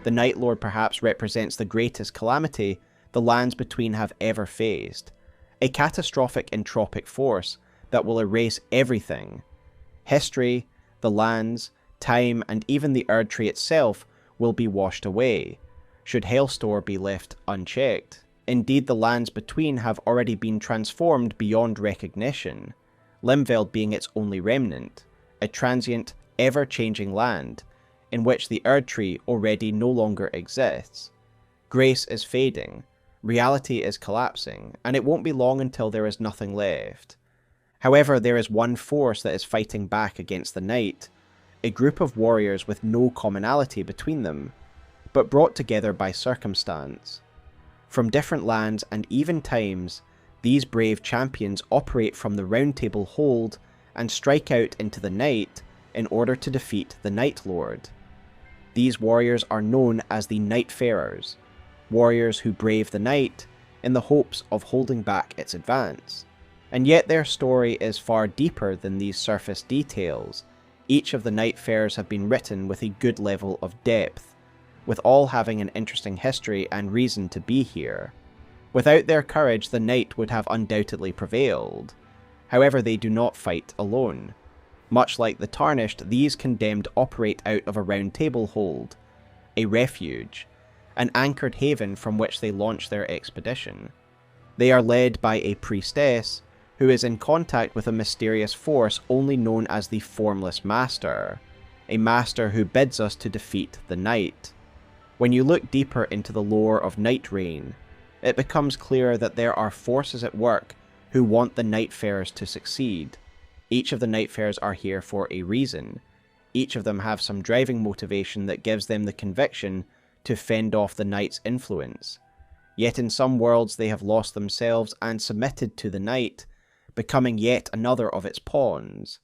The Night Lord perhaps represents the greatest calamity the lands between have ever faced, a catastrophic entropic force that will erase everything. History, the lands, time, and even the Erdtree itself will be washed away, should Heolstor be left unchecked. Indeed, the lands between have already been transformed beyond recognition, Limveld being its only remnant, a transient, ever-changing land, in which the Erdtree already no longer exists. Grace is fading, reality is collapsing, and it won't be long until there is nothing left. However, there is one force that is fighting back against the night, a group of warriors with no commonality between them, but brought together by circumstance. From different lands and even times, these brave champions operate from the Roundtable Hold and strike out into the night in order to defeat the Night Lord. These warriors are known as the Nightfarers, warriors who brave the night in the hopes of holding back its advance. And yet their story is far deeper than these surface details. Each of the Nightfarers have been written with a good level of depth, with all having an interesting history and reason to be here. Without their courage, the night would have undoubtedly prevailed. However, they do not fight alone. Much like the Tarnished, these condemned operate out of a Roundtable Hold, a refuge, an anchored haven from which they launch their expedition. They are led by a Priestess, who is in contact with a mysterious force only known as the Formless Master, a master who bids us to defeat the night. When you look deeper into the lore of Nightreign, it becomes clear that there are forces at work who want the Nightfarers to succeed. Each of the Nightfarers are here for a reason. Each of them have some driving motivation that gives them the conviction to fend off the night's influence. Yet in some worlds they have lost themselves and submitted to the night, becoming yet another of its pawns.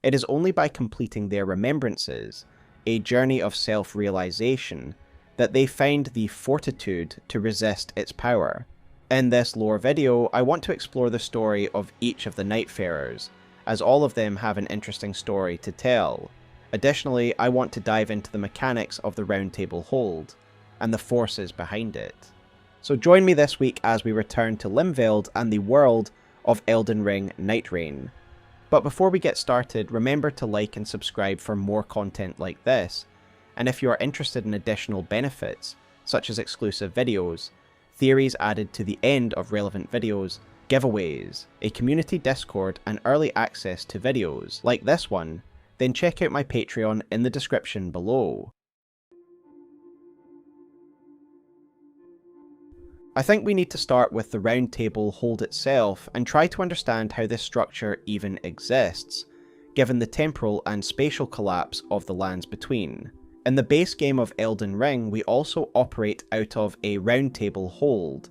It is only by completing their remembrances, a journey of self-realization, that they find the fortitude to resist its power. In this lore video, I want to explore the story of each of the Nightfarers, as all of them have an interesting story to tell. Additionally, I want to dive into the mechanics of the Roundtable Hold, and the forces behind it. So join me this week as we return to Limveld and the world of Elden Ring Nightreign. But before we get started, remember to like and subscribe for more content like this, and if you are interested in additional benefits, such as exclusive videos, theories added to the end of relevant videos, giveaways, a community Discord, and early access to videos like this one, then check out my Patreon in the description below. I think we need to start with the Roundtable Hold itself and try to understand how this structure even exists, given the temporal and spatial collapse of the lands between. In the base game of Elden Ring, we also operate out of a Roundtable Hold,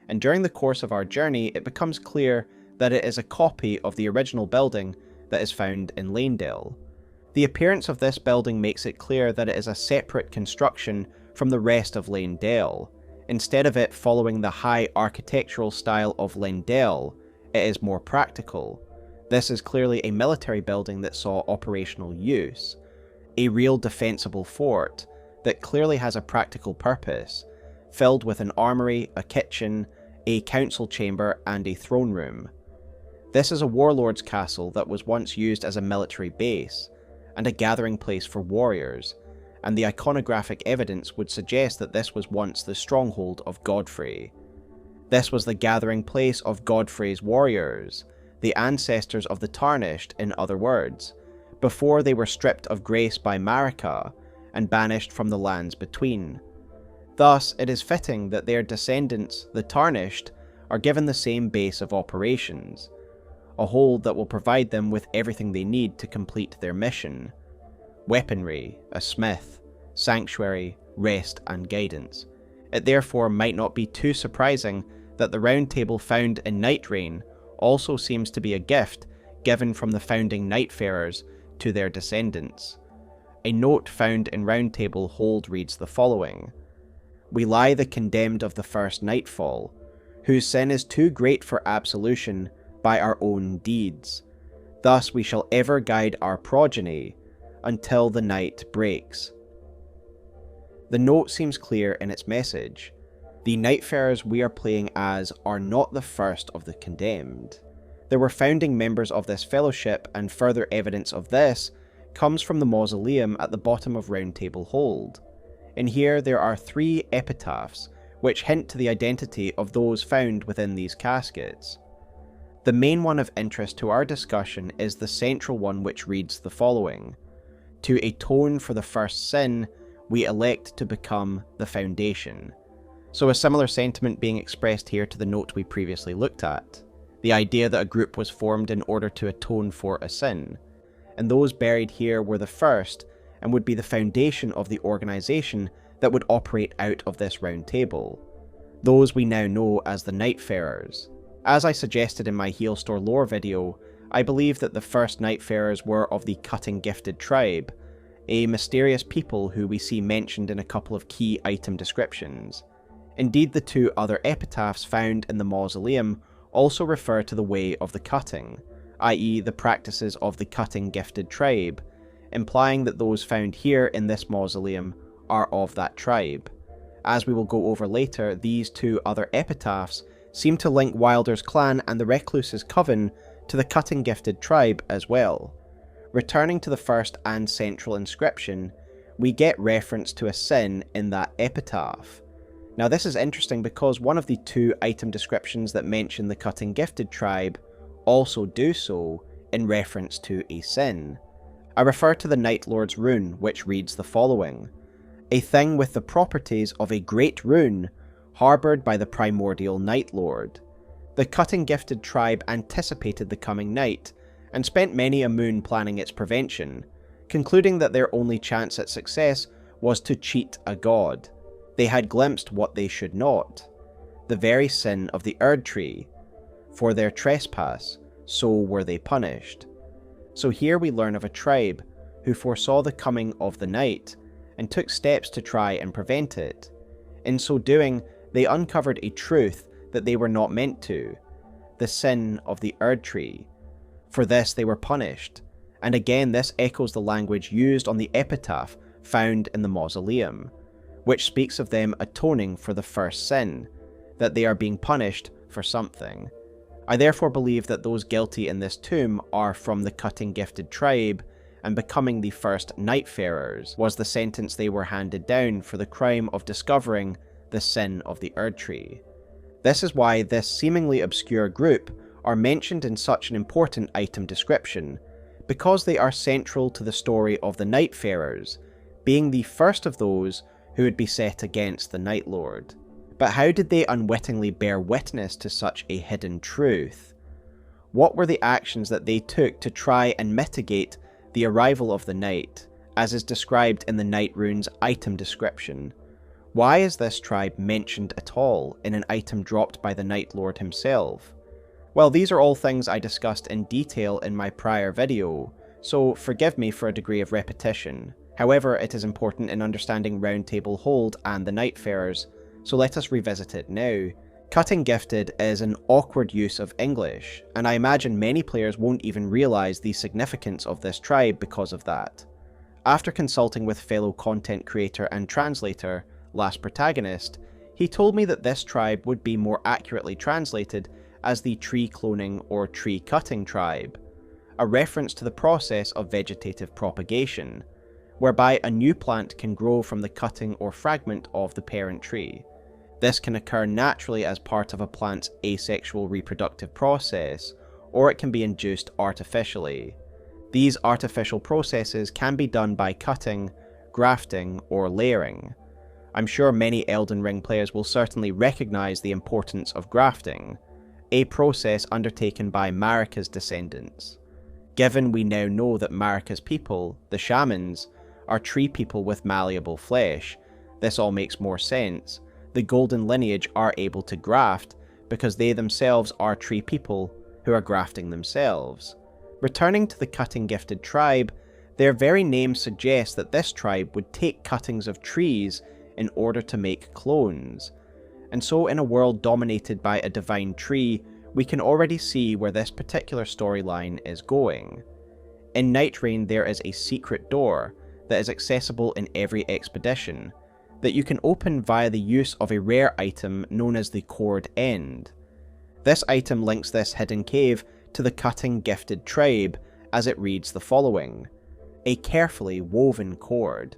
and during the course of our journey it becomes clear that it is a copy of the original building that is found in Leyndell. The appearance of this building makes it clear that it is a separate construction from the rest of Leyndell. Instead of it following the high architectural style of Leyndell, it is more practical. This is clearly a military building that saw operational use, a real defensible fort that clearly has a practical purpose, filled with an armory, a kitchen, a council chamber, and a throne room. This is a warlord's castle that was once used as a military base, and a gathering place for warriors, and the iconographic evidence would suggest that this was once the stronghold of Godfrey. This was the gathering place of Godfrey's warriors, the ancestors of the Tarnished in other words, before they were stripped of grace by Marika and banished from the lands between. Thus, it is fitting that their descendants, the Tarnished, are given the same base of operations, a hold that will provide them with everything they need to complete their mission: weaponry, a smith, sanctuary, rest, and guidance. It therefore might not be too surprising that the Roundtable found in Nightreign also seems to be a gift given from the founding Nightfarers to their descendants. A note found in Roundtable Hold reads the following: "We lie the condemned of the first nightfall, whose sin is too great for absolution by our own deeds. Thus we shall ever guide our progeny until the night breaks." The note seems clear in its message. The Nightfarers we are playing as are not the first of the condemned. There were founding members of this fellowship, and further evidence of this comes from the mausoleum at the bottom of Roundtable Hold. In here there are 3 epitaphs, which hint to the identity of those found within these caskets. The main one of interest to our discussion is the central one, which reads the following: "To atone for the first sin, we elect to become the Foundation." So a similar sentiment being expressed here to the note we previously looked at. The idea that a group was formed in order to atone for a sin, and those buried here were the first and would be the foundation of the organisation that would operate out of this round table. Those we now know as the Nightfarers. As I suggested in my Heolstor lore video, I believe that the first Nightfarers were of the Cutting Gifted tribe, a mysterious people who we see mentioned in a couple of key item descriptions. Indeed, the 2 other epitaphs found in the mausoleum also refer to the way of the cutting, i.e. the practices of the Cutting Gifted tribe, implying that those found here in this mausoleum are of that tribe. As we will go over later, these 2 other epitaphs seem to link Wylder's clan and the Recluse's coven to the Cutting Gifted tribe as well. Returning to the first and central inscription, we get reference to a sin in that epitaph. Now this is interesting because one of the 2 item descriptions that mention the Cutting Gifted tribe also do so in reference to a sin. I refer to the Night Lord's rune, which reads the following: "A thing with the properties of a great rune, harboured by the primordial Night Lord." The Cutting Gifted tribe anticipated the coming night, and spent many a moon planning its prevention, concluding that their only chance at success was to cheat a god. They had glimpsed what they should not, the very sin of the Erdtree. For their trespass, so were they punished. So here we learn of a tribe who foresaw the coming of the night, and took steps to try and prevent it. In so doing, they uncovered a truth that they were not meant to, the sin of the Erdtree. For this they were punished, and again this echoes the language used on the epitaph found in the mausoleum, which speaks of them atoning for the first sin, that they are being punished for something. I therefore believe that those guilty in this tomb are from the Cutting Gifted tribe, and becoming the first Nightfarers was the sentence they were handed down for the crime of discovering the sin of the Erdtree. This is why this seemingly obscure group are mentioned in such an important item description, because they are central to the story of the Nightfarers, being the first of those who would be set against the Night Lord. But how did they unwittingly bear witness to such a hidden truth? What were the actions that they took to try and mitigate the arrival of the night, as is described in the Night Rune's item description? Why is this tribe mentioned at all in an item dropped by the Night Lord himself? Well, these are all things I discussed in detail in my prior video, so forgive me for a degree of repetition. However, it is important in understanding Roundtable Hold and the Nightfarers, so let us revisit it now. Cutting Gifted is an awkward use of English, and I imagine many players won't even realise the significance of this tribe because of that. After consulting with fellow content creator and translator, Last Protagonist, he told me that this tribe would be more accurately translated as the tree cloning or tree cutting tribe, a reference to the process of vegetative propagation, whereby a new plant can grow from the cutting or fragment of the parent tree. This can occur naturally as part of a plant's asexual reproductive process, or it can be induced artificially. These artificial processes can be done by cutting, grafting, or layering. I'm sure many Elden Ring players will certainly recognise the importance of grafting, a process undertaken by Marika's descendants. Given we now know that Marika's people, the shamans, are tree people with malleable flesh, this all makes more sense. The golden lineage are able to graft because they themselves are tree people who are grafting themselves. Returning to the Cutting Gifted tribe, their very name suggests that this tribe would take cuttings of trees in order to make clones. And so in a world dominated by a divine tree, we can already see where this particular storyline is going. In Nightreign there is a secret door that is accessible in every expedition. that you can open via the use of a rare item known as the Cord End. This item links this hidden cave to the Cutting Gifted tribe, as it reads the following: a carefully woven cord.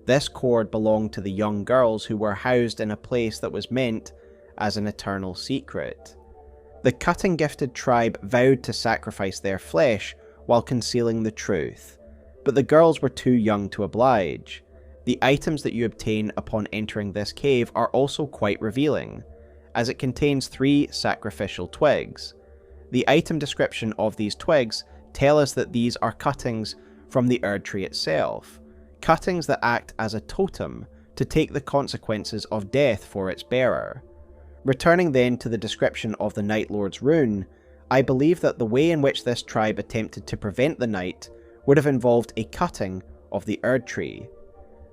This cord belonged to the young girls who were housed in a place that was meant as an eternal secret. The Cutting Gifted tribe vowed to sacrifice their flesh while concealing the truth, but the girls were too young to oblige. The items that you obtain upon entering this cave are also quite revealing, as it contains 3 sacrificial twigs. The item description of these twigs tell us that these are cuttings from the Erdtree itself, cuttings that act as a totem to take the consequences of death for its bearer. Returning then to the description of the Night Lord's rune, I believe that the way in which this tribe attempted to prevent the night would have involved a cutting of the Erdtree.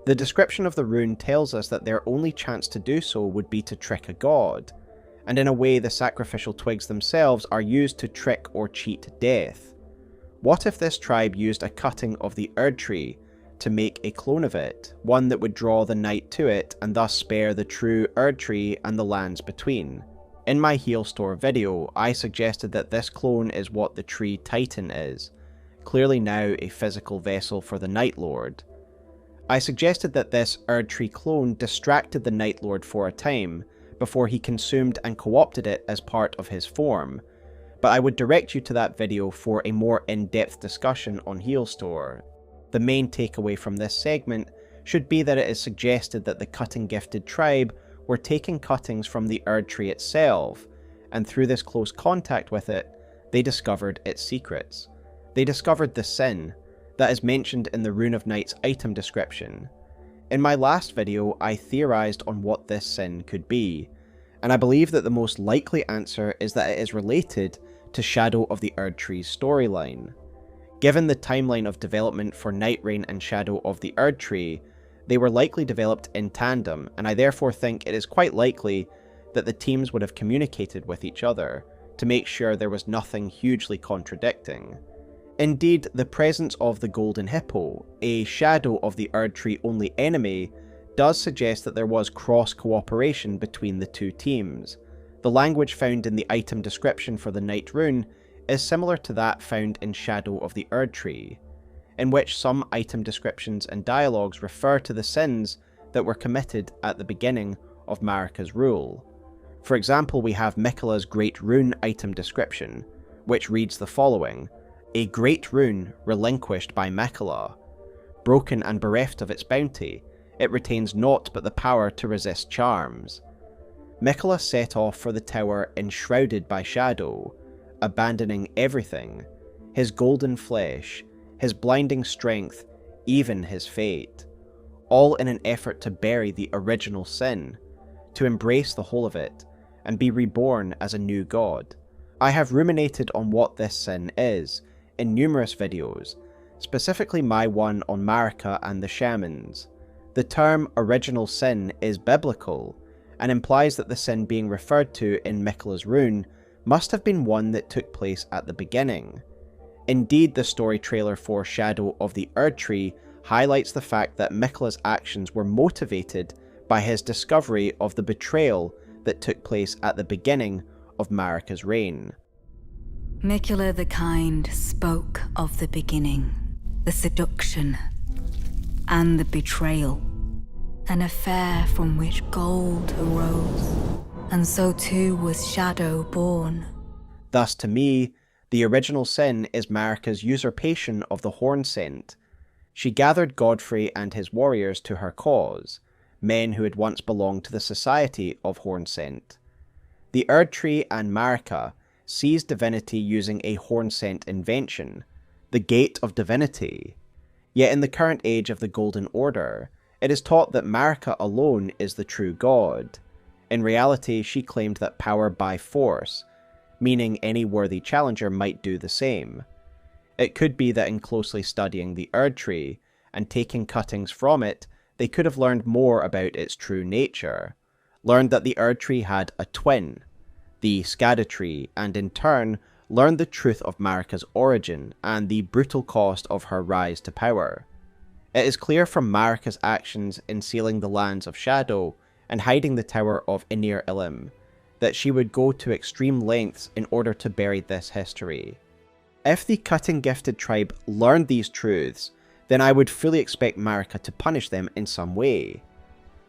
The description of the rune tells us that their only chance to do so would be to trick a god, and in a way the sacrificial twigs themselves are used to trick or cheat death. What if this tribe used a cutting of the Erdtree to make a clone of it, one that would draw the night to it and thus spare the true Erdtree and the lands between? In my Heolstor video, I suggested that this clone is what the Tree Titan is, clearly now a physical vessel for the Night Lord. I suggested that this Erdtree clone distracted the Night Lord for a time, before he consumed and co-opted it as part of his form, but I would direct you to that video for a more in-depth discussion on Heolstor. The main takeaway from this segment should be that it is suggested that the Cutting Gifted tribe were taking cuttings from the Erdtree itself, and through this close contact with it, they discovered its secrets. They discovered the sin that is mentioned in the Rune of Night's item description. In my last video, I theorized on what this sin could be, and I believe that the most likely answer is that it is related to Shadow of the Erdtree's storyline. Given the timeline of development for Nightreign and Shadow of the Erdtree, they were likely developed in tandem, and I therefore think it is quite likely that the teams would have communicated with each other to make sure there was nothing hugely contradicting. Indeed, the presence of the Golden Hippo, a Shadow of the Erdtree only enemy, does suggest that there was cross-cooperation between the two teams. The language found in the item description for the Night Rune is similar to that found in Shadow of the Erdtree, in which some item descriptions and dialogues refer to the sins that were committed at the beginning of Marika's rule. For example, we have Miquella's Great Rune item description, which reads the following: a great rune relinquished by Miquella. Broken and bereft of its bounty, it retains naught but the power to resist charms. Miquella set off for the tower enshrouded by shadow, abandoning everything, his golden flesh, his blinding strength, even his fate, all in an effort to bury the original sin, to embrace the whole of it, and be reborn as a new god. I have ruminated on what this sin is in numerous videos, specifically my one on Marika and the shamans. The term original sin is biblical, and implies that the sin being referred to in Miquella's rune must have been one that took place at the beginning. Indeed, the story trailer for Shadow of the Erdtree highlights the fact that Miquella's actions were motivated by his discovery of the betrayal that took place at the beginning of Marika's reign. Miquella the Kind spoke of the beginning, the seduction, and the betrayal, an affair from which gold arose, and so too was Shadow born. Thus, to me, the original sin is Marika's usurpation of the Hornsent. She gathered Godfrey and his warriors to her cause, men who had once belonged to the Society of Hornsent. The Erdtree and Marika seized divinity using a Hornsent invention, the Gate of Divinity. Yet in the current age of the Golden Order, it is taught that Marika alone is the true god. In reality, she claimed that power by force, meaning any worthy challenger might do the same. It could be that in closely studying the Erdtree and taking cuttings from it, they could have learned more about its true nature, learned that the Erdtree had a twin, the Scadutree, and in turn learned the truth of Marika's origin and the brutal cost of her rise to power. It is clear from Marika's actions in sealing the Lands of Shadow and hiding the Tower of Inir Ilim that she would go to extreme lengths in order to bury this history. If the Cutting Gifted tribe learned these truths, then I would fully expect Marika to punish them in some way.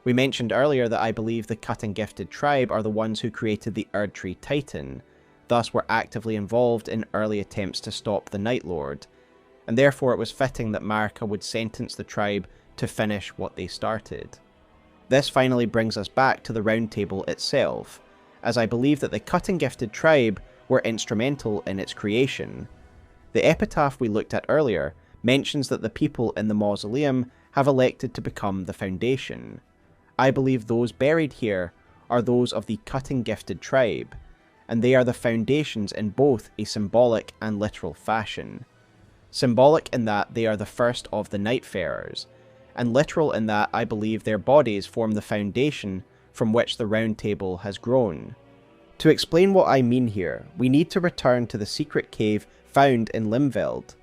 We mentioned earlier that I believe the Cutting Gifted tribe are the ones who created the Erdtree Titan, thus were actively involved in early attempts to stop the Night Lord, and therefore it was fitting that Marika would sentence the tribe to finish what they started. This finally brings us back to the Roundtable itself, as I believe that the Cutting Gifted tribe were instrumental in its creation. The epitaph we looked at earlier mentions that the people in the mausoleum have elected to become the Foundation. I believe those buried here are those of the Cutting Gifted tribe, and they are the foundations in both a symbolic and literal fashion. Symbolic in that they are the first of the Nightfarers, and literal in that I believe their bodies form the foundation from which the Roundtable has grown. To explain what I mean here, we need to return to the secret cave found in Limveld,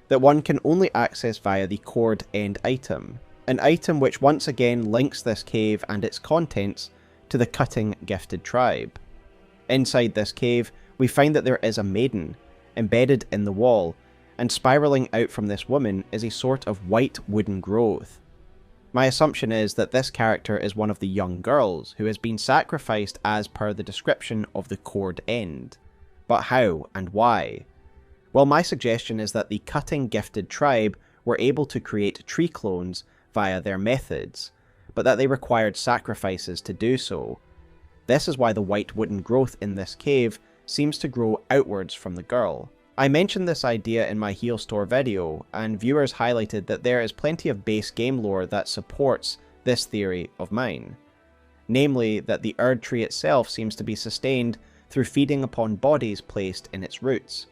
that one can only access via the Cord End item, an item which once again links this cave and its contents to the Cutting Gifted tribe. Inside this cave, we find that there is a maiden, embedded in the wall, and spiralling out from this woman is a sort of white wooden growth. My assumption is that this character is one of the young girls who has been sacrificed as per the description of the Cord End. But how and why? Well, my suggestion is that the Cutting Gifted tribe were able to create tree clones via their methods, but that they required sacrifices to do so. This is why the white wooden growth in this cave seems to grow outwards from the girl. I mentioned this idea in my Heolstor video, and viewers highlighted that there is plenty of base game lore that supports this theory of mine. Namely, that the Erdtree itself seems to be sustained through feeding upon bodies placed in its roots.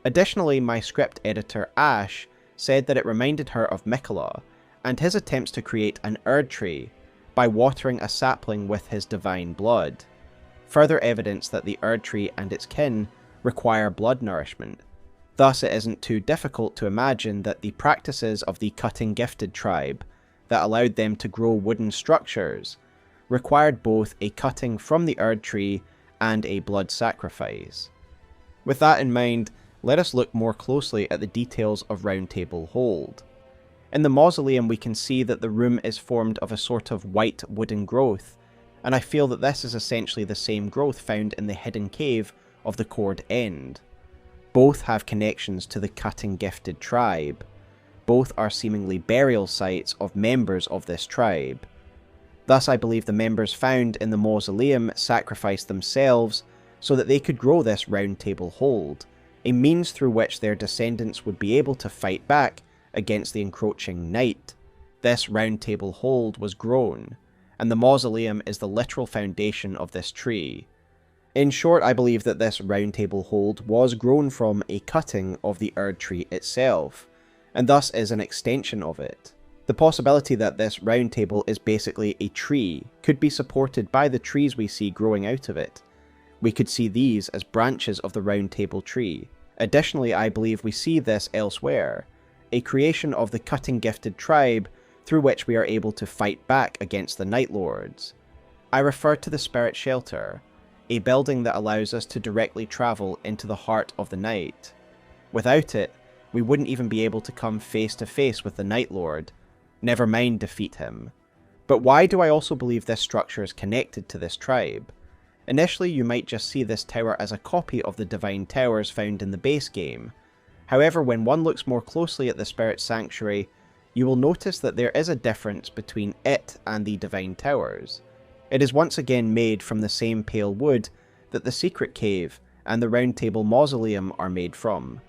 Additionally, my script editor Ash said that it reminded her of Mikola, and his attempts to create an Erdtree by watering a sapling with his divine blood. Further evidence that the Erdtree and its kin require blood nourishment. Thus it isn't too difficult to imagine that the practices of the Cutting Gifted tribe that allowed them to grow wooden structures required both a cutting from the Erdtree and a blood sacrifice. With that in mind, let us look more closely at the details of Roundtable Hold. In the mausoleum we can see that the room is formed of a sort of white wooden growth, and I feel that this is essentially the same growth found in the hidden cave of the Cord End. Both have connections to the Cutting Gifted tribe. Both are seemingly burial sites of members of this tribe. Thus I believe the members found in the mausoleum sacrificed themselves so that they could grow this Roundtable Hold, a means through which their descendants would be able to fight back against the encroaching night. This Roundtable Hold was grown, and the mausoleum is the literal foundation of this tree. In short, I believe that this Roundtable Hold was grown from a cutting of the Erdtree itself, and thus is an extension of it. The possibility that this Roundtable is basically a tree could be supported by the trees we see growing out of it. We could see these as branches of the Roundtable tree. Additionally, I believe we see this elsewhere, a creation of the Cutting Gifted tribe through which we are able to fight back against the Night Lords. I refer to the Spirit Shelter, a building that allows us to directly travel into the heart of the night. Without it, we wouldn't even be able to come face to face with the Night Lord, never mind defeat him. But why do I also believe this structure is connected to this tribe? Initially, you might just see this tower as a copy of the Divine Towers found in the base game. However, when one looks more closely at the Spirit Sanctuary, you will notice that there is a difference between it and the Divine Towers. It is once again made from the same pale wood that the Secret Cave and the Roundtable Mausoleum are made from.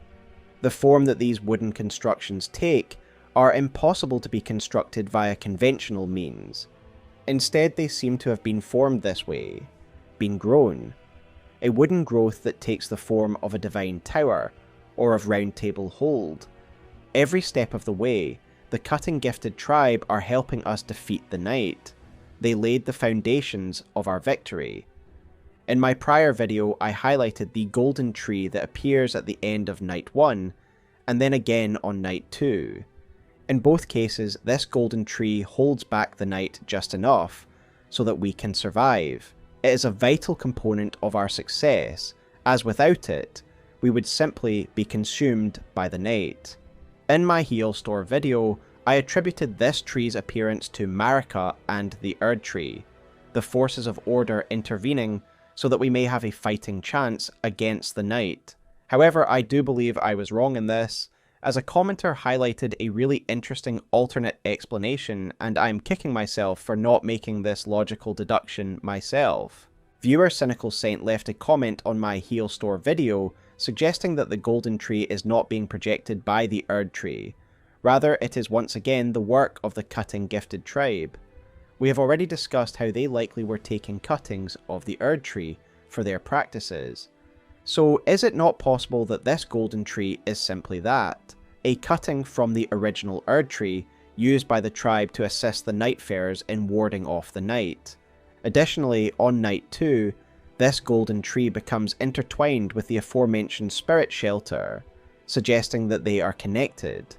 The form that these wooden constructions take are impossible to be constructed via conventional means. Instead, they seem to have been formed this way, been grown. A wooden growth that takes the form of a Divine Tower, or of Roundtable Hold. Every step of the way, the Cutting Gifted tribe are helping us defeat the night. They laid the foundations of our victory. In my prior video, I highlighted the golden tree that appears at the end of Night 1, and then again on Night 2. In both cases, this golden tree holds back the night just enough so that we can survive. It is a vital component of our success, as without it, we would simply be consumed by the night. In my Heolstor video, I attributed this tree's appearance to Marika and the Erdtree, the forces of order intervening so that we may have a fighting chance against the night. However, I do believe I was wrong in this, as a commenter highlighted a really interesting alternate explanation, and I'm kicking myself for not making this logical deduction myself. Viewer Cynical Saint left a comment on my Heolstor video suggesting that the golden tree is not being projected by the Erdtree. Rather, it is once again the work of the cutting gifted tribe. We have already discussed how they likely were taking cuttings of the Erdtree for their practices. So is it not possible that this golden tree is simply that? A cutting from the original Erdtree used by the tribe to assist the Nightfarers in warding off the night. Additionally, on night 2, this golden tree becomes intertwined with the aforementioned spirit shelter, suggesting that they are connected.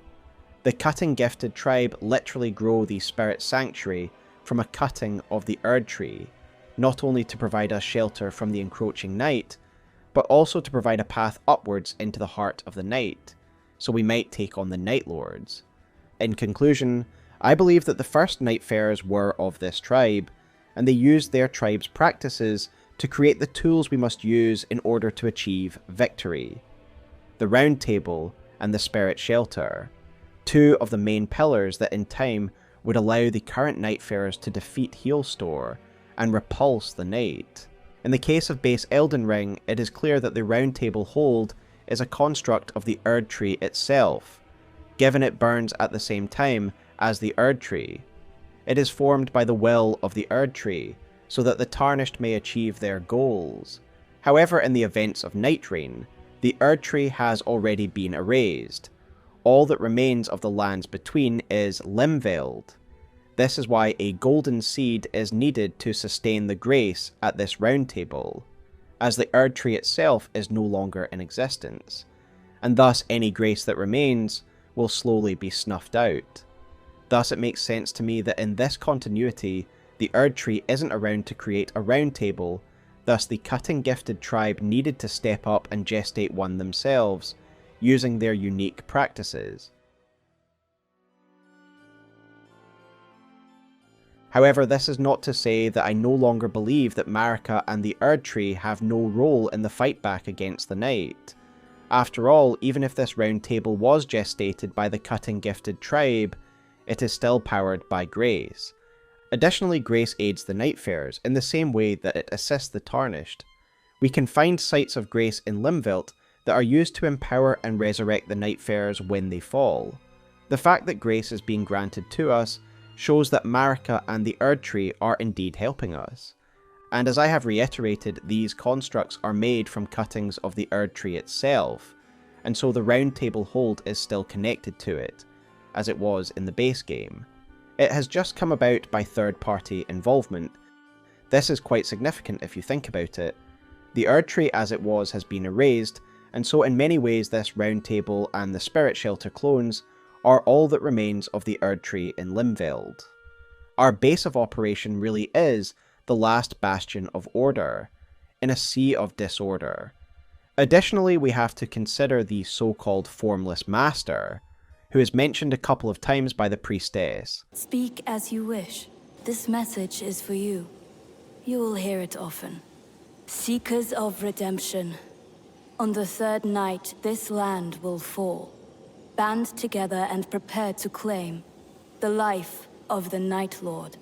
The cutting gifted tribe literally grow the spirit sanctuary from a cutting of the Erdtree, not only to provide us shelter from the encroaching night, but also to provide a path upwards into the heart of the night, so we might take on the Night Lords. In conclusion, I believe that the first Nightfarers were of this tribe, and they used their tribe's practices to create the tools we must use in order to achieve victory. The Roundtable and the Spirit Shelter, two of the main pillars that in time would allow the current Nightfarers to defeat Heolstor and repulse the night. In the case of base Elden Ring, it is clear that the Roundtable Hold is a construct of the Erdtree itself, given it burns at the same time as the Erdtree. It is formed by the will of the Erdtree, so that the Tarnished may achieve their goals. However, in the events of Nightreign, the Erdtree has already been erased. All that remains of the lands between is Limveld. This is why a golden seed is needed to sustain the grace at this Roundtable, as the Erdtree itself is no longer in existence, and thus any grace that remains will slowly be snuffed out. Thus it makes sense to me that in this continuity, the Erdtree isn't around to create a Roundtable, thus the cutting gifted tribe needed to step up and gestate one themselves, using their unique practices. However, this is not to say that I no longer believe that Marika and the Erdtree have no role in the fight back against the night. After all, even if this Roundtable was gestated by the cutting gifted tribe, it is still powered by grace. Additionally, grace aids the Nightfarers in the same way that it assists the Tarnished. We can find sites of grace in Limveld that are used to empower and resurrect the Nightfarers when they fall. The fact that grace is being granted to us shows that Marika and the Erdtree are indeed helping us. And as I have reiterated, these constructs are made from cuttings of the Erdtree itself, and so the Roundtable Hold is still connected to it, as it was in the base game. It has just come about by third-party involvement. This is quite significant if you think about it. The Erdtree as it was has been erased, and so in many ways this Roundtable and the Spirit Shelter clones are all that remains of the Erdtree in Limveld. Our base of operation really is the last bastion of order, in a sea of disorder. Additionally, we have to consider the so-called Formless Master, who is mentioned a couple of times by the Priestess. Speak as you wish. This message is for you. You will hear it often. Seekers of redemption. On the third night, this land will fall. Band together and prepare to claim the life of the Night Lord.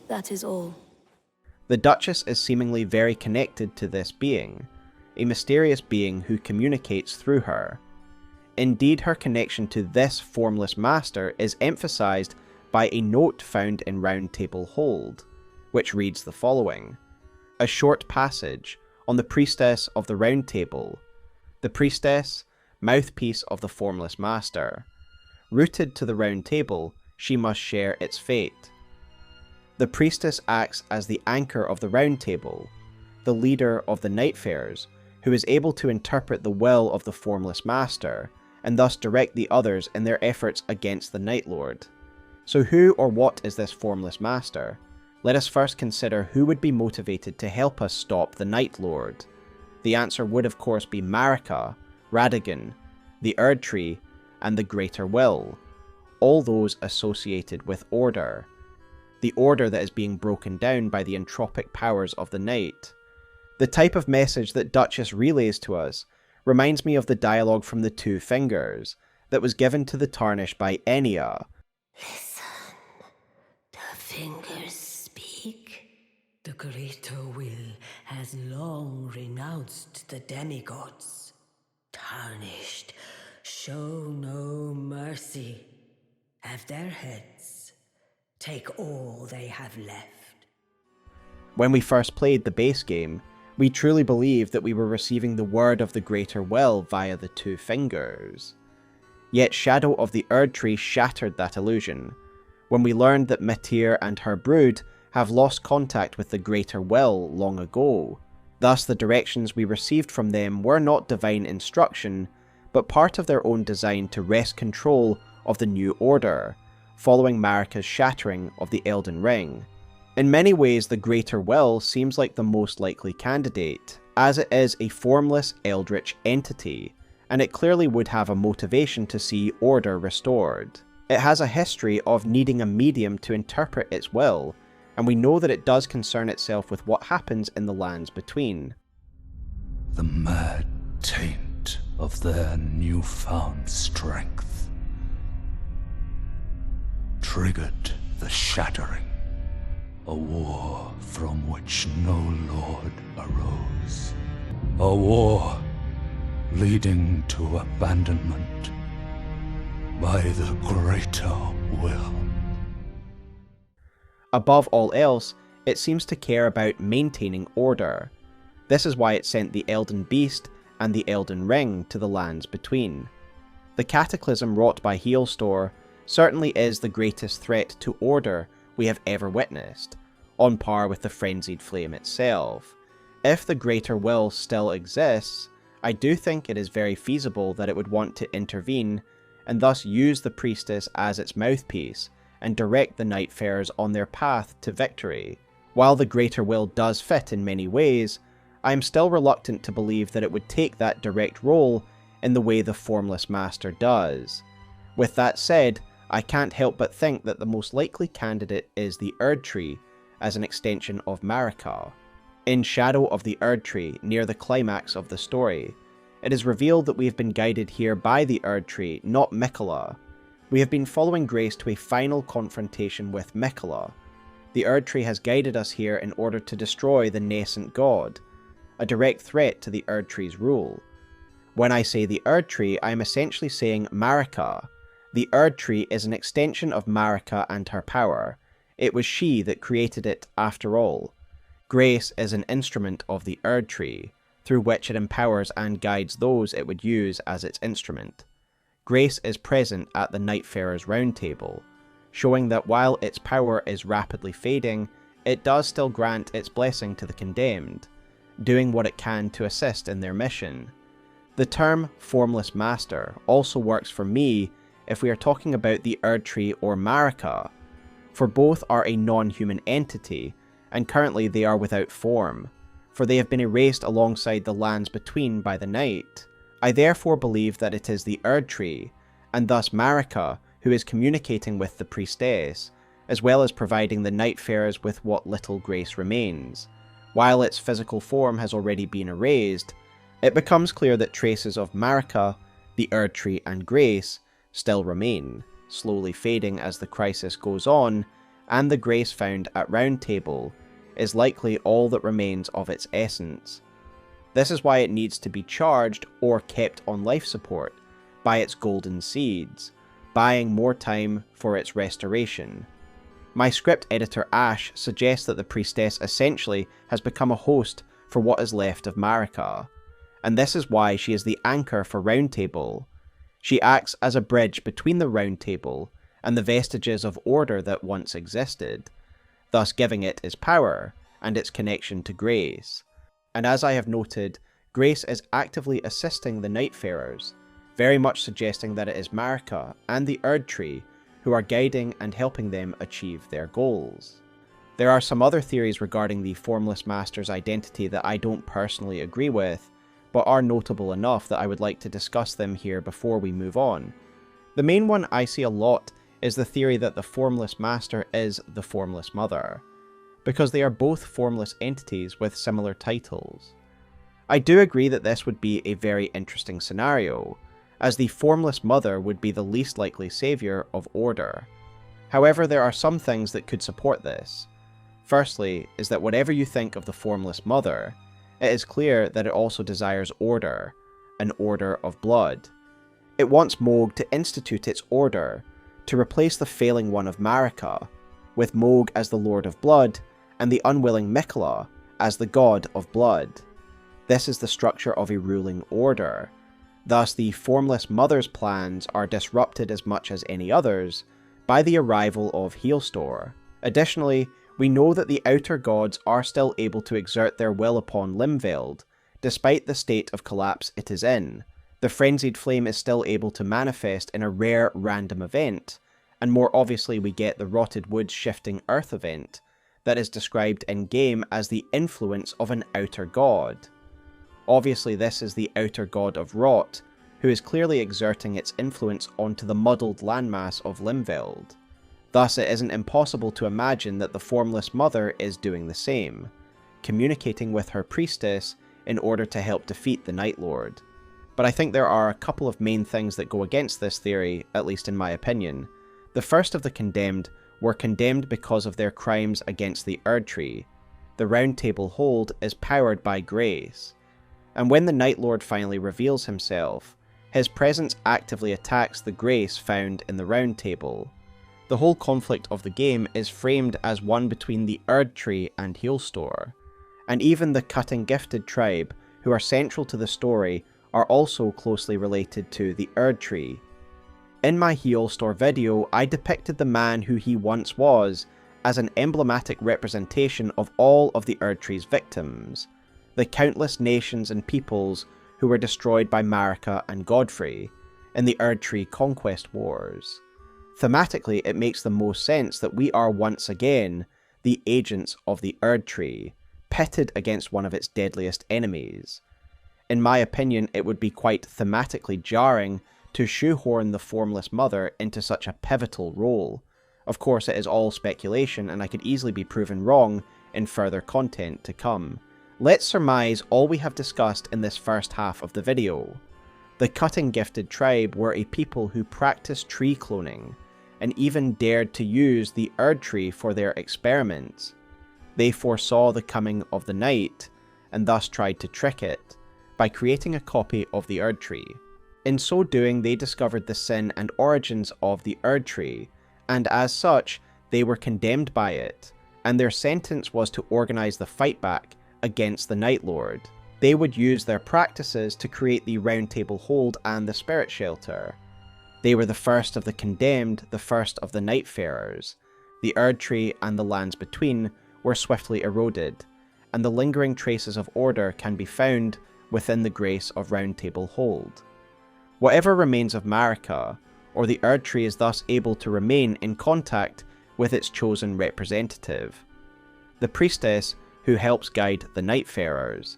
That is all. The Duchess is seemingly very connected to this being, a mysterious being who communicates through her. Indeed, her connection to this Formless Master is emphasized by a note found in Roundtable Hold, which reads the following: a short passage on the Priestess of the Roundtable. The Priestess, mouthpiece of the Formless Master. Rooted to the Roundtable, she must share its fate. The Priestess acts as the anchor of the Roundtable, the leader of the Nightfarers, who is able to interpret the will of the Formless Master, and thus direct the others in their efforts against the Night Lord. So who or what is this Formless Master? Let us first consider who would be motivated to help us stop the Night Lord. The answer would of course be Marika, Radagon, the Erdtree, and the Greater Will, all those associated with order. The order that is being broken down by the entropic powers of the night. The type of message that Duchess relays to us reminds me of the dialogue from the Two Fingers that was given to the Tarnished by Enya. Listen, the fingers speak. The Greater Will has long renounced the demigods. Tarnished, show no mercy. Have their heads. Take all they have left. When we first played the base game, we truly believed that we were receiving the word of the Greater Will via the Two Fingers. Yet Shadow of the Erdtree shattered that illusion, when we learned that Mitir and her brood have lost contact with the Greater Will long ago. Thus the directions we received from them were not divine instruction, but part of their own design to wrest control of the New Order, following Marika's shattering of the Elden Ring. In many ways, the Greater Will seems like the most likely candidate, as it is a formless eldritch entity, and it clearly would have a motivation to see order restored. It has a history of needing a medium to interpret its will, and we know that it does concern itself with what happens in the lands between. The mad taint of their newfound strength triggered the shattering, a war from which no lord arose, a war leading to abandonment by the Greater Will. Above all else, it seems to care about maintaining order. This is why it sent the Elden Beast and the Elden Ring to the lands between. The cataclysm wrought by Heolstor certainly is the greatest threat to order we have ever witnessed, on par with the Frenzied Flame itself. If the Greater Will still exists, I do think it is very feasible that it would want to intervene and thus use the Priestess as its mouthpiece and direct the Nightfarers on their path to victory. While the Greater Will does fit in many ways, I am still reluctant to believe that it would take that direct role in the way the Formless Master does. With that said, I can't help but think that the most likely candidate is the Erdtree, as an extension of Marika. In Shadow of the Erdtree, near the climax of the story, it is revealed that we have been guided here by the Erdtree, not Miquella. We have been following Grace to a final confrontation with Miquella. The Erdtree has guided us here in order to destroy the nascent god, a direct threat to the Erdtree's rule. When I say the Erdtree, I am essentially saying Marika. The Erdtree is an extension of Marika and her power. It was she that created it after all. Grace is an instrument of the Erdtree, through which it empowers and guides those it would use as its instrument. Grace is present at the Nightfarers Roundtable, showing that while its power is rapidly fading, it does still grant its blessing to the condemned, doing what it can to assist in their mission. The term Formless Master also works for me if we are talking about the Erdtree or Marika, for both are a non-human entity, and currently they are without form, for they have been erased alongside the lands between by the night. I therefore believe that it is the Erdtree, and thus Marika, who is communicating with the Priestess, as well as providing the Nightfarers with what little grace remains. While its physical form has already been erased, it becomes clear that traces of Marika, the Erdtree and Grace still remain, slowly fading as the crisis goes on, and the grace found at Roundtable is likely all that remains of its essence. This is why it needs to be charged or kept on life support by its golden seeds, buying more time for its restoration. My script editor Ash suggests that the Priestess essentially has become a host for what is left of Marika, and this is why she is the anchor for Roundtable. She acts as a bridge between the Roundtable and the vestiges of order that once existed, thus giving it its power and its connection to Grace. And as I have noted, Grace is actively assisting the Nightfarers, very much suggesting that it is Marika and the Erdtree who are guiding and helping them achieve their goals. There are some other theories regarding the Formless Master's identity that I don't personally agree with, but are notable enough that I would like to discuss them here before we move on. The main one I see a lot is the theory that the Formless Master is the Formless Mother, because they are both formless entities with similar titles. I do agree that this would be a very interesting scenario, as the Formless Mother would be the least likely saviour of order. However, there are some things that could support this. Firstly, is that whatever you think of the Formless Mother, it is clear that it also desires order, an order of blood. It wants Mohg to institute its order, to replace the failing one of Marika, with Mohg as the Lord of Blood, and the unwilling Miquella as the God of Blood. This is the structure of a ruling order. Thus, the Formless Mother's plans are disrupted as much as any others by the arrival of Heolstor. Additionally, we know that the outer gods are still able to exert their will upon Limveld, despite the state of collapse it is in. The frenzied flame is still able to manifest in a rare random event, and more obviously we get the Rotted Woods Shifting Earth event, that is described in-game as the influence of an outer god. Obviously this is the outer god of Rot, who is clearly exerting its influence onto the muddled landmass of Limveld. Thus it isn't impossible to imagine that the Formless Mother is doing the same, communicating with her Priestess in order to help defeat the Night Lord. But I think there are a couple of main things that go against this theory, at least in my opinion. The first of the condemned were condemned because of their crimes against the Erdtree. The Roundtable Hold is powered by grace, and when the Night Lord finally reveals himself, his presence actively attacks the grace found in the Round Table. The whole conflict of the game is framed as one between the Erdtree and Heolstor, and even the Cutting Gifted tribe, who are central to the story, are also closely related to the Erdtree. In my Heolstor video, I depicted the man who he once was as an emblematic representation of all of the Erdtree's victims, the countless nations and peoples who were destroyed by Marika and Godfrey in the Erdtree Conquest Wars. Thematically, it makes the most sense that we are once again the agents of the Erdtree, pitted against one of its deadliest enemies. In my opinion, it would be quite thematically jarring to shoehorn the Formless Mother into such a pivotal role. Of course, it is all speculation, and I could easily be proven wrong in further content to come. Let's surmise all we have discussed in this first half of the video. The Cutting Gifted tribe were a people who practiced tree cloning, and even dared to use the Erdtree for their experiments. They foresaw the coming of the night, and thus tried to trick it, by creating a copy of the Erdtree. In so doing, they discovered the sin and origins of the Erdtree, and as such, they were condemned by it, and their sentence was to organize the Fightback against the Night Lord. They would use their practices to create the Roundtable Hold and the Spirit Shelter. They were the first of the condemned, the first of the Nightfarers. The Erdtree and the lands between were swiftly eroded, and the lingering traces of order can be found within the grace of Roundtable Hold. Whatever remains of Marika, or the Erdtree, is thus able to remain in contact with its chosen representative, the Priestess, who helps guide the Nightfarers.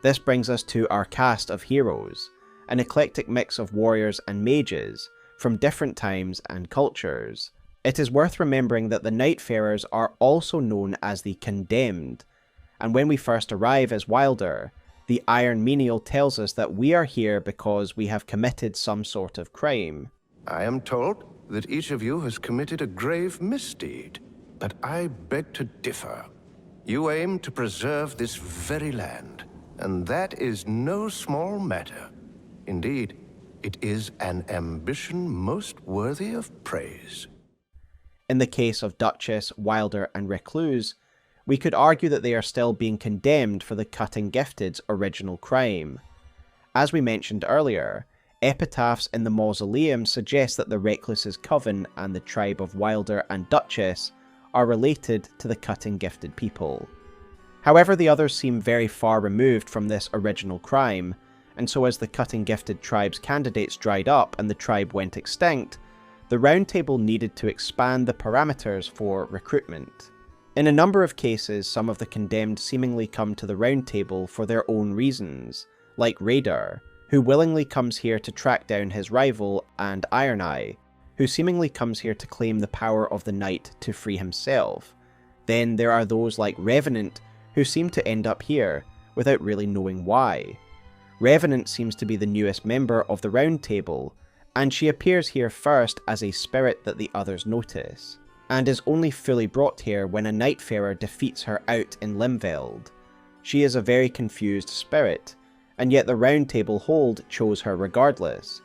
This brings us to our cast of heroes, an eclectic mix of warriors and mages from different times and cultures. It is worth remembering that the Nightfarers are also known as the Condemned, and when we first arrive as Wylder, the Iron Menial tells us that we are here because we have committed some sort of crime. I am told that each of you has committed a grave misdeed, but I beg to differ. You aim to preserve this very land, and that is no small matter. Indeed, it is an ambition most worthy of praise. In the case of Duchess, Wylder, and Recluse, we could argue that they are still being condemned for the Cutting Gifted's original crime. As we mentioned earlier, epitaphs in the mausoleum suggest that the Recluse's coven and the tribe of Wylder and Duchess are related to the Cutting Gifted people. However, the others seem very far removed from this original crime, and so as the Cutting Gifted tribe's candidates dried up and the tribe went extinct, the Roundtable needed to expand the parameters for recruitment. In a number of cases, some of the condemned seemingly come to the Roundtable for their own reasons, like Raider, who willingly comes here to track down his rival, and Ironeye, who seemingly comes here to claim the power of the Night to free himself. Then there are those like Revenant, who seem to end up here, without really knowing why. Revenant seems to be the newest member of the Roundtable, and she appears here first as a spirit that the others notice, and is only fully brought here when a Nightfarer defeats her out in Limveld. She is a very confused spirit, and yet the Roundtable Hold chose her regardless.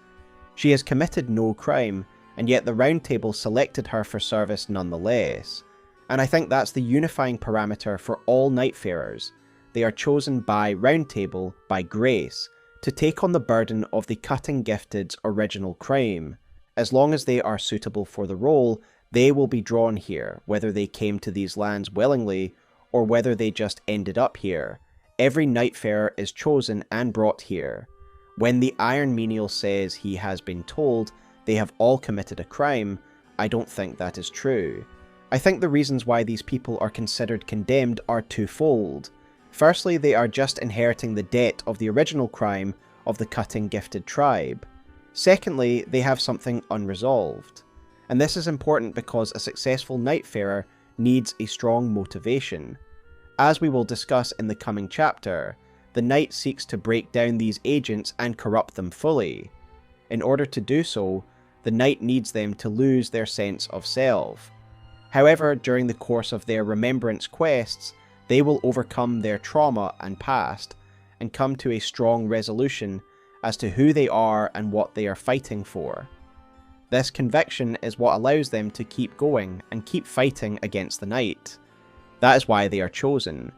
She has committed no crime, and yet the Roundtable selected her for service nonetheless. And I think that's the unifying parameter for all Nightfarers. They are chosen by Roundtable, by grace, to take on the burden of the Cutting Gifted's original crime. As long as they are suitable for the role, they will be drawn here, whether they came to these lands willingly, or whether they just ended up here. Every Nightfarer is chosen and brought here. When the Iron Menial says he has been told they have all committed a crime, I don't think that is true. I think the reasons why these people are considered condemned are twofold. Firstly, they are just inheriting the debt of the original crime of the Cutting Gifted tribe. Secondly, they have something unresolved. And this is important because a successful Nightfarer needs a strong motivation. As we will discuss in the coming chapter, the Knight seeks to break down these agents and corrupt them fully. In order to do so, the Knight needs them to lose their sense of self. However, during the course of their remembrance quests, they will overcome their trauma and past, and come to a strong resolution as to who they are and what they are fighting for. This conviction is what allows them to keep going and keep fighting against the Night. That is why they are chosen.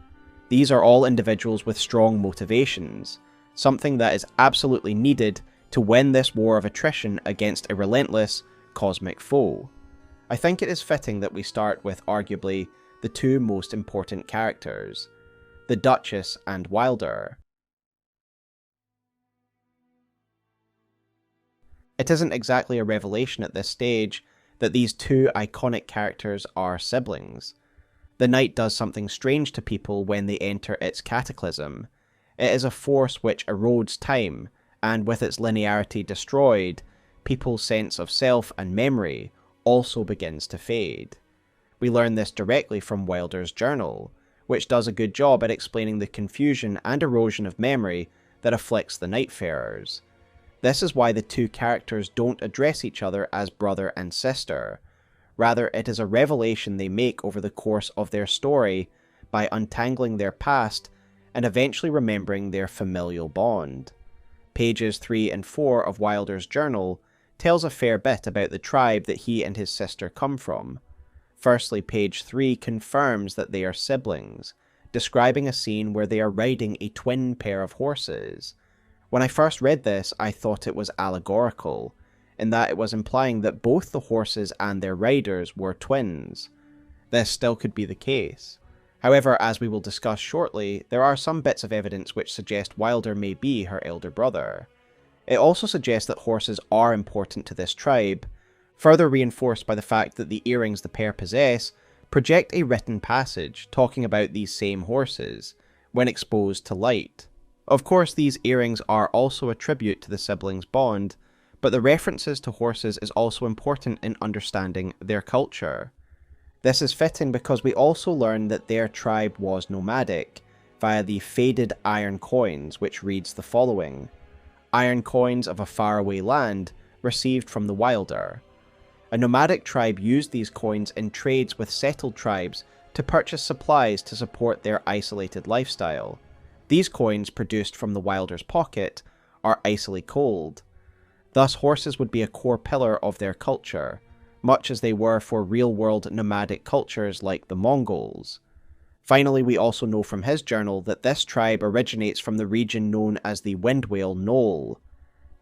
These are all individuals with strong motivations, something that is absolutely needed to win this war of attrition against a relentless, cosmic foe. I think it is fitting that we start with arguably the two most important characters, the Duchess and Wylder. It isn't exactly a revelation at this stage that these two iconic characters are siblings. The Night does something strange to people when they enter its cataclysm. It is a force which erodes time, and with its linearity destroyed, people's sense of self and memory also begins to fade. We learn this directly from Wylder's journal, which does a good job at explaining the confusion and erosion of memory that afflicts the Nightfarers. This is why the two characters don't address each other as brother and sister. Rather, it is a revelation they make over the course of their story by untangling their past and eventually remembering their familial bond. Pages 3 and 4 of Wylder's journal tells a fair bit about the tribe that he and his sister come from. Firstly, page 3 confirms that they are siblings, describing a scene where they are riding a twin pair of horses. When I first read this, I thought it was allegorical, in that it was implying that both the horses and their riders were twins. This still could be the case. However, as we will discuss shortly, there are some bits of evidence which suggest Wylder may be her elder brother. It also suggests that horses are important to this tribe, further reinforced by the fact that the earrings the pair possess project a written passage talking about these same horses, when exposed to light. Of course, these earrings are also a tribute to the siblings' bond, but the references to horses is also important in understanding their culture. This is fitting because we also learn that their tribe was nomadic, via the faded iron coins, which reads the following: iron coins of a faraway land, received from the Wylder. A nomadic tribe used these coins in trades with settled tribes to purchase supplies to support their isolated lifestyle. These coins, produced from the Wylder's pocket, are icily cold. Thus horses would be a core pillar of their culture, much as they were for real-world nomadic cultures like the Mongols. Finally, we also know from his journal that this tribe originates from the region known as the Windwale Knoll.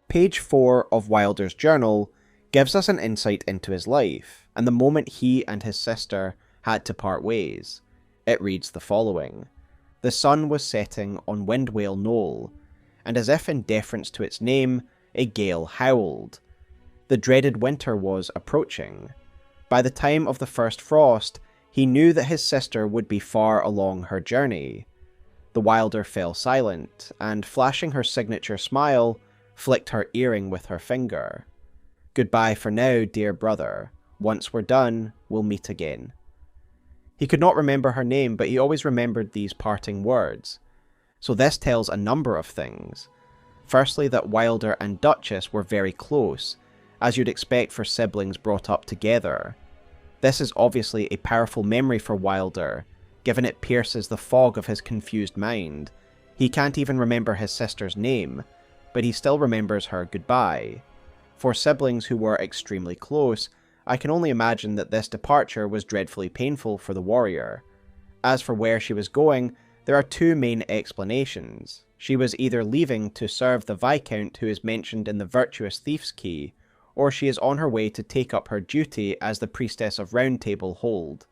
Page 4 of Wylder's journal gives us an insight into his life, and the moment he and his sister had to part ways. It reads the following: the sun was setting on Windwale Knoll, and as if in deference to its name, a gale howled. The dreaded winter was approaching. By the time of the first frost, he knew that his sister would be far along her journey. The Wylder fell silent, and flashing her signature smile, flicked her earring with her finger. "Goodbye for now, dear brother. Once we're done, we'll meet again." He could not remember her name, but he always remembered these parting words. So this tells a number of things. Firstly, that Wylder and Duchess were very close, as you'd expect for siblings brought up together. This is obviously a powerful memory for Wylder, given it pierces the fog of his confused mind. He can't even remember his sister's name, but he still remembers her goodbye. For siblings who were extremely close, I can only imagine that this departure was dreadfully painful for the warrior. As for where she was going, there are two main explanations. She was either leaving to serve the Viscount who is mentioned in the Virtuous Thief's Key, or she is on her way to take up her duty as the Priestess of Roundtable Hold.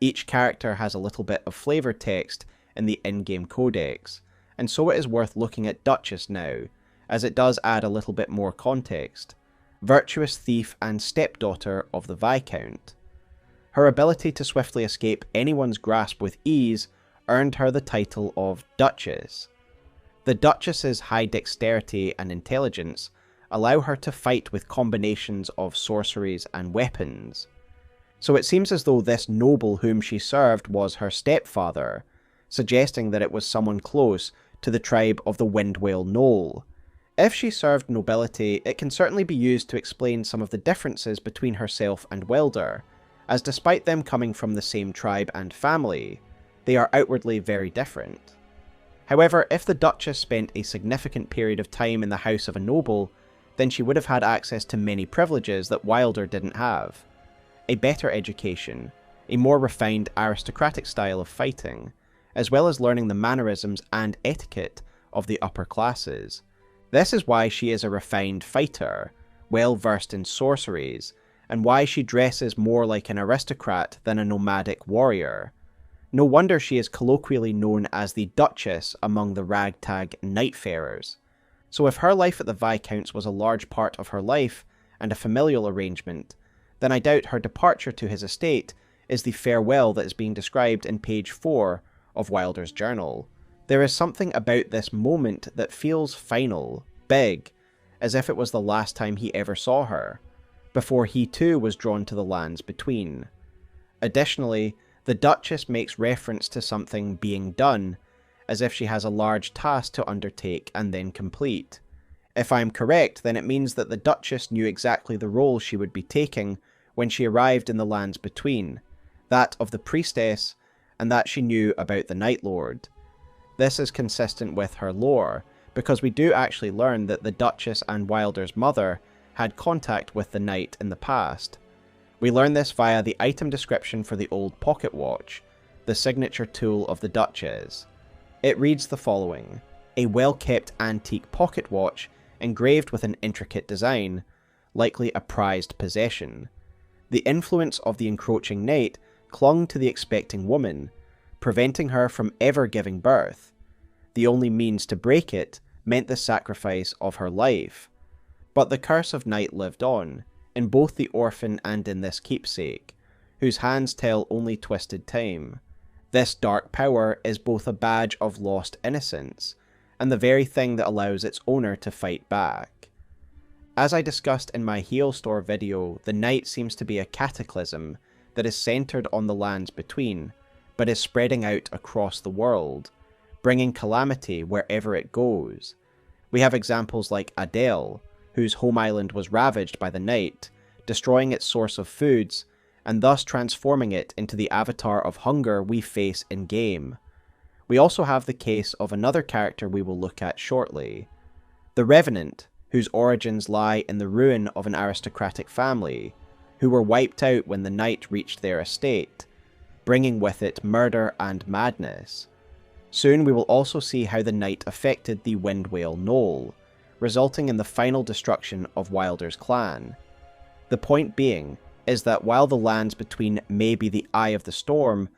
Each character has a little bit of flavour text in the in-game codex, and so it is worth looking at Duchess now, as it does add a little bit more context. Virtuous thief and stepdaughter of the Viscount. Her ability to swiftly escape anyone's grasp with ease earned her the title of Duchess. The Duchess's high dexterity and intelligence allow her to fight with combinations of sorceries and weapons. So it seems as though this noble whom she served was her stepfather, suggesting that it was someone close to the tribe of the Windwale Knoll. If she served nobility, it can certainly be used to explain some of the differences between herself and Wylder, as despite them coming from the same tribe and family, they are outwardly very different. However, if the Duchess spent a significant period of time in the house of a noble, then she would have had access to many privileges that Wylder didn't have. A better education, a more refined aristocratic style of fighting, as well as learning the mannerisms and etiquette of the upper classes. This is why she is a refined fighter, well versed in sorceries, and why she dresses more like an aristocrat than a nomadic warrior. No wonder she is colloquially known as the Duchess among the ragtag Nightfarers. So if her life at the Viscount's was a large part of her life, and a familial arrangement, then I doubt her departure to his estate is the farewell that is being described in page 4 of Wylder's journal. There is something about this moment that feels final, big, as if it was the last time he ever saw her, before he too was drawn to the lands between. Additionally, the Duchess makes reference to something being done, as if she has a large task to undertake and then complete. If I am correct, then it means that the Duchess knew exactly the role she would be taking when she arrived in the lands between, that of the Priestess, and that she knew about the Night Lord. This is consistent with her lore, because we do actually learn that the Duchess and Wylder's mother had contact with the Knight in the past. We learn this via the item description for the old pocket watch, the signature tool of the Duchess. It reads the following: a well-kept antique pocket watch engraved with an intricate design, likely a prized possession. The influence of the encroaching night clung to the expecting woman, preventing her from ever giving birth. The only means to break it meant the sacrifice of her life. But the curse of night lived on, in both the orphan and in this keepsake, whose hands tell only twisted time. This dark power is both a badge of lost innocence, and the very thing that allows its owner to fight back. As I discussed in my Heolstor video, the night seems to be a cataclysm that is centered on the lands between, but is spreading out across the world, bringing calamity wherever it goes. We have examples like Adele, whose home island was ravaged by the night, destroying its source of foods, and thus transforming it into the avatar of hunger we face in-game. We also have the case of another character we will look at shortly, the Revenant, whose origins lie in the ruin of an aristocratic family, who were wiped out when the night reached their estate, bringing with it murder and madness. Soon we will also see how the night affected the Windwale Knoll, resulting in the final destruction of Wylder's clan. The point being is that while the lands between may be the eye of the storm,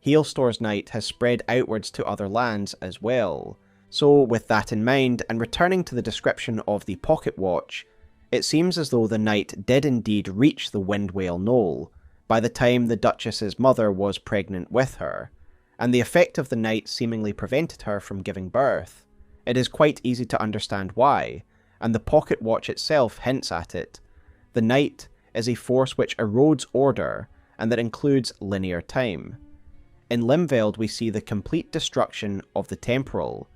Heolstor's night has spread outwards to other lands as well, So with that in mind, and returning to the description of the pocket watch, it seems as though the knight did indeed reach the Windwale Knoll by the time the Duchess's mother was pregnant with her, and the effect of the knight seemingly prevented her from giving birth. It is quite easy to understand why, and the pocket watch itself hints at it. The knight is a force which erodes order, and that includes linear time. In Limveld we see the complete destruction of the temporal.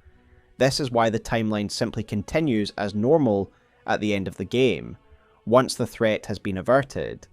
This is why the timeline simply continues as normal at the end of the game, once the threat has been averted,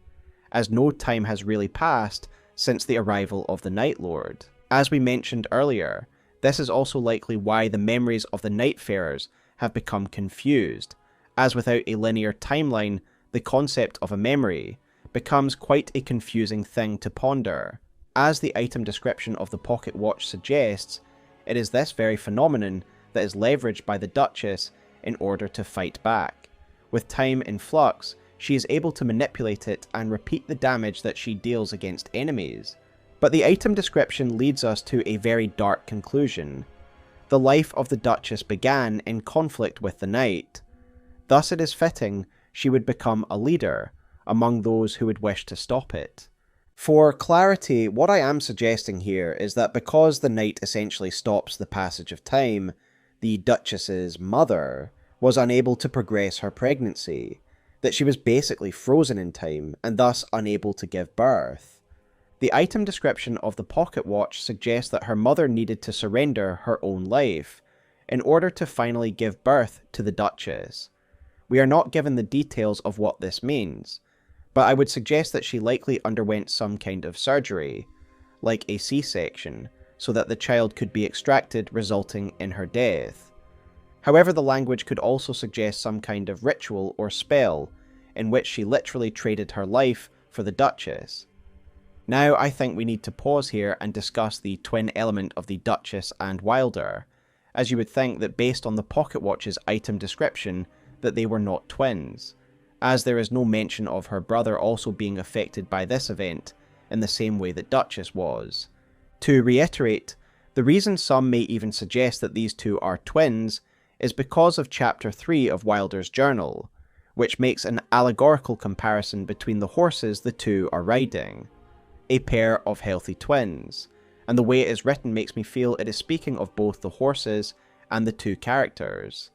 as no time has really passed since the arrival of the Night Lord. As we mentioned earlier, this is also likely why the memories of the Nightfarers have become confused, as without a linear timeline, the concept of a memory becomes quite a confusing thing to ponder. As the item description of the pocket watch suggests, it is this very phenomenon that is leveraged by the Duchess in order to fight back. With time in flux, she is able to manipulate it and repeat the damage that she deals against enemies. But the item description leads us to a very dark conclusion. The life of the Duchess began in conflict with the knight. Thus it is fitting she would become a leader among those who would wish to stop it. For clarity, what I am suggesting here is that because the knight essentially stops the passage of time, the Duchess's mother was unable to progress her pregnancy, that she was basically frozen in time and thus unable to give birth. The item description of the pocket watch suggests that her mother needed to surrender her own life in order to finally give birth to the Duchess. We are not given the details of what this means, but I would suggest that she likely underwent some kind of surgery, like a C-section, so that the child could be extracted, resulting in her death. However, the language could also suggest some kind of ritual or spell, in which she literally traded her life for the Duchess. Now I think we need to pause here and discuss the twin element of the Duchess and Wylder, as you would think that based on the pocket watch's item description that they were not twins, as there is no mention of her brother also being affected by this event in the same way that Duchess was. To reiterate, the reason some may even suggest that these two are twins is because of Chapter 3 of Wylder's journal, which makes an allegorical comparison between the horses the two are riding, a pair of healthy twins, and the way it is written makes me feel it is speaking of both the horses and the two characters.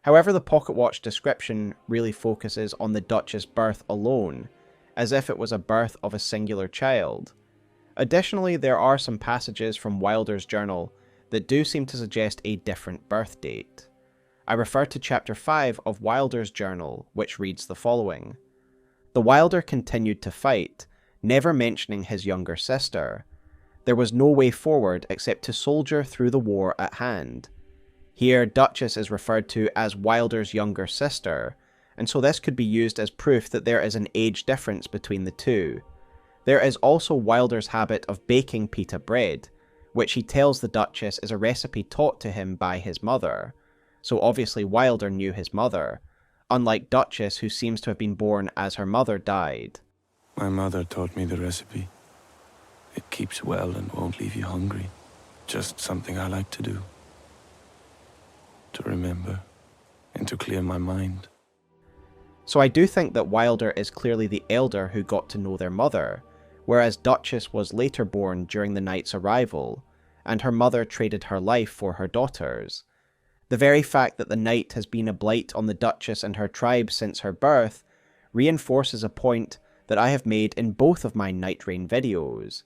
However, the pocket watch description really focuses on the Duchess' birth alone, as if it was a birth of a singular child. Additionally, there are some passages from Wylder's journal that do seem to suggest a different birth date. I refer to Chapter 5 of Wylder's journal, which reads the following. The Wylder continued to fight, never mentioning his younger sister. There was no way forward except to soldier through the war at hand. Here, Duchess is referred to as Wylder's younger sister, and so this could be used as proof that there is an age difference between the two. There is also Wylder's habit of baking pita bread, which he tells the Duchess is a recipe taught to him by his mother. So obviously Wylder knew his mother, unlike Duchess, who seems to have been born as her mother died. My mother taught me the recipe. It keeps well and won't leave you hungry. Just something I like to do. To remember, and to clear my mind. So I do think that Wylder is clearly the elder who got to know their mother, whereas Duchess was later born during the knight's arrival, and her mother traded her life for her daughter's. The very fact that the knight has been a blight on the Duchess and her tribe since her birth reinforces a point that I have made in both of my Nightreign videos.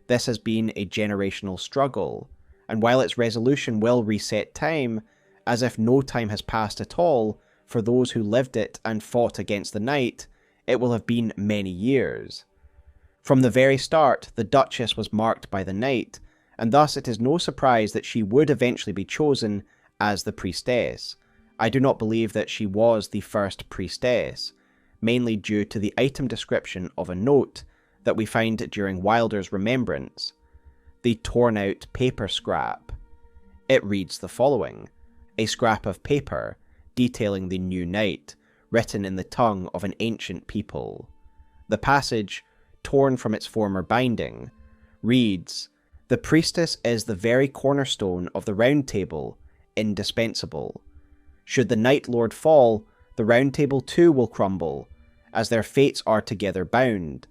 This has been a generational struggle, and while its resolution will reset time, as if no time has passed at all, for those who lived it and fought against the knight, it will have been many years. From the very start, the Duchess was marked by the knight, and thus it is no surprise that she would eventually be chosen as the priestess. I do not believe that she was the first priestess, mainly due to the item description of a note that we find during Wylder's remembrance, the torn out paper scrap. It reads the following: a scrap of paper detailing the new knight, written in the tongue of an ancient people. The passage, torn from its former binding, reads, "The priestess is the very cornerstone of the Roundtable, indispensable. Should the Night Lord fall, the Roundtable too will crumble, as their fates are together bound.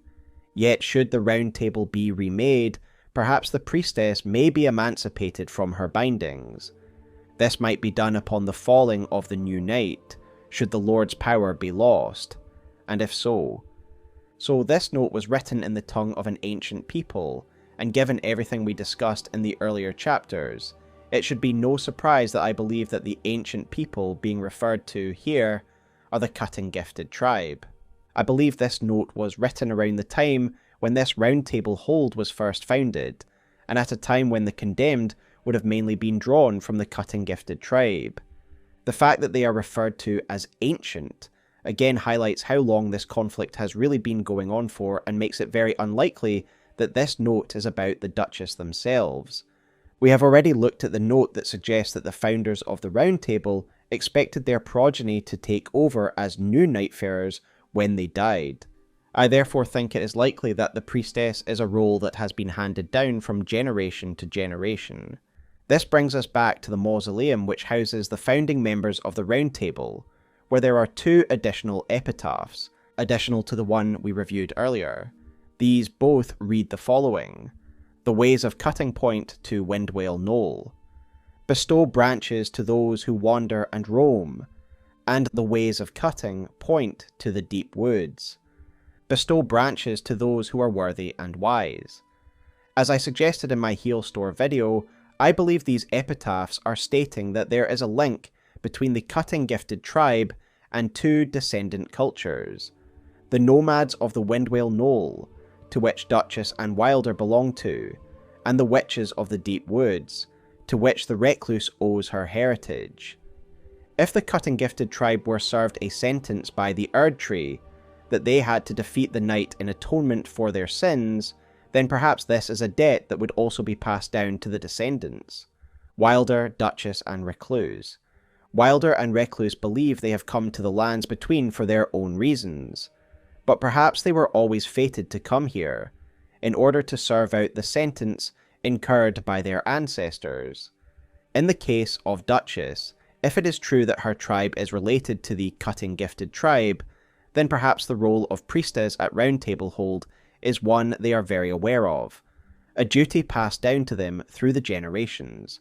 Yet should the Roundtable be remade, perhaps the Priestess may be emancipated from her bindings. This might be done upon the falling of the new night, should the Lord's power be lost, and if so. So this note was written in the tongue of an ancient people, and given everything we discussed in the earlier chapters, it should be no surprise that I believe that the ancient people being referred to here are the Cutting Gifted tribe. I believe this note was written around the time when this Roundtable Hold was first founded, and at a time when the Condemned would have mainly been drawn from the Cutting Gifted tribe. The fact that they are referred to as ancient again highlights how long this conflict has really been going on for, and makes it very unlikely that this note is about the Duchess themselves. We have already looked at the note that suggests that the founders of the Roundtable expected their progeny to take over as new Nightfarers when they died. I therefore think it is likely that the Priestess is a role that has been handed down from generation to generation. This brings us back to the mausoleum which houses the founding members of the Roundtable, where there are 2 additional epitaphs, additional to the one we reviewed earlier. These both read the following: The ways of Cutting point to Windwale Knoll. Bestow branches to those who wander and roam, and the ways of Cutting point to the deep woods. Bestow branches to those who are worthy and wise. As I suggested in my Heolstor video, I believe these epitaphs are stating that there is a link between the Cutting Gifted tribe and 2 descendant cultures, the Nomads of the Windwale Knoll, to which Duchess and Wylder belong to, and the Witches of the Deep Woods, to which the Recluse owes her heritage. If the Cutting Gifted tribe were served a sentence by the Erdtree that they had to defeat the Night in atonement for their sins, then perhaps this is a debt that would also be passed down to the descendants: Wylder, Duchess, and Recluse. Wylder and Recluse believe they have come to the lands between for their own reasons, but perhaps they were always fated to come here, in order to serve out the sentence incurred by their ancestors. In the case of Duchess, if it is true that her tribe is related to the Cutting Gifted tribe, then perhaps the role of Priestess at Roundtable Hold is one they are very aware of, a duty passed down to them through the generations.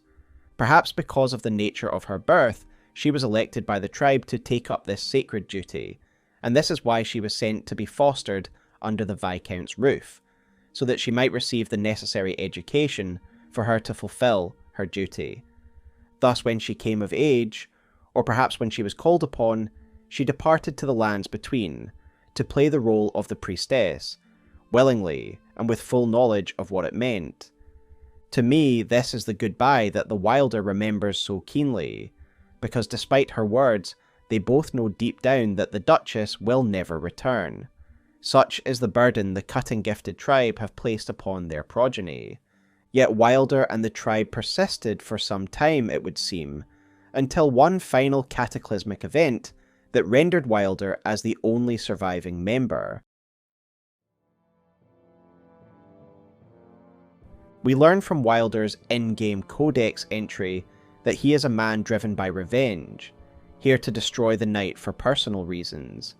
Perhaps because of the nature of her birth, she was elected by the tribe to take up this sacred duty, and this is why she was sent to be fostered under the Viscount's roof, so that she might receive the necessary education for her to fulfill her duty. Thus, when she came of age, or perhaps when she was called upon, she departed to the lands between, to play the role of the Priestess, willingly and with full knowledge of what it meant. To me, this is the goodbye that the Wylder remembers so keenly, because despite her words, they both know deep down that the Duchess will never return. Such is the burden the Cutting Gifted tribe have placed upon their progeny. Yet Wylder and the tribe persisted for some time, it would seem, until one final cataclysmic event that rendered Wylder as the only surviving member. We learn from Wylder's in-game codex entry that he is a man driven by revenge, here to destroy the Night for personal reasons.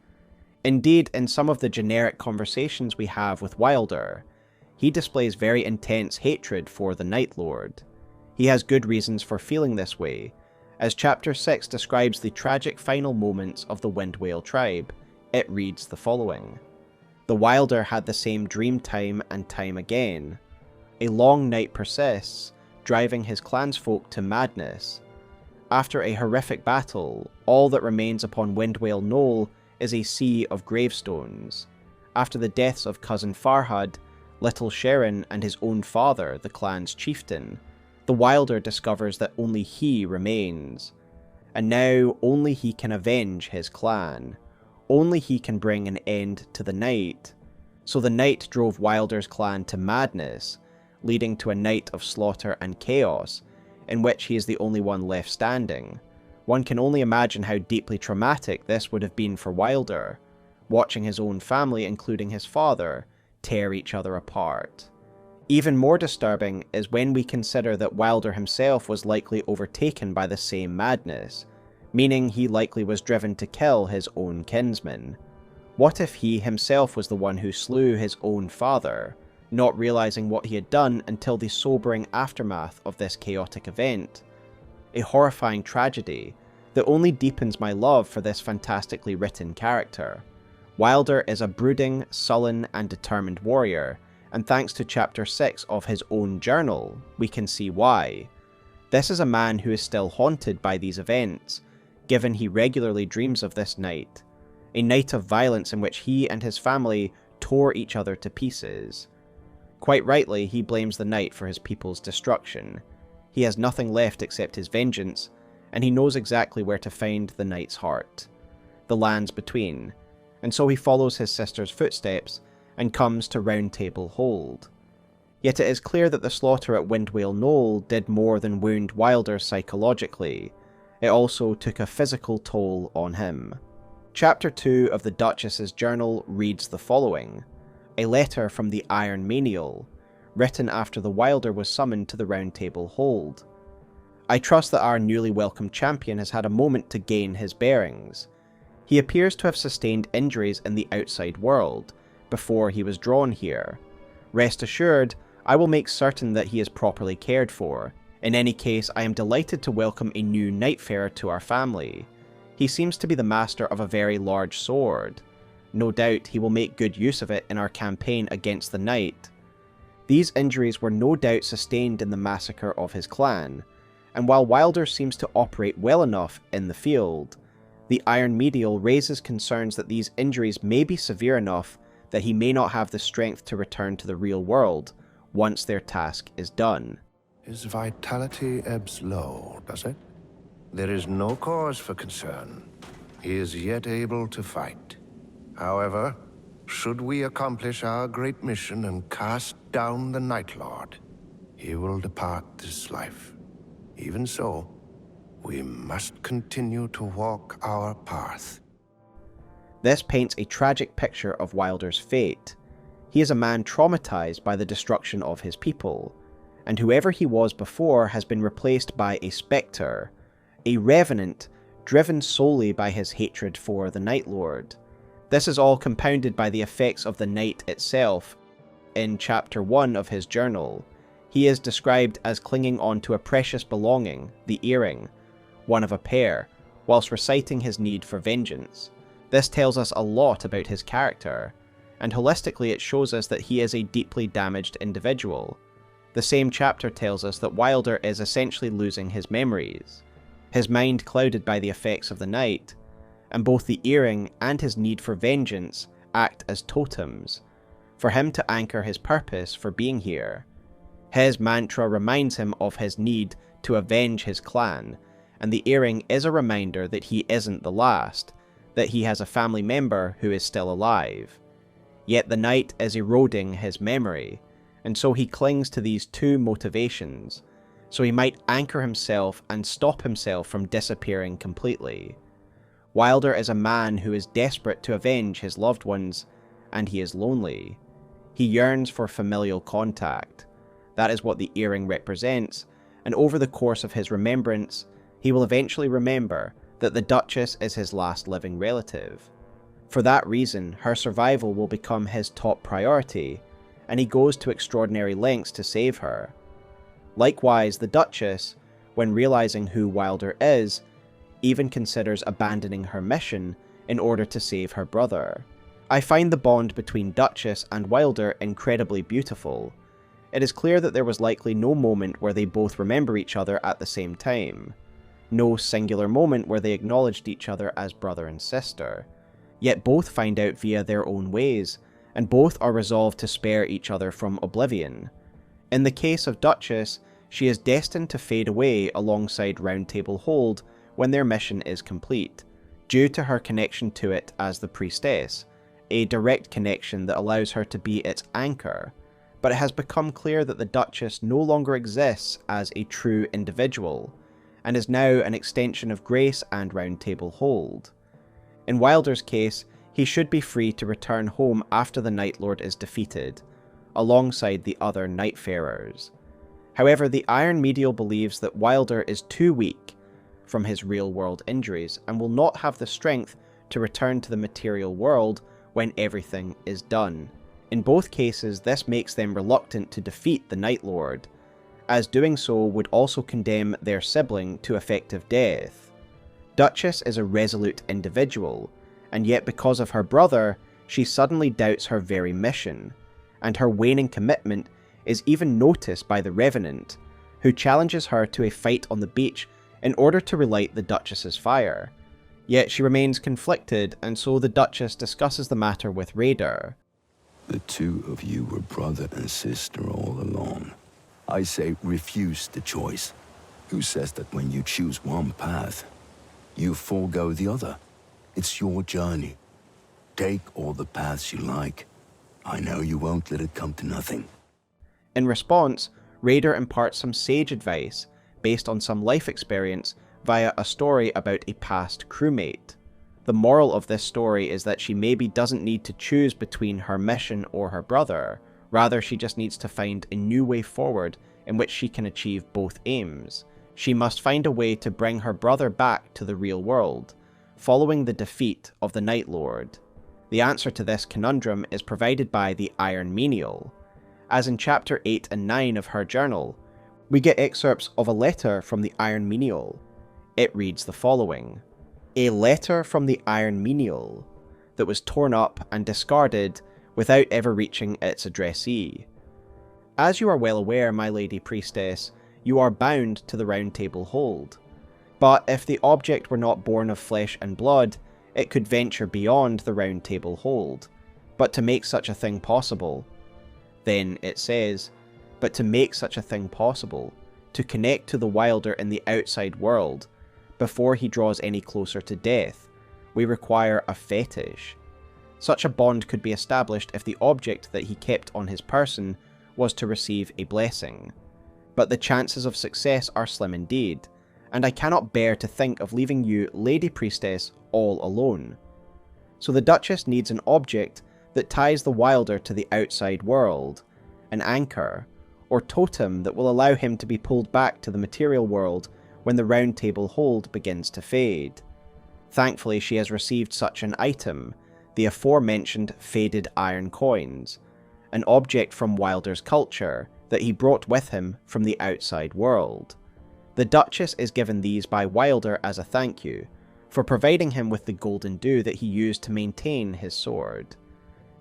Indeed, in some of the generic conversations we have with Wylder, he displays very intense hatred for the Night Lord. He has good reasons for feeling this way, as Chapter 6 describes the tragic final moments of the Windwale tribe. It reads the following: The Wylder had the same dream time and time again. A long night persists, driving his clansfolk to madness. After a horrific battle, all that remains upon Windwale Knoll is a sea of gravestones. After the deaths of cousin Farhad, little Sharon, and his own father, the clan's chieftain, the Wylder discovers that only he remains. And now only he can avenge his clan. Only he can bring an end to the night. So the night drove Wylder's clan to madness, leading to a night of slaughter and chaos, in which he is the only one left standing. One can only imagine how deeply traumatic this would have been for Wylder, watching his own family, including his father, tear each other apart. Even more disturbing is when we consider that Wylder himself was likely overtaken by the same madness, meaning he likely was driven to kill his own kinsman. What if he himself was the one who slew his own father, not realizing what he had done until the sobering aftermath of this chaotic event? A horrifying tragedy that only deepens my love for this fantastically written character. Wylder is a brooding, sullen, and determined warrior, and thanks to Chapter 6 of his own journal, we can see why. This is a man who is still haunted by these events, given he regularly dreams of this night, a night of violence in which he and his family tore each other to pieces. Quite rightly, he blames the night for his people's destruction. He has nothing left except his vengeance, and he knows exactly where to find the night's heart, the lands between, and so he follows his sister's footsteps and comes to Roundtable Hold. Yet it is clear that the slaughter at Windwale Knoll did more than wound Wylder psychologically, it also took a physical toll on him. Chapter 2 of the Duchess's journal reads the following: a letter from the Iron Menial, written after the Wylder was summoned to the Roundtable Hold. I trust that our newly welcomed champion has had a moment to gain his bearings. He appears to have sustained injuries in the outside world before he was drawn here. Rest assured, I will make certain that he is properly cared for. In any case, I am delighted to welcome a new Nightfarer to our family. He seems to be the master of a very large sword. No doubt he will make good use of it in our campaign against the Night. These injuries were no doubt sustained in the massacre of his clan, and while Wylder seems to operate well enough in the field, the Iron Medial raises concerns that these injuries may be severe enough that he may not have the strength to return to the real world once their task is done. His vitality ebbs low, does it? There is no cause for concern. He is yet able to fight. However, should we accomplish our great mission and cast down the Night Lord, he will depart this life. Even so, we must continue to walk our path. This paints a tragic picture of Wylder's fate. He is a man traumatized by the destruction of his people, and whoever he was before has been replaced by a spectre, a revenant driven solely by his hatred for the Night Lord. This is all compounded by the effects of the night itself. In Chapter 1 of his journal, he is described as clinging on to a precious belonging, the earring, one of a pair, whilst reciting his need for vengeance. This tells us a lot about his character, and holistically it shows us that he is a deeply damaged individual. The same chapter tells us that Wylder is essentially losing his memories, his mind clouded by the effects of the night, and both the earring and his need for vengeance act as totems, for him to anchor his purpose for being here. His mantra reminds him of his need to avenge his clan, and the earring is a reminder that he isn't the last, that he has a family member who is still alive. Yet the night is eroding his memory, and so he clings to these two motivations, so he might anchor himself and stop himself from disappearing completely. Wylder is a man who is desperate to avenge his loved ones, and he is lonely. He yearns for familial contact. That is what the earring represents, and over the course of his remembrance, he will eventually remember that the Duchess is his last living relative. For that reason, her survival will become his top priority, and he goes to extraordinary lengths to save her. Likewise, the Duchess, when realizing who Wylder is, even considers abandoning her mission in order to save her brother. I find the bond between Duchess and Wylder incredibly beautiful. It is clear that there was likely no moment where they both remember each other at the same time. No singular moment where they acknowledged each other as brother and sister. Yet both find out via their own ways, and both are resolved to spare each other from oblivion. In the case of Duchess, she is destined to fade away alongside Roundtable Hold when their mission is complete, due to her connection to it as the Priestess, a direct connection that allows her to be its anchor. But it has become clear that the Duchess no longer exists as a true individual, and is now an extension of Grace and Roundtable Hold. In Wylder's case, he should be free to return home after the Night Lord is defeated, alongside the other Nightfarers. However, the Iron Medial believes that Wylder is too weak from his real-world injuries and will not have the strength to return to the material world when everything is done. In both cases, this makes them reluctant to defeat the Night Lord, as doing so would also condemn their sibling to effective death. Duchess is a resolute individual, and yet because of her brother, she suddenly doubts her very mission, and her waning commitment is even noticed by the Revenant, who challenges her to a fight on the beach in order to relight the Duchess's fire. Yet she remains conflicted, and so the Duchess discusses the matter with Raider. The two of you were brother and sister all along. I say refuse the choice. Who says that when you choose one path, you forego the other? It's your journey. Take all the paths you like. I know you won't let it come to nothing. In response, Raider imparts some sage advice based on some life experience via a story about a past crewmate. The moral of this story is that she maybe doesn't need to choose between her mission or her brother, rather she just needs to find a new way forward in which she can achieve both aims. She must find a way to bring her brother back to the real world, following the defeat of the Night Lord. The answer to this conundrum is provided by the Iron Menial. As in chapter 8 and 9 of her journal, we get excerpts of a letter from the Iron Menial. It reads the following: "A letter from the Iron Menial that was torn up and discarded without ever reaching its addressee. As you are well aware, my lady priestess, you are bound to the Roundtable Hold. But if the object were not born of flesh and blood, it could venture beyond the Roundtable Hold. But to make such a thing possible," then it says, "but to make such a thing possible, to connect to the Wylder in the outside world, before he draws any closer to death, we require a fetish. Such a bond could be established if the object that he kept on his person was to receive a blessing. But the chances of success are slim indeed, and I cannot bear to think of leaving you, Lady Priestess, all alone. So the Duchess needs an object that ties the Wylder to the outside world, an anchor, or totem that will allow him to be pulled back to the material world when the Roundtable Hold begins to fade. Thankfully, she has received such an item, the aforementioned faded iron coins, an object from Wylder's culture that he brought with him from the outside world. The Duchess is given these by Wylder as a thank you for providing him with the golden dew that he used to maintain his sword.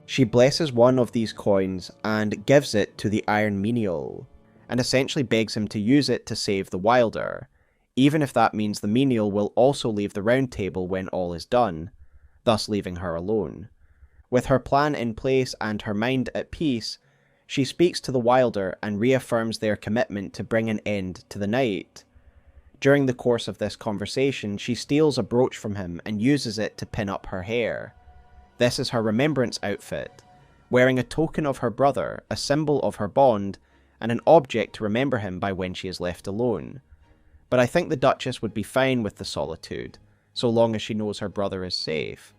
She blesses one of these coins and gives it to the Iron Menial, and essentially begs him to use it to save the Wylder, even if that means the Menial will also leave the Round Table when all is done, thus leaving her alone. With her plan in place and her mind at peace, she speaks to the Wylder and reaffirms their commitment to bring an end to the night. During the course of this conversation, she steals a brooch from him and uses it to pin up her hair. This is her remembrance outfit, wearing a token of her brother, a symbol of her bond, and an object to remember him by when she is left alone. But I think the Duchess would be fine with the solitude, so long as she knows her brother is safe.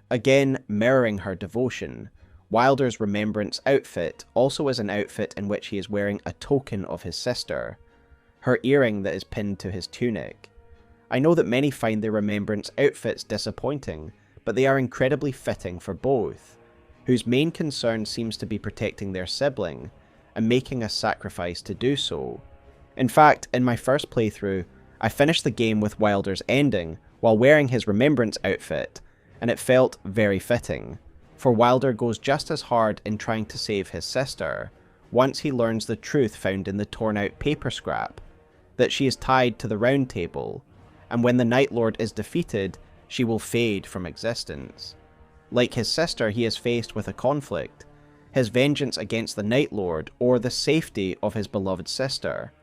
Again, mirroring her devotion, Wylder's remembrance outfit also is an outfit in which he is wearing a token of his sister, her earring that is pinned to his tunic. I know that many find their remembrance outfits disappointing, but they are incredibly fitting for both, whose main concern seems to be protecting their sibling, and making a sacrifice to do so. In fact, in my first playthrough, I finished the game with Wylder's ending while wearing his remembrance outfit, and it felt very fitting, for Wylder goes just as hard in trying to save his sister, once he learns the truth found in the torn out paper scrap, that she is tied to the Round Table, and when the Night Lord is defeated, she will fade from existence. Like his sister, he is faced with a conflict, his vengeance against the Night Lord or the safety of his beloved sister.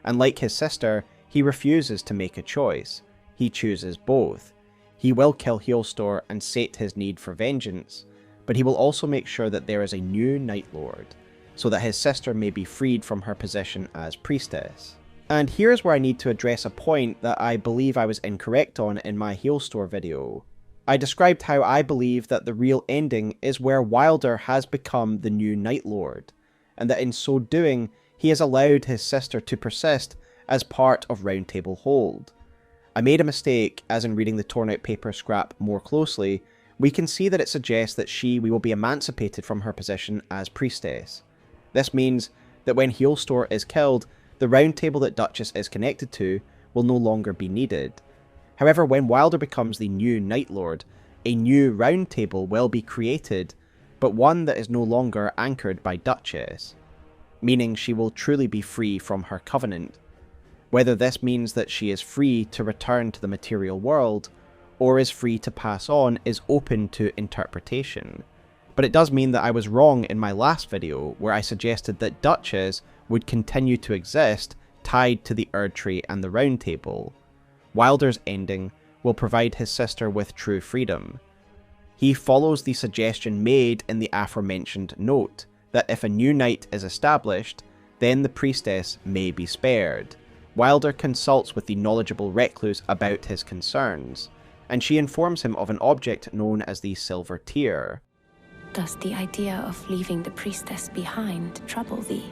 And like his sister, he refuses to make a choice. He chooses both. He will kill Heolstor and sate his need for vengeance, but he will also make sure that there is a new Night Lord, so that his sister may be freed from her position as priestess. And here's where I need to address a point that I believe I was incorrect on in my Heolstor video. I described how I believe that the real ending is where Wylder has become the new Night Lord, and that in so doing, he has allowed his sister to persist as part of Roundtable Hold. I made a mistake, as in reading the torn out paper scrap more closely, we can see that it suggests that she will be emancipated from her position as Priestess. This means that when Heolstor is killed, the round table that Duchess is connected to will no longer be needed. However, when Wylder becomes the new Night Lord, a new round table will be created, but one that is no longer anchored by Duchess, meaning she will truly be free from her covenant. Whether this means that she is free to return to the material world, or is free to pass on, is open to interpretation. But it does mean that I was wrong in my last video, where I suggested that Duchess would continue to exist tied to the Erdtree and the Round Table. Wylder's ending will provide his sister with true freedom. He follows the suggestion made in the aforementioned note, that if a new knight is established, then the Priestess may be spared. Wylder consults with the knowledgeable Recluse about his concerns, and she informs him of an object known as the Silver Tear. Does the idea of leaving the Priestess behind trouble thee?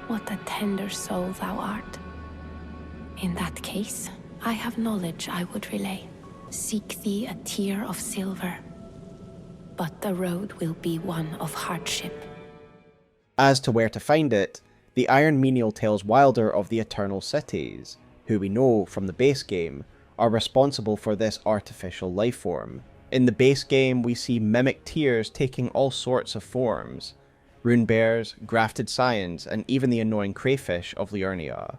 What a tender soul thou art. In that case, I have knowledge I would relay. Seek thee a tear of silver, but the road will be one of hardship. As to where to find it, the Iron Menial tells Wylder of the Eternal Cities, who we know from the base game are responsible for this artificial lifeform. In the base game, we see mimic tears taking all sorts of forms: rune bears, grafted scions, and even the annoying crayfish of Liurnia.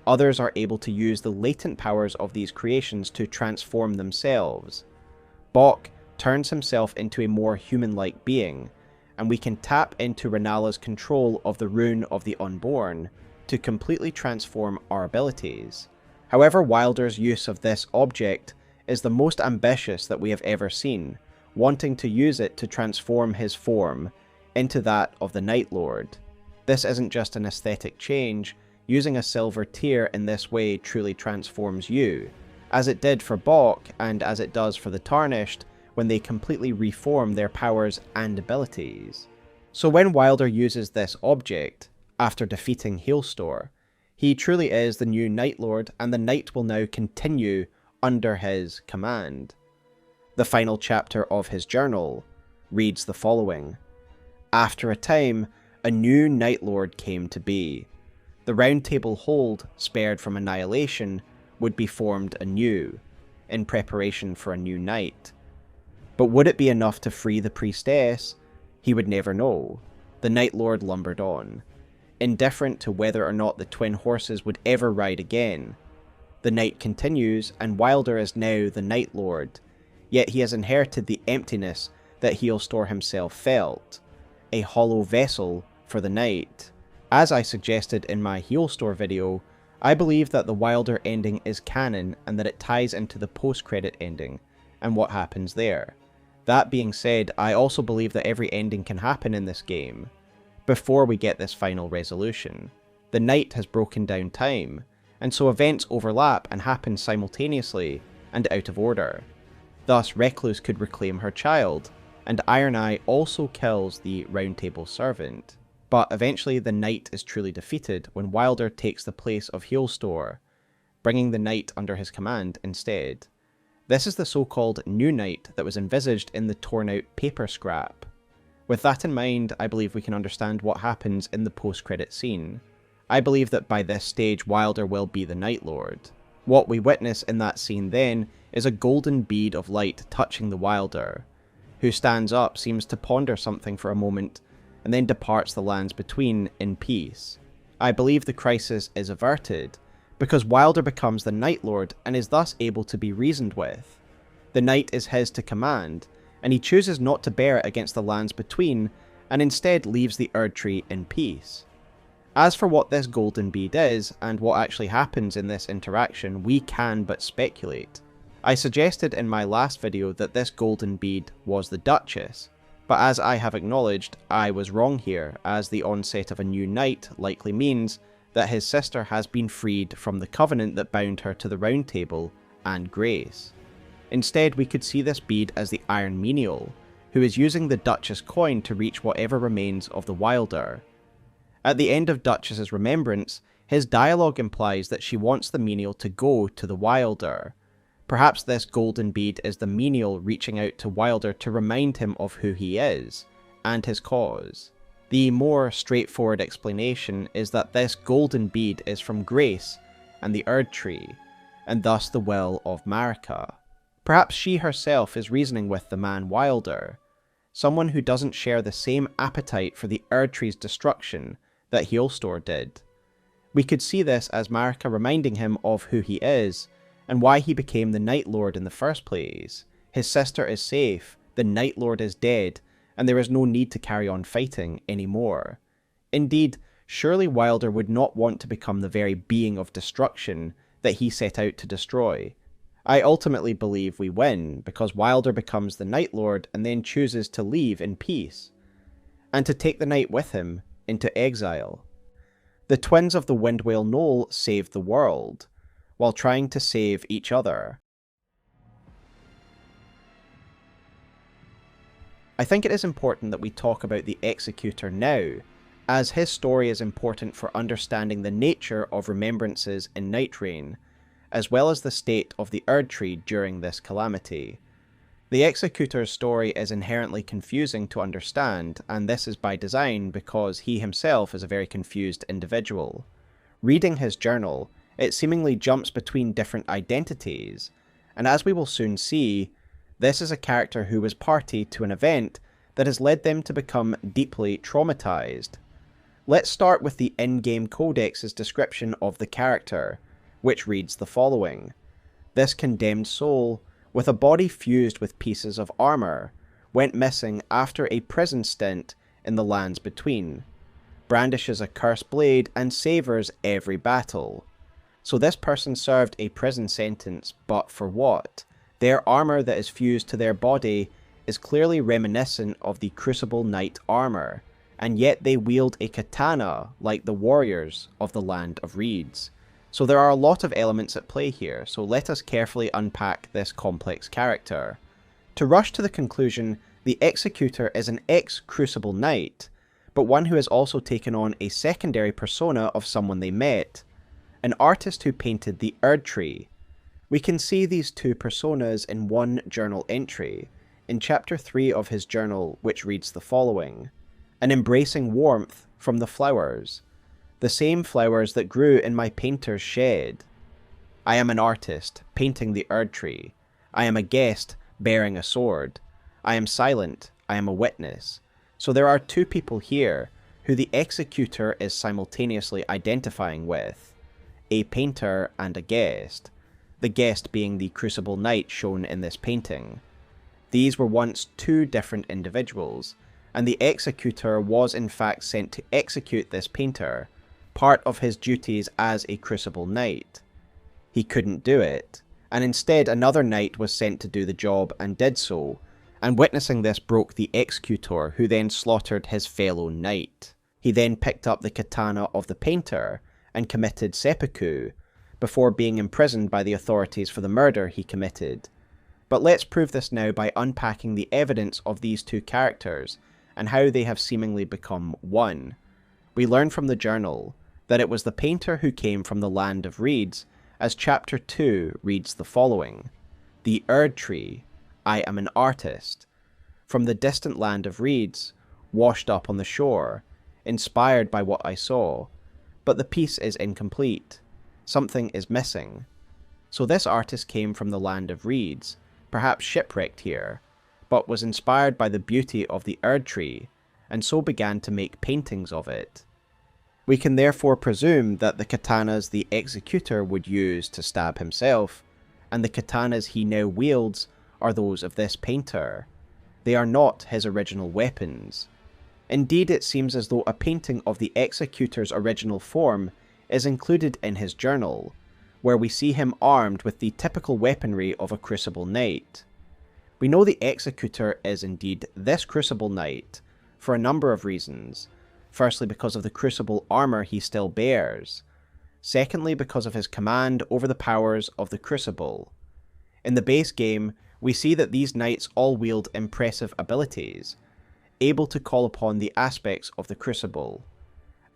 Others are able to use the latent powers of these creations to transform themselves. Bok turns himself into a more human-like being, and we can tap into Renala's control of the Rune of the Unborn to completely transform our abilities. However, Wylder's use of this object is the most ambitious that we have ever seen, wanting to use it to transform his form into that of the Night Lord. This isn't just an aesthetic change, using a silver tear in this way truly transforms you, as it did for Bok and as it does for the Tarnished when they completely reform their powers and abilities. So when Wylder uses this object, after defeating Heolstor, he truly is the new Night Lord, and the night will now continue under his command. The final chapter of his journal reads the following: After a time, a new Night Lord came to be. The Roundtable Hold, spared from annihilation, would be formed anew, in preparation for a new night. But would it be enough to free the Priestess? He would never know. The Night Lord lumbered on, indifferent to whether or not the twin horses would ever ride again. The night continues, and Wylder is now the Night Lord, yet he has inherited the emptiness that Heolstor himself felt, a hollow vessel for the night. As I suggested in my Heolstor video, I believe that the Wylder ending is canon and that it ties into the post-credit ending and what happens there. That being said, I also believe that every ending can happen in this game before we get this final resolution. The night has broken down time, and so events overlap and happen simultaneously and out of order. Thus, Recluse could reclaim her child, and Ironeye also kills the Roundtable servant. But eventually the night is truly defeated when Wylder takes the place of Heolstor, bringing the night under his command instead. This is the so-called New Night that was envisaged in the torn-out paper scrap. With that in mind, I believe we can understand what happens in the post-credit scene. I believe that by this stage Wylder will be the Night Lord. What we witness in that scene then is a golden bead of light touching the Wylder, who stands up, seems to ponder something for a moment, and then departs the lands between in peace. I believe the crisis is averted, because Wylder becomes the Night Lord and is thus able to be reasoned with. The night is his to command, and he chooses not to bear it against the lands between, and instead leaves the Erdtree in peace. As for what this golden bead is, and what actually happens in this interaction, we can but speculate. I suggested in my last video that this golden bead was the Duchess, but as I have acknowledged, I was wrong here, as the onset of a new night likely means that his sister has been freed from the covenant that bound her to the Round Table and Grace. Instead, we could see this bead as the Iron Menial, who is using the Duchess coin to reach whatever remains of the Wylder. At the end of Duchess's remembrance, his dialogue implies that she wants the menial to go to the Wylder. Perhaps this golden bead is the menial reaching out to Wylder to remind him of who he is, and his cause. The more straightforward explanation is that this golden bead is from Grace and the Erdtree, and thus the will of Marika. Perhaps she herself is reasoning with the man Wylder, someone who doesn't share the same appetite for the Erdtree's destruction that Heolstor did. We could see this as Marika reminding him of who he is, and why he became the Night Lord in the first place. His sister is safe, the Night Lord is dead, and there is no need to carry on fighting anymore. Indeed, surely Wylder would not want to become the very being of destruction that he set out to destroy. I ultimately believe we win, because Wylder becomes the Night Lord and then chooses to leave in peace, and to take the night with him into exile. The twins of the Windwale Knoll saved the world, while trying to save each other. I think it is important that we talk about the Executor now, as his story is important for understanding the nature of remembrances in Nightreign, as well as the state of the Erdtree during this calamity. The Executor's story is inherently confusing to understand, and this is by design because he himself is a very confused individual. Reading his journal, it seemingly jumps between different identities, and as we will soon see, this is a character who was party to an event that has led them to become deeply traumatized. Let's start with the in-game codex's description of the character, which reads the following. This condemned soul, with a body fused with pieces of armor, went missing after a prison stint in the lands between, brandishes a cursed blade and savors every battle. So this person served a prison sentence, but for what? Their armor that is fused to their body is clearly reminiscent of the Crucible Knight armor, and yet they wield a katana like the warriors of the Land of Reeds. So there are a lot of elements at play here, so let us carefully unpack this complex character. To rush to the conclusion, the Executor is an ex-Crucible Knight, but one who has also taken on a secondary persona of someone they met, an artist who painted the Erdtree. We can see these two personas in one journal entry, in chapter 3 of his journal, which reads the following. An embracing warmth from the flowers, the same flowers that grew in my painter's shed. I am an artist, painting the Erdtree. I am a guest, bearing a sword. I am silent, I am a witness. So there are two people here, who the Executor is simultaneously identifying with. A painter and a guest. The guest being the Crucible Knight shown in this painting. These were once two different individuals, and the Executor was in fact sent to execute this painter, part of his duties as a Crucible Knight. He couldn't do it, and instead another knight was sent to do the job and did so, and witnessing this broke the Executor, who then slaughtered his fellow knight. He then picked up the katana of the painter and committed seppuku, before being imprisoned by the authorities for the murder he committed. But let's prove this now by unpacking the evidence of these two characters, and how they have seemingly become one. We learn from the journal that it was the painter who came from the Land of Reeds, as chapter 2 reads the following. The Erdtree, I am an artist. From the distant Land of Reeds, washed up on the shore, inspired by what I saw, but the piece is incomplete. Something is missing. So this artist came from the Land of Reeds, perhaps shipwrecked here, but was inspired by the beauty of the Erdtree, and so began to make paintings of it. We can therefore presume that the katanas the Executor would use to stab himself, and the katanas he now wields, are those of this painter. They are not his original weapons. Indeed, it seems as though a painting of the Executor's original form is included in his journal, where we see him armed with the typical weaponry of a Crucible Knight. We know the Executor is indeed this Crucible Knight, for a number of reasons. Firstly, because of the Crucible armor he still bears. Secondly, because of his command over the powers of the Crucible. In the base game, we see that these knights all wield impressive abilities, able to call upon the aspects of the Crucible.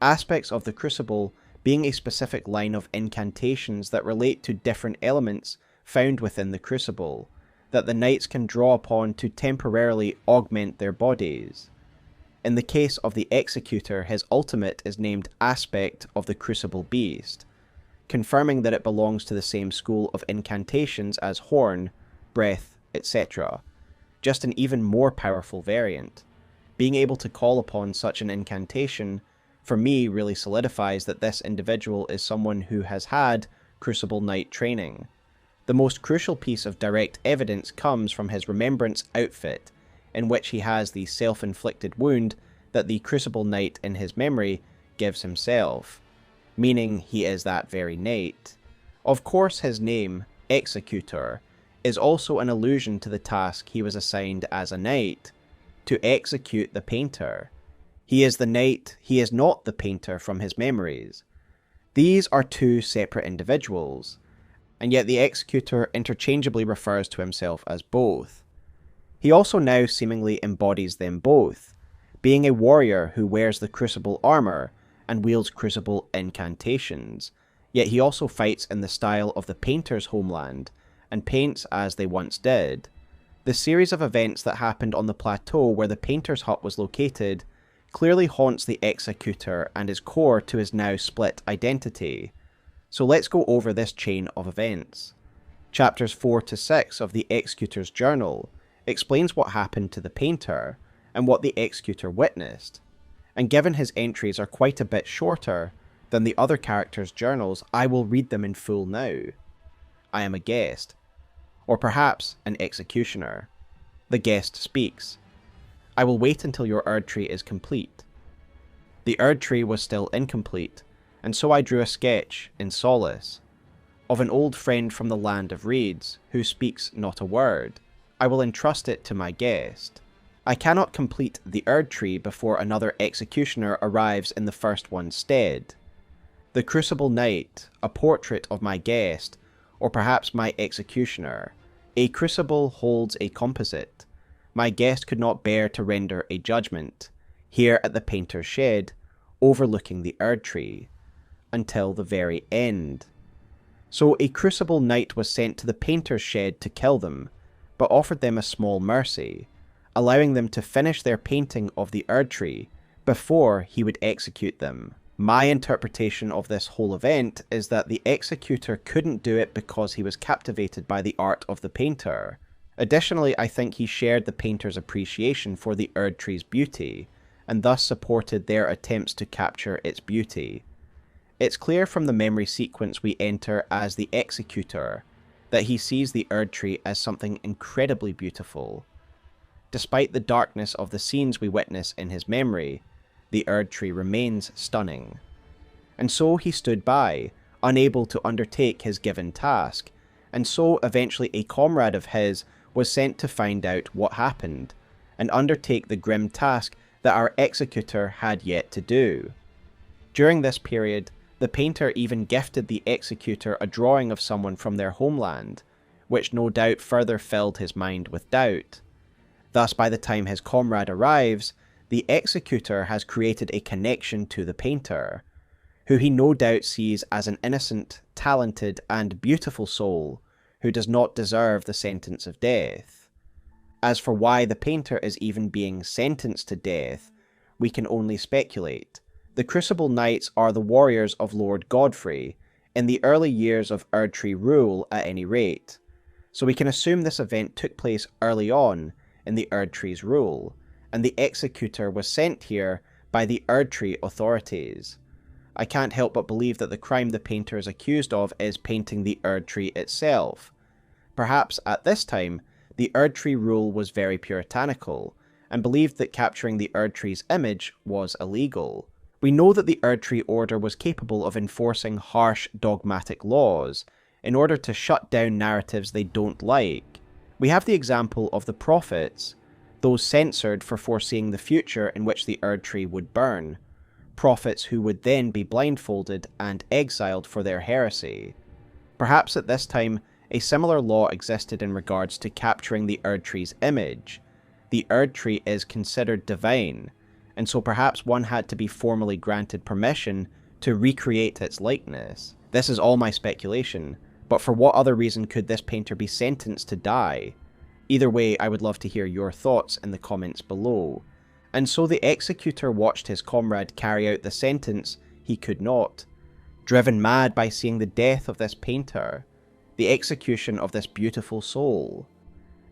aspects of the Crucible being a specific line of incantations that relate to different elements found within the Crucible, that the knights can draw upon to temporarily augment their bodies. In the case of the Executor, his ultimate is named Aspect of the Crucible Beast, confirming that it belongs to the same school of incantations as Horn, Breath, etc., just an even more powerful variant. Being able to call upon such an incantation, for me, really solidifies that this individual is someone who has had Crucible Knight training. The most crucial piece of direct evidence comes from his Remembrance outfit, in which he has the self-inflicted wound that the Crucible Knight in his memory gives himself, meaning he is that very knight. Of course, his name, Executor, is also an allusion to the task he was assigned as a knight, to execute the painter. He is the knight, he is not the painter from his memories. These are two separate individuals, and yet the Executor interchangeably refers to himself as both. He also now seemingly embodies them both, being a warrior who wears the Crucible armor and wields Crucible incantations, yet he also fights in the style of the painter's homeland, and paints as they once did. The series of events that happened on the plateau where the painter's hut was located clearly haunts the Executor and is core to his now split identity. So let's go over this chain of events. Chapters 4 to 6 of the Executor's journal explains what happened to the painter, and what the Executor witnessed, and given his entries are quite a bit shorter than the other characters' journals, I will read them in full now. I am a guest, or perhaps an executioner. The guest speaks. I will wait until your Erdtree is complete. The Erdtree was still incomplete, and so I drew a sketch, in solace, of an old friend from the land of reeds, who speaks not a word. I will entrust it to my guest. I cannot complete the Erdtree before another executioner arrives in the first one's stead. The Crucible Knight, a portrait of my guest, or perhaps my executioner. A crucible holds a composite. My guest could not bear to render a judgment, here at the painter's shed, overlooking the Erdtree, until the very end. So a Crucible Knight was sent to the painter's shed to kill them, but offered them a small mercy, allowing them to finish their painting of the Erdtree before he would execute them. My interpretation of this whole event is that the Executor couldn't do it because he was captivated by the art of the painter. Additionally, I think he shared the painter's appreciation for the Erdtree's beauty, and thus supported their attempts to capture its beauty. It's clear from the memory sequence we enter as the Executor that he sees the Erdtree as something incredibly beautiful. Despite the darkness of the scenes we witness in his memory, the Erdtree remains stunning. And so he stood by, unable to undertake his given task, and so eventually a comrade of his was sent to find out what happened, and undertake the grim task that our Executor had yet to do. During this period, the painter even gifted the Executor a drawing of someone from their homeland, which no doubt further filled his mind with doubt. Thus, by the time his comrade arrives, the Executor has created a connection to the painter, who he no doubt sees as an innocent, talented, and beautiful soul who does not deserve the sentence of death. As for why the painter is even being sentenced to death, we can only speculate. The Crucible Knights are the warriors of Lord Godfrey, in the early years of Erdtree rule at any rate, so we can assume this event took place early on in the Erdtree's rule, and the Executor was sent here by the Erdtree authorities. I can't help but believe that the crime the painter is accused of is painting the Erdtree itself. Perhaps at this time, the Erdtree rule was very puritanical, and believed that capturing the Erdtree's image was illegal. We know that the Erdtree Order was capable of enforcing harsh, dogmatic laws, in order to shut down narratives they don't like. We have the example of the prophets, those censored for foreseeing the future in which the Erdtree would burn, prophets who would then be blindfolded and exiled for their heresy. Perhaps at this time, a similar law existed in regards to capturing the Erdtree's image. The Erdtree is considered divine, and so perhaps one had to be formally granted permission to recreate its likeness. This is all my speculation, but for what other reason could this painter be sentenced to die? Either way, I would love to hear your thoughts in the comments below. And so the Executor watched his comrade carry out the sentence he could not. Driven mad by seeing the death of this painter, the execution of this beautiful soul,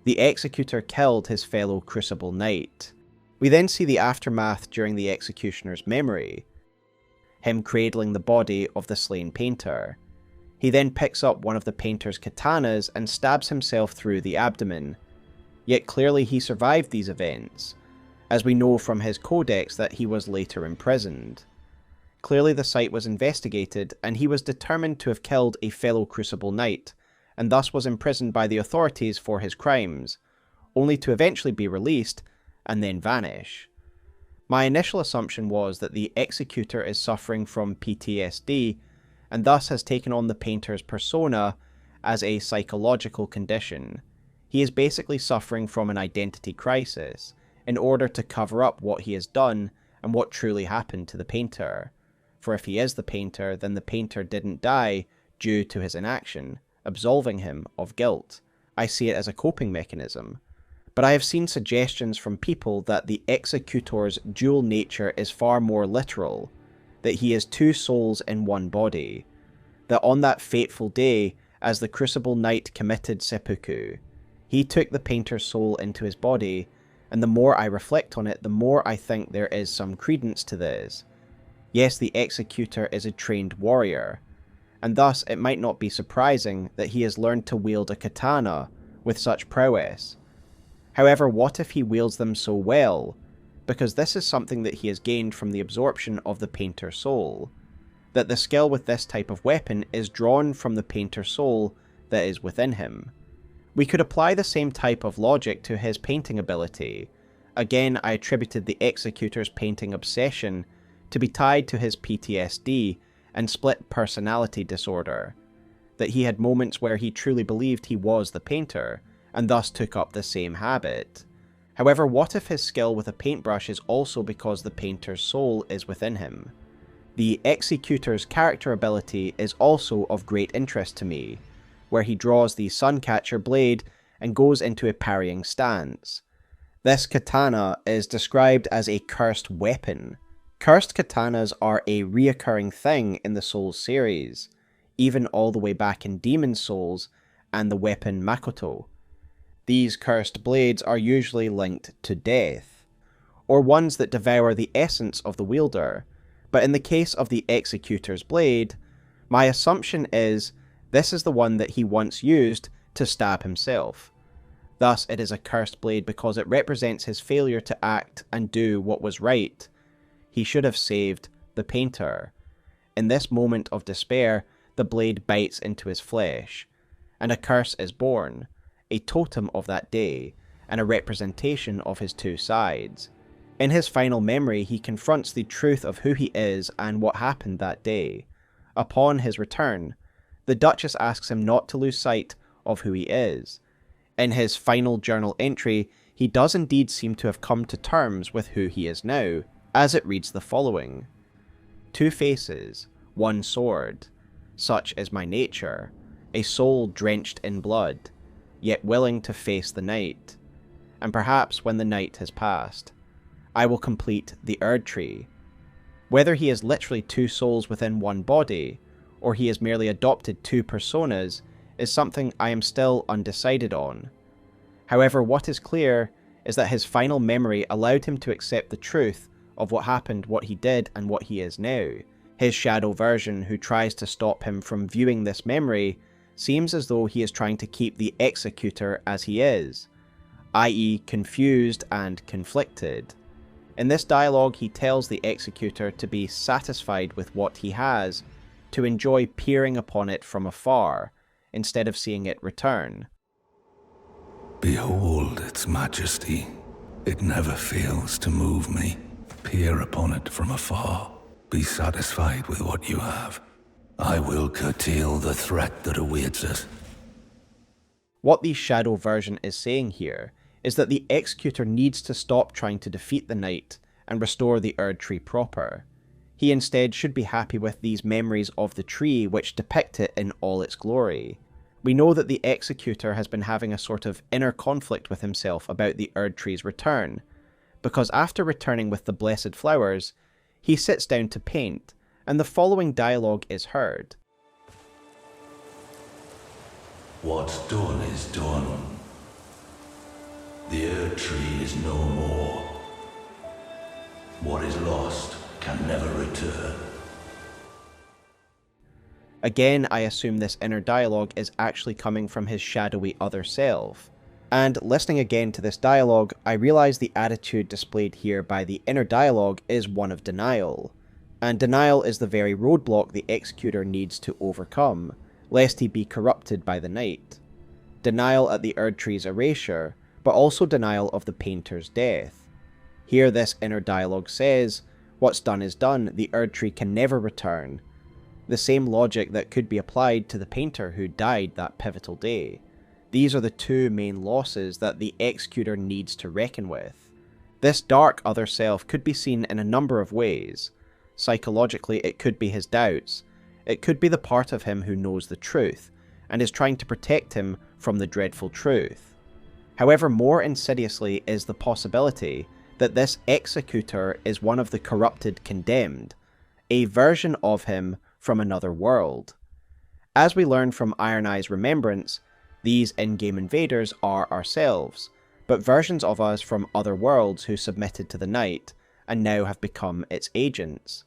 the Executor killed his fellow Crucible Knight. We then see the aftermath during the Executioner's memory, him cradling the body of the slain painter. He then picks up one of the painter's katanas and stabs himself through the abdomen. Yet clearly he survived these events, as we know from his codex that he was later imprisoned. Clearly the site was investigated, and he was determined to have killed a fellow Crucible Knight, and thus was imprisoned by the authorities for his crimes, only to eventually be released and then vanish. My initial assumption was that the Executor is suffering from PTSD, and thus has taken on the painter's persona as a psychological condition. He is basically suffering from an identity crisis, in order to cover up what he has done and what truly happened to the painter. For if he is the painter, then the painter didn't die due to his inaction, absolving him of guilt. I see it as a coping mechanism. But I have seen suggestions from people that the Executor's dual nature is far more literal, that he is two souls in one body, that on that fateful day, as the Crucible Knight committed seppuku, he took the painter's soul into his body, and the more I reflect on it, the more I think there is some credence to this. Yes, the Executor is a trained warrior, and thus it might not be surprising that he has learned to wield a katana with such prowess. However, what if he wields them so well? Because this is something that he has gained from the absorption of the painter's soul, that the skill with this type of weapon is drawn from the painter's soul that is within him. We could apply the same type of logic to his painting ability. Again, I attributed the Executor's painting obsession to be tied to his PTSD and split personality disorder, that he had moments where he truly believed he was the painter, and thus took up the same habit. However, what if his skill with a paintbrush is also because the painter's soul is within him? The Executor's character ability is also of great interest to me, where he draws the Suncatcher blade and goes into a parrying stance. This katana is described as a cursed weapon. Cursed katanas are a reoccurring thing in the Souls series, even all the way back in Demon Souls and the weapon Makoto. These cursed blades are usually linked to death, or ones that devour the essence of the wielder, but in the case of the Executor's blade, my assumption is this is the one that he once used to stab himself. Thus it is a cursed blade because it represents his failure to act and do what was right. He should have saved the painter. In this moment of despair, the blade bites into his flesh, and a curse is born, a totem of that day, and a representation of his two sides. In his final memory, he confronts the truth of who he is and what happened that day. Upon his return, the Duchess asks him not to lose sight of who he is. In his final journal entry, he does indeed seem to have come to terms with who he is now, as it reads the following: 2 faces, 1 sword, such is my nature, a soul drenched in blood, yet willing to face the night. And perhaps when the night has passed, I will complete the Erdtree. Whether he is literally 2 souls within one body, or he has merely adopted 2 personas, is something I am still undecided on. However, what is clear is that his final memory allowed him to accept the truth of what happened, what he did, and what he is now. His shadow version, who tries to stop him from viewing this memory, seems as though he is trying to keep the Executor as he is, i.e. confused and conflicted. In this dialogue, he tells the Executor to be satisfied with what he has, to enjoy peering upon it from afar, instead of seeing it return. Behold its majesty. It never fails to move me. Peer upon it from afar. Be satisfied with what you have. I will curtail the threat that awaits us. What the shadow version is saying here is that the Executor needs to stop trying to defeat the Knight and restore the Erdtree proper. He instead should be happy with these memories of the tree which depict it in all its glory. We know that the Executor has been having a sort of inner conflict with himself about the Erdtree's return, because after returning with the blessed flowers, he sits down to paint, and the following dialogue is heard. What's done is done. The Erdtree is no more. What is lost can never return. Again, I assume this inner dialogue is actually coming from his shadowy other self. And listening again to this dialogue, I realise the attitude displayed here by the inner dialogue is one of denial. And denial is the very roadblock the Executor needs to overcome, lest he be corrupted by the night. Denial at the Erdtree's erasure, but also denial of the painter's death. Here this inner dialogue says, what's done is done, the Erdtree can never return. The same logic that could be applied to the painter who died that pivotal day. These are the two main losses that the Executor needs to reckon with. This dark other self could be seen in a number of ways. Psychologically, it could be his doubts. It could be the part of him who knows the truth, and is trying to protect him from the dreadful truth. However, more insidiously is the possibility that this Executor is one of the corrupted condemned, a version of him from another world. As we learn from Ironeye's remembrance, these in-game invaders are ourselves, but versions of us from other worlds who submitted to the night, and now have become its agents.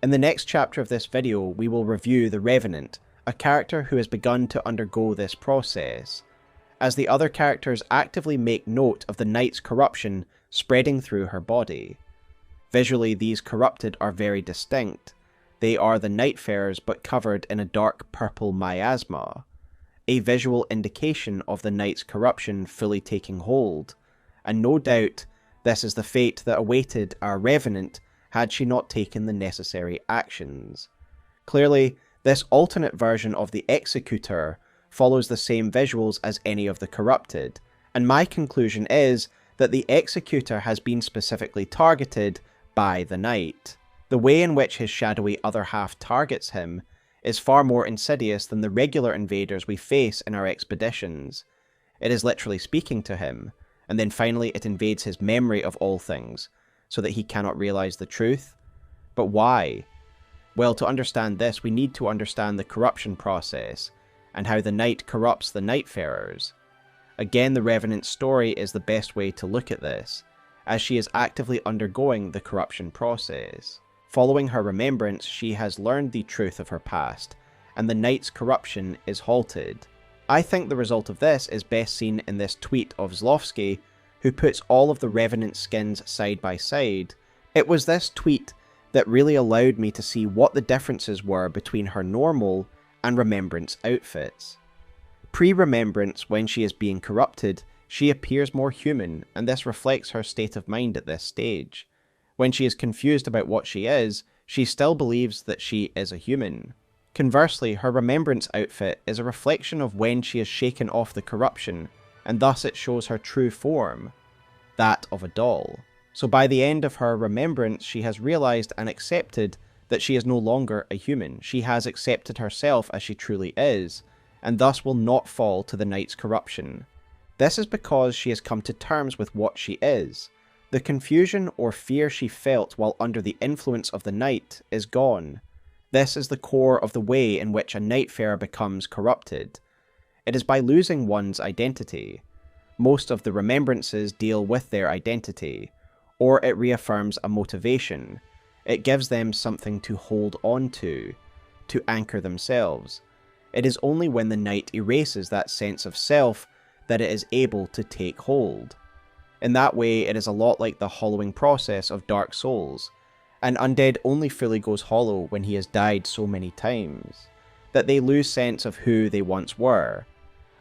In the next chapter of this video, we will review the Revenant, a character who has begun to undergo this process, as the other characters actively make note of the Night's corruption spreading through her body. Visually, these corrupted are very distinct. They are the Nightfarers but covered in a dark purple miasma, a visual indication of the Night's corruption fully taking hold, and no doubt this is the fate that awaited our Revenant had she not taken the necessary actions. Clearly, this alternate version of the Executor follows the same visuals as any of the corrupted, and my conclusion is that the Executor has been specifically targeted by the Night. The way in which his shadowy other half targets him is far more insidious than the regular invaders we face in our expeditions. It is literally speaking to him, and then finally it invades his memory of all things, so that he cannot realize the truth. But why? Well, to understand this, we need to understand the corruption process, and how the Night corrupts the Nightfarers. Again, the Revenant's story is the best way to look at this, as she is actively undergoing the corruption process. Following her remembrance, she has learned the truth of her past, and the Night's corruption is halted. I think the result of this is best seen in this tweet of Zlofsky, who puts all of the Revenant skins side by side. It was this tweet that really allowed me to see what the differences were between her normal and remembrance outfits. Pre-remembrance, when she is being corrupted, she appears more human, and this reflects her state of mind at this stage. When she is confused about what she is, she still believes that she is a human. Conversely, her remembrance outfit is a reflection of when she is shaken off the corruption, and thus it shows her true form, that of a doll. So by the end of her remembrance, she has realized and accepted that she is no longer a human. She has accepted herself as she truly is, and thus will not fall to the Night's corruption. This is because she has come to terms with what she is. The confusion or fear she felt while under the influence of the Night is gone. This is the core of the way in which a Nightfarer becomes corrupted. It is by losing one's identity. Most of the remembrances deal with their identity, or it reaffirms a motivation. It gives them something to hold on to anchor themselves. It is only when the Night erases that sense of self that it is able to take hold. In that way, it is a lot like the hollowing process of Dark Souls. An undead only fully goes hollow when he has died so many times, that they lose sense of who they once were,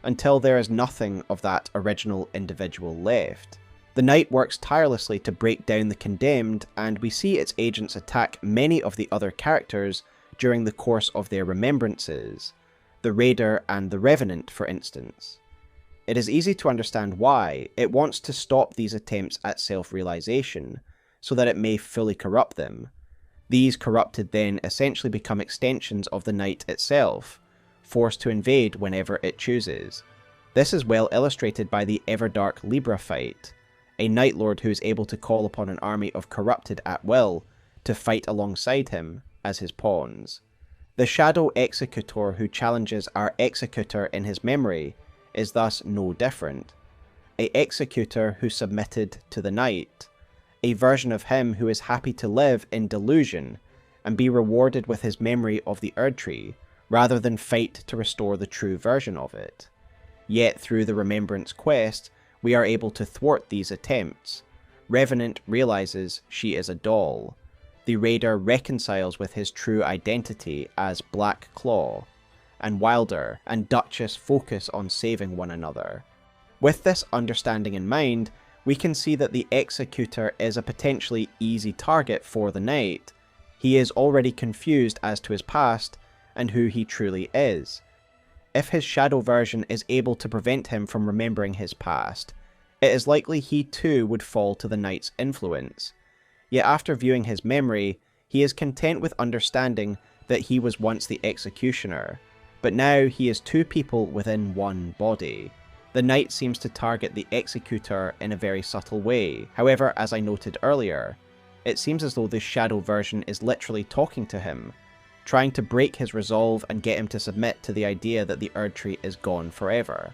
until there is nothing of that original individual left. The Night works tirelessly to break down the condemned, and we see its agents attack many of the other characters during the course of their remembrances, the Raider and the Revenant, for instance. It is easy to understand why. It wants to stop these attempts at self-realization, so that it may fully corrupt them. These corrupted then essentially become extensions of the Night itself, forced to invade whenever it chooses. This is well illustrated by the Everdark Libra fight, a Night Lord who is able to call upon an army of corrupted at will to fight alongside him as his pawns. The Shadow Executor who challenges our Executor in his memory is thus no different. A Executor who submitted to the Night, a version of him who is happy to live in delusion and be rewarded with his memory of the Erdtree, rather than fight to restore the true version of it. Yet through the Remembrance quest, we are able to thwart these attempts. Revenant realizes she is a doll. The Raider reconciles with his true identity as Black Claw, and Wylder and Duchess focus on saving one another. With this understanding in mind, we can see that the Executor is a potentially easy target for the Knight. He is already confused as to his past and who he truly is. If his shadow version is able to prevent him from remembering his past, it is likely he too would fall to the Knight's influence. Yet after viewing his memory, he is content with understanding that he was once the Executioner, but now he is two people within one body. The Knight seems to target the Executor in a very subtle way. However, as I noted earlier, it seems as though the shadow version is literally talking to him, trying to break his resolve and get him to submit to the idea that the Erdtree is gone forever.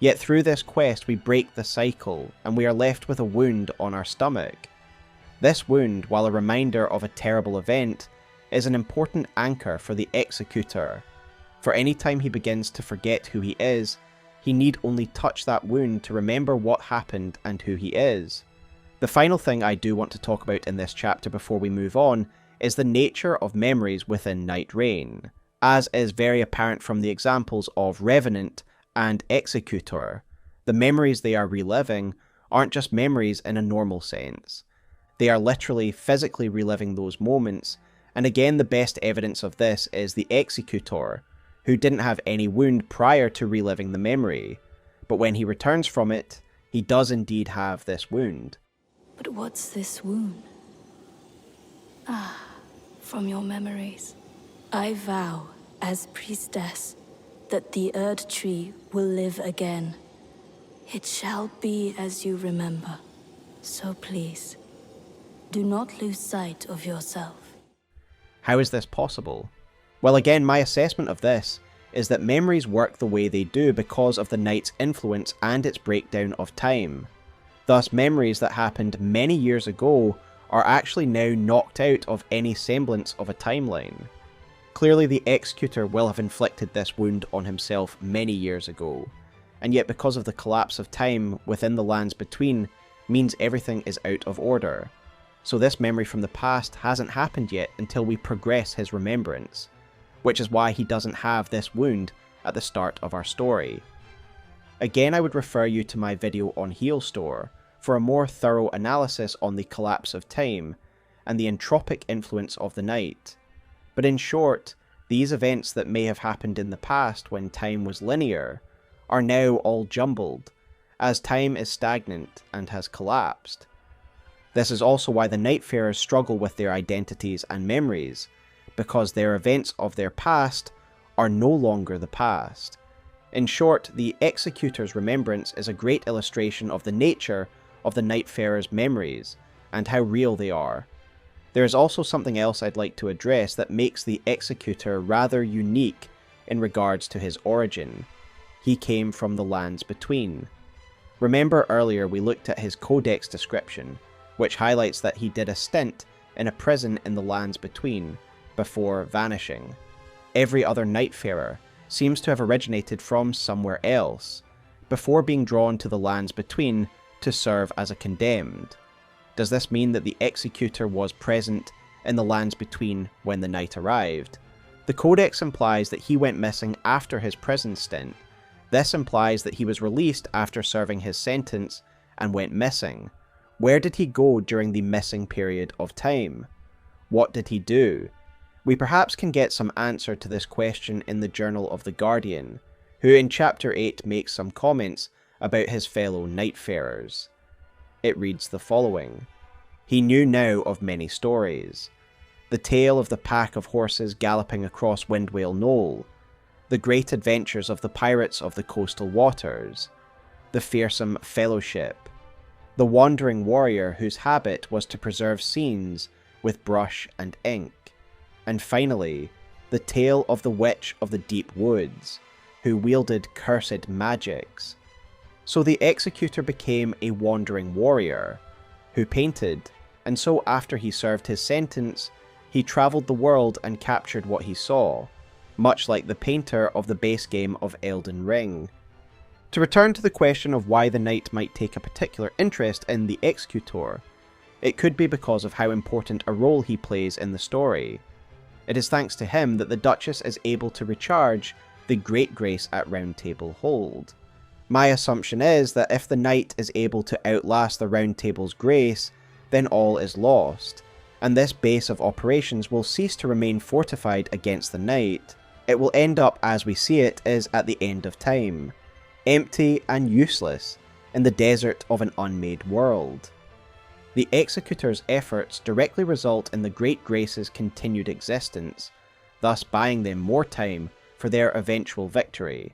Yet through this quest we break the cycle, and we are left with a wound on our stomach. This wound, while a reminder of a terrible event, is an important anchor for the Executor. For any time he begins to forget who he is, he need only touch that wound to remember what happened and who he is. The final thing I do want to talk about in this chapter before we move on is the nature of memories within Nightreign, as is very apparent from the examples of Revenant and Executor. The memories they are reliving aren't just memories in a normal sense. They are literally physically reliving those moments, and again the best evidence of this is the Executor, who didn't have any wound prior to reliving the memory, but when he returns from it, he does indeed have this wound. But what's this wound? From your memories. I vow, as Priestess, that the Erdtree will live again. It shall be as you remember. So please, do not lose sight of yourself. How is this possible? Well, again, my assessment of this is that memories work the way they do because of the Knight's influence and its breakdown of time. Thus, memories that happened many years ago are actually now knocked out of any semblance of a timeline. Clearly the Executor will have inflicted this wound on himself many years ago, and yet because of the collapse of time within the lands between means everything is out of order. So this memory from the past hasn't happened yet until we progress his remembrance, which is why he doesn't have this wound at the start of our story. Again, I would refer you to my video on Heolstor for a more thorough analysis on the collapse of time and the entropic influence of the Night. But in short, these events that may have happened in the past when time was linear are now all jumbled, as time is stagnant and has collapsed. This is also why the Nightfarers struggle with their identities and memories, because their events of their past are no longer the past. In short, the Executor's remembrance is a great illustration of the nature of the Nightfarers' memories, and how real they are. There is also something else I'd like to address that makes the Executor rather unique in regards to his origin. He came from the lands between. Remember earlier we looked at his codex description, which highlights that he did a stint in a prison in the lands between, before vanishing. Every other Nightfarer seems to have originated from somewhere else, before being drawn to the lands between to serve as a condemned. Does this mean that the Executor was present in the lands between when the Night arrived? The Codex implies that he went missing after his prison stint. This implies that he was released after serving his sentence and went missing. Where did he go during the missing period of time? What did he do? We perhaps can get some answer to this question in the Journal of the Guardian, who in chapter 8 makes some comments about his fellow Nightfarers. It reads the following. He knew now of many stories. The tale of the pack of horses galloping across Windwale Knoll, the great adventures of the pirates of the coastal waters, the fearsome fellowship, the wandering warrior whose habit was to preserve scenes with brush and ink, and finally, the tale of the witch of the deep woods, who wielded cursed magics. So the Executor became a wandering warrior, who painted, and so after he served his sentence, he travelled the world and captured what he saw, much like the painter of the base game of Elden Ring. To return to the question of why the knight might take a particular interest in the Executor, it could be because of how important a role he plays in the story. It is thanks to him that the Duchess is able to recharge the Great Grace at Roundtable Hold. My assumption is that if the knight is able to outlast the Round Table's grace, then all is lost, and this base of operations will cease to remain fortified against the knight. It will end up as we see it is at the end of time, empty and useless in the desert of an unmade world. The Executor's efforts directly result in the Great Grace's continued existence, thus buying them more time for their eventual victory.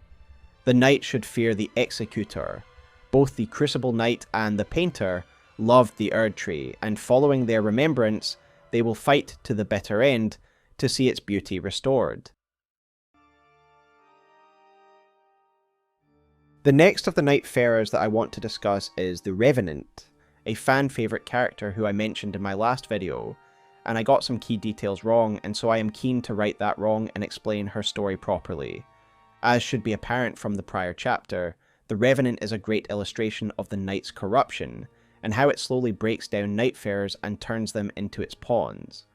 The knight should fear the Executor. Both the Crucible Knight and the Painter loved the Erdtree, and following their remembrance, they will fight to the bitter end to see its beauty restored. The next of the Nightfarers that I want to discuss is the Revenant, a fan favourite character who I mentioned in my last video, and I got some key details wrong, and so I am keen to right that wrong and explain her story properly. As should be apparent from the prior chapter, the Revenant is a great illustration of the Knight's corruption, and how it slowly breaks down Nightfarers and turns them into its pawns.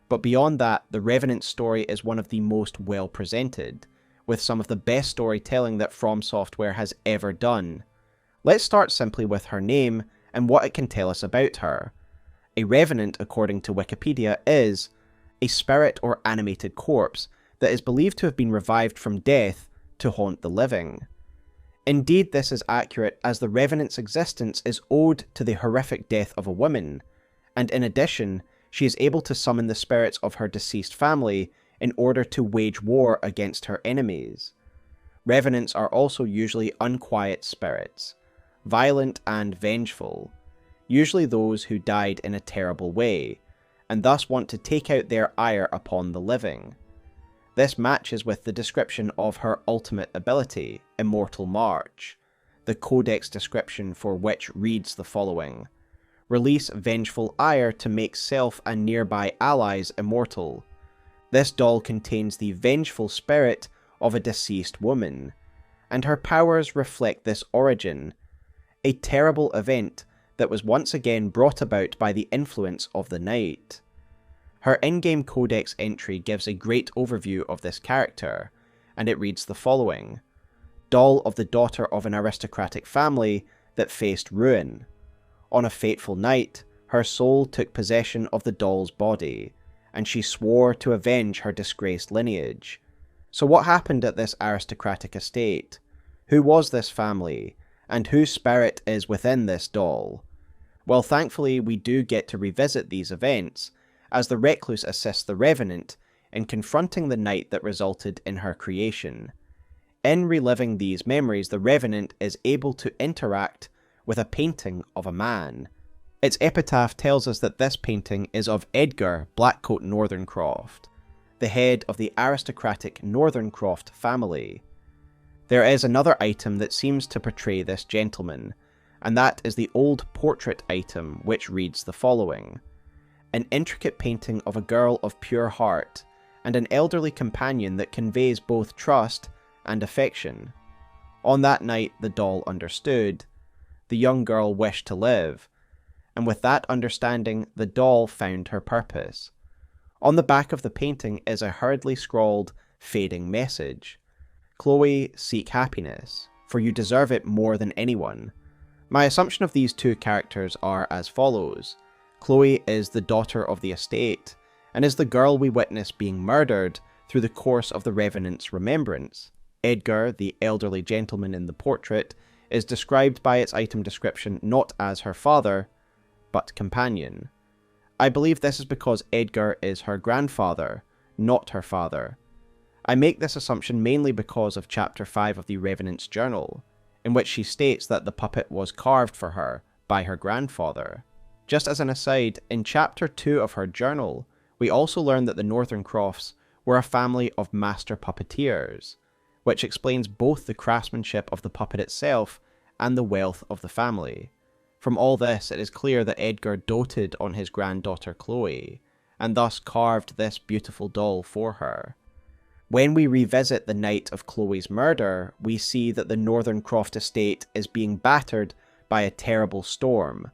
But beyond that, the Revenant's story is one of the most well presented, with some of the best storytelling that FromSoftware has ever done. Let's start simply with her name and what it can tell us about her. A Revenant, according to Wikipedia, is a spirit or animated corpse that is believed to have been revived from death to haunt the living. Indeed, this is accurate, as the Revenant's existence is owed to the horrific death of a woman, and in addition, she is able to summon the spirits of her deceased family in order to wage war against her enemies. Revenants are also usually unquiet spirits, violent and vengeful, usually those who died in a terrible way, and thus want to take out their ire upon the living. This matches with the description of her ultimate ability, Immortal March, the codex description for which reads the following: release vengeful ire to make self and nearby allies immortal. This doll contains the vengeful spirit of a deceased woman, and her powers reflect this origin, a terrible event that was once again brought about by the influence of the Knight. Her in-game codex entry gives a great overview of this character, and it reads the following: doll of the daughter of an aristocratic family that faced ruin. On a fateful night, her soul took possession of the doll's body, and she swore to avenge her disgraced lineage. So what happened at this aristocratic estate? Who was this family? And whose spirit is within this doll? Well, thankfully we do get to revisit these events, as the Recluse assists the Revenant in confronting the Knight that resulted in her creation. In reliving these memories, the Revenant is able to interact with a painting of a man. Its epitaph tells us that this painting is of Edgar Blackcoat Northerncroft, the head of the aristocratic Northerncroft family. There is another item that seems to portray this gentleman, and that is the old portrait item, which reads the following: an intricate painting of a girl of pure heart, and an elderly companion that conveys both trust and affection. On that night the doll understood. The young girl wished to live, and with that understanding the doll found her purpose. On the back of the painting is a hurriedly scrawled, fading message: Chloe, seek happiness, for you deserve it more than anyone. My assumption of these two characters are as follows. Chloe is the daughter of the estate, and is the girl we witness being murdered through the course of the Revenant's remembrance. Edgar, the elderly gentleman in the portrait, is described by its item description not as her father, but companion. I believe this is because Edgar is her grandfather, not her father. I make this assumption mainly because of Chapter 5 of the Revenant's journal, in which she states that the puppet was carved for her by her grandfather. Just as an aside, in Chapter 2 of her journal, we also learn that the Northern Crofts were a family of master puppeteers, which explains both the craftsmanship of the puppet itself and the wealth of the family. From all this, it is clear that Edgar doted on his granddaughter Chloe, and thus carved this beautiful doll for her. When we revisit the night of Chloe's murder, we see that the Northern Croft estate is being battered by a terrible storm.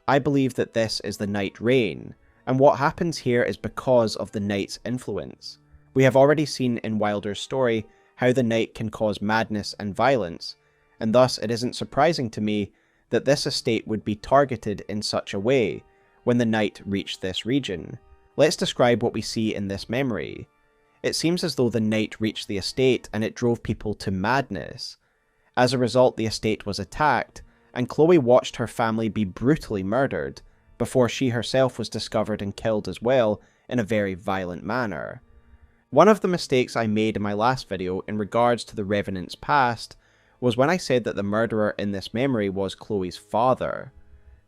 I believe that this is the Night Rain, and what happens here is because of the Night's influence. We have already seen in Wylder's story how the Night can cause madness and violence, and thus it isn't surprising to me that this estate would be targeted in such a way when the Night reached this region. Let's describe what we see in this memory. It seems as though the Night reached the estate and it drove people to madness. As a result, the estate was attacked, and Chloe watched her family be brutally murdered, before she herself was discovered and killed as well in a very violent manner. One of the mistakes I made in my last video in regards to the Revenant's past was when I said that the murderer in this memory was Chloe's father.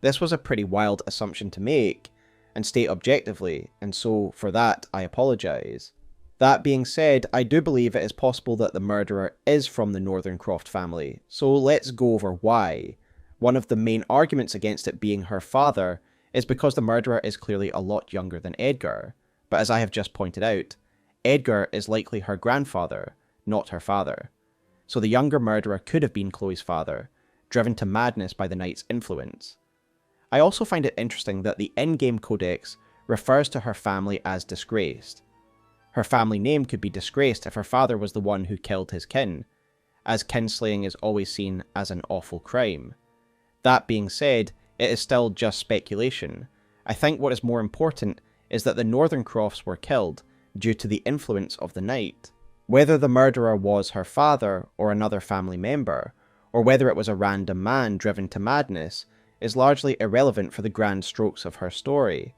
This was a pretty wild assumption to make, and state objectively, and so for that I apologise. That being said, I do believe it is possible that the murderer is from the Northern Croft family, so let's go over why. One of the main arguments against it being her father is because the murderer is clearly a lot younger than Edgar, but as I have just pointed out, Edgar is likely her grandfather, not her father. So the younger murderer could have been Chloe's father, driven to madness by the Night's influence. I also find it interesting that the in-game codex refers to her family as disgraced. Her family name could be disgraced if her father was the one who killed his kin, as kinslaying is always seen as an awful crime. That being said, it is still just speculation. I think what is more important is that the Northern Crofts were killed due to the influence of the Night. Whether the murderer was her father or another family member, or whether it was a random man driven to madness, is largely irrelevant for the grand strokes of her story,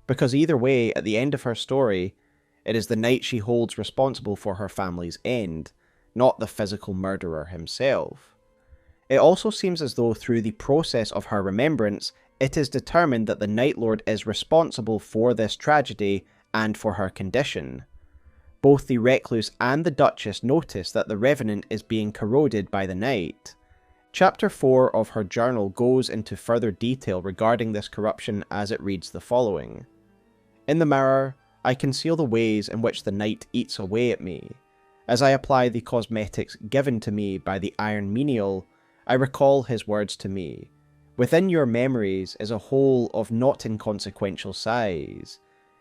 because either way, at the end of her story, it is the Night she holds responsible for her family's end, not the physical murderer himself. It also seems as though through the process of her remembrance, it is determined that the Night Lord is responsible for this tragedy and for her condition. Both the Recluse and the Duchess notice that the Revenant is being corroded by the Night. Chapter 4 of her journal goes into further detail regarding this corruption as it reads the following. In the mirror, I conceal the ways in which the Night eats away at me. As I apply the cosmetics given to me by the Iron Menial, I recall his words to me. Within your memories is a hole of not inconsequential size.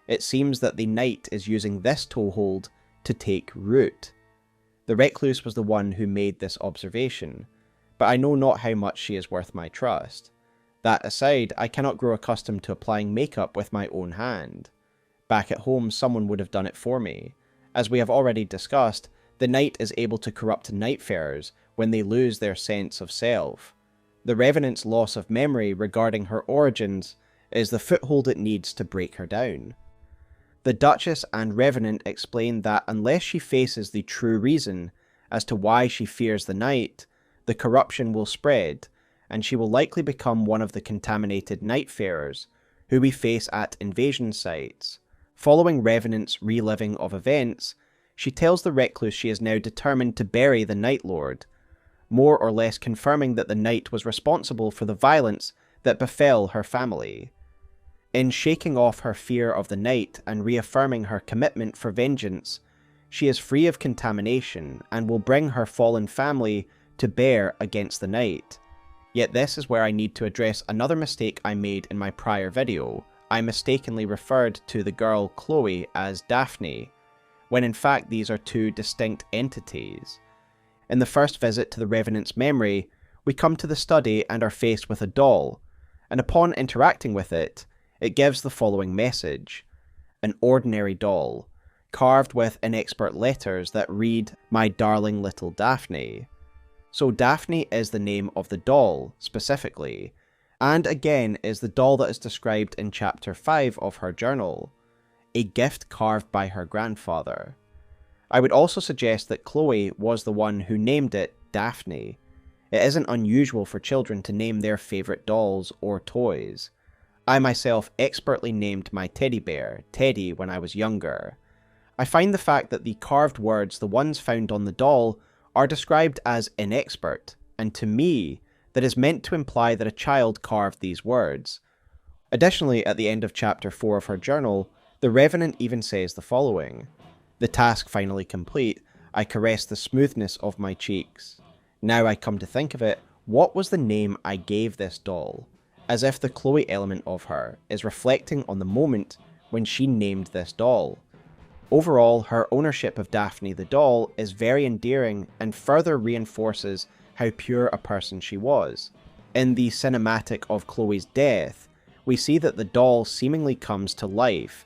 It seems that the Night is using this toehold to take root. The Recluse was the one who made this observation, but I know not how much she is worth my trust. That aside, I cannot grow accustomed to applying makeup with my own hand. Back at home, someone would have done it for me. As we have already discussed, the Night is able to corrupt Nightfarers when they lose their sense of self. The Revenant's loss of memory regarding her origins is the foothold it needs to break her down. The Duchess and Revenant explain that unless she faces the true reason as to why she fears the Night, the corruption will spread, and she will likely become one of the contaminated Nightfarers, who we face at invasion sites. Following Revenant's reliving of events, she tells the Recluse she is now determined to bury the Night Lord, more or less confirming that the Night was responsible for the violence that befell her family. In shaking off her fear of the Night and reaffirming her commitment for vengeance, she is free of contamination and will bring her fallen family to bear against the Night. Yet this is where I need to address another mistake I made in my prior video. I mistakenly referred to the girl Chloe as Daphne, when in fact these are two distinct entities. In the first visit to the Revenant's memory, we come to the study and are faced with a doll, and upon interacting with it, it gives the following message. An ordinary doll, carved with inexpert letters that read, "My darling little Daphne." So Daphne is the name of the doll, specifically, and again is the doll that is described in Chapter 5 of her journal, a gift carved by her grandfather. I would also suggest that Chloe was the one who named it Daphne. It isn't unusual for children to name their favourite dolls or toys. I myself expertly named my teddy bear Teddy when I was younger. I find the fact that the carved words, the ones found on the doll, are described as inexpert, and to me, that is meant to imply that a child carved these words. Additionally, at the end of Chapter 4 of her journal, the Revenant even says the following: "The task finally complete, I caress the smoothness of my cheeks. Now I come to think of it, what was the name I gave this doll?" As if the Chloe element of her is reflecting on the moment when she named this doll. Overall, her ownership of Daphne the doll is very endearing and further reinforces how pure a person she was. In the cinematic of Chloe's death, we see that the doll seemingly comes to life,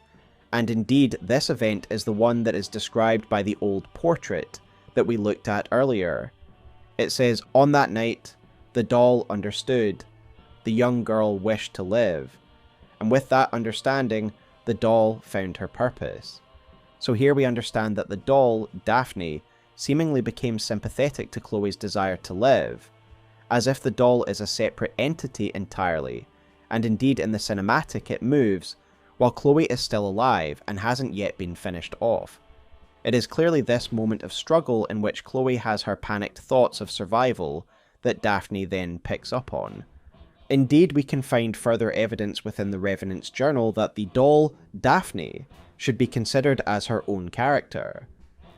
and indeed this event is the one that is described by the old portrait that we looked at earlier. It says, "On that night, the doll understood. The young girl wished to live. And with that understanding, the doll found her purpose." So here we understand that the doll, Daphne, seemingly became sympathetic to Chloe's desire to live, as if the doll is a separate entity entirely, and indeed in the cinematic it moves, while Chloe is still alive and hasn't yet been finished off. It is clearly this moment of struggle in which Chloe has her panicked thoughts of survival that Daphne then picks up on. Indeed, we can find further evidence within the Revenant's journal that the doll, Daphne, should be considered as her own character.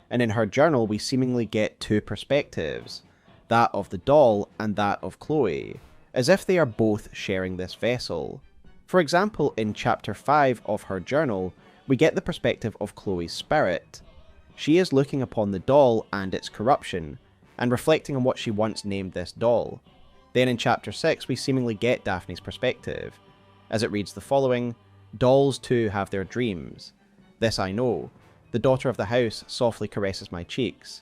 And in her journal we seemingly get two perspectives, that of the doll and that of Chloe, as if they are both sharing this vessel. For example, in Chapter 5 of her journal, we get the perspective of Chloe's spirit. She is looking upon the doll and its corruption, and reflecting on what she once named this doll. Then in Chapter 6 we seemingly get Daphne's perspective, as it reads the following: "Dolls too have their dreams. This I know. The daughter of the house softly caresses my cheeks.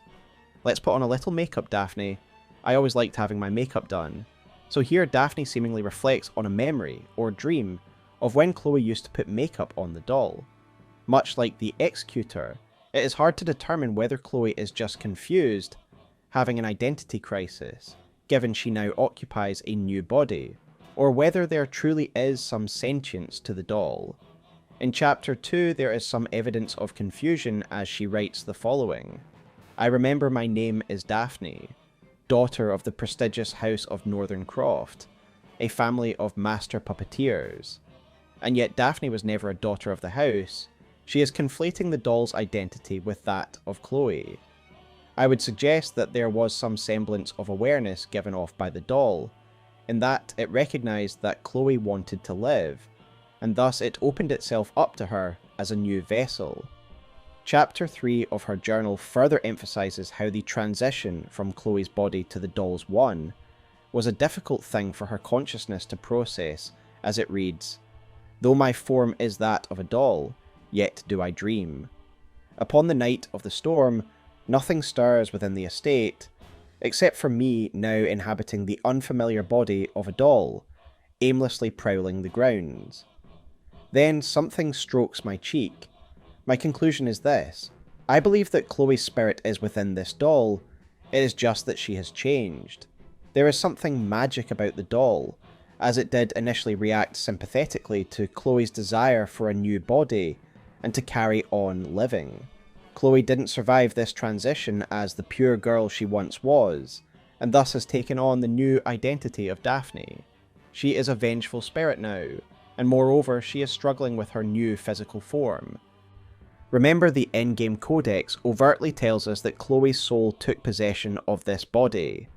Let's put on a little makeup, Daphne. I always liked having my makeup done." So here Daphne seemingly reflects on a memory, or dream, of when Chloe used to put makeup on the doll. Much like the Executor, it is hard to determine whether Chloe is just confused, having an identity crisis, given she now occupies a new body, or whether there truly is some sentience to the doll. In Chapter 2 there is some evidence of confusion as she writes the following: "I remember my name is Daphne, daughter of the prestigious house of Northern Croft, a family of master puppeteers." And yet Daphne was never a daughter of the house. She is conflating the doll's identity with that of Chloe. I would suggest that there was some semblance of awareness given off by the doll, in that it recognised that Chloe wanted to live, and thus it opened itself up to her as a new vessel. Chapter 3 of her journal further emphasises how the transition from Chloe's body to the doll's one was a difficult thing for her consciousness to process, as it reads: "Though my form is that of a doll, yet do I dream. Upon the night of the storm, nothing stirs within the estate, except for me now inhabiting the unfamiliar body of a doll, aimlessly prowling the grounds. Then something strokes my cheek. My conclusion is this: I believe that Chloe's spirit is within this doll, it is just that she has changed. There is something magic about the doll, as it did initially react sympathetically to Chloe's desire for a new body, and to carry on living. Chloe didn't survive this transition as the pure girl she once was, and thus has taken on the new identity of Daphne. She is a vengeful spirit now, and moreover she is struggling with her new physical form. Remember, the in-game codex overtly tells us that Chloe's soul took possession of this body.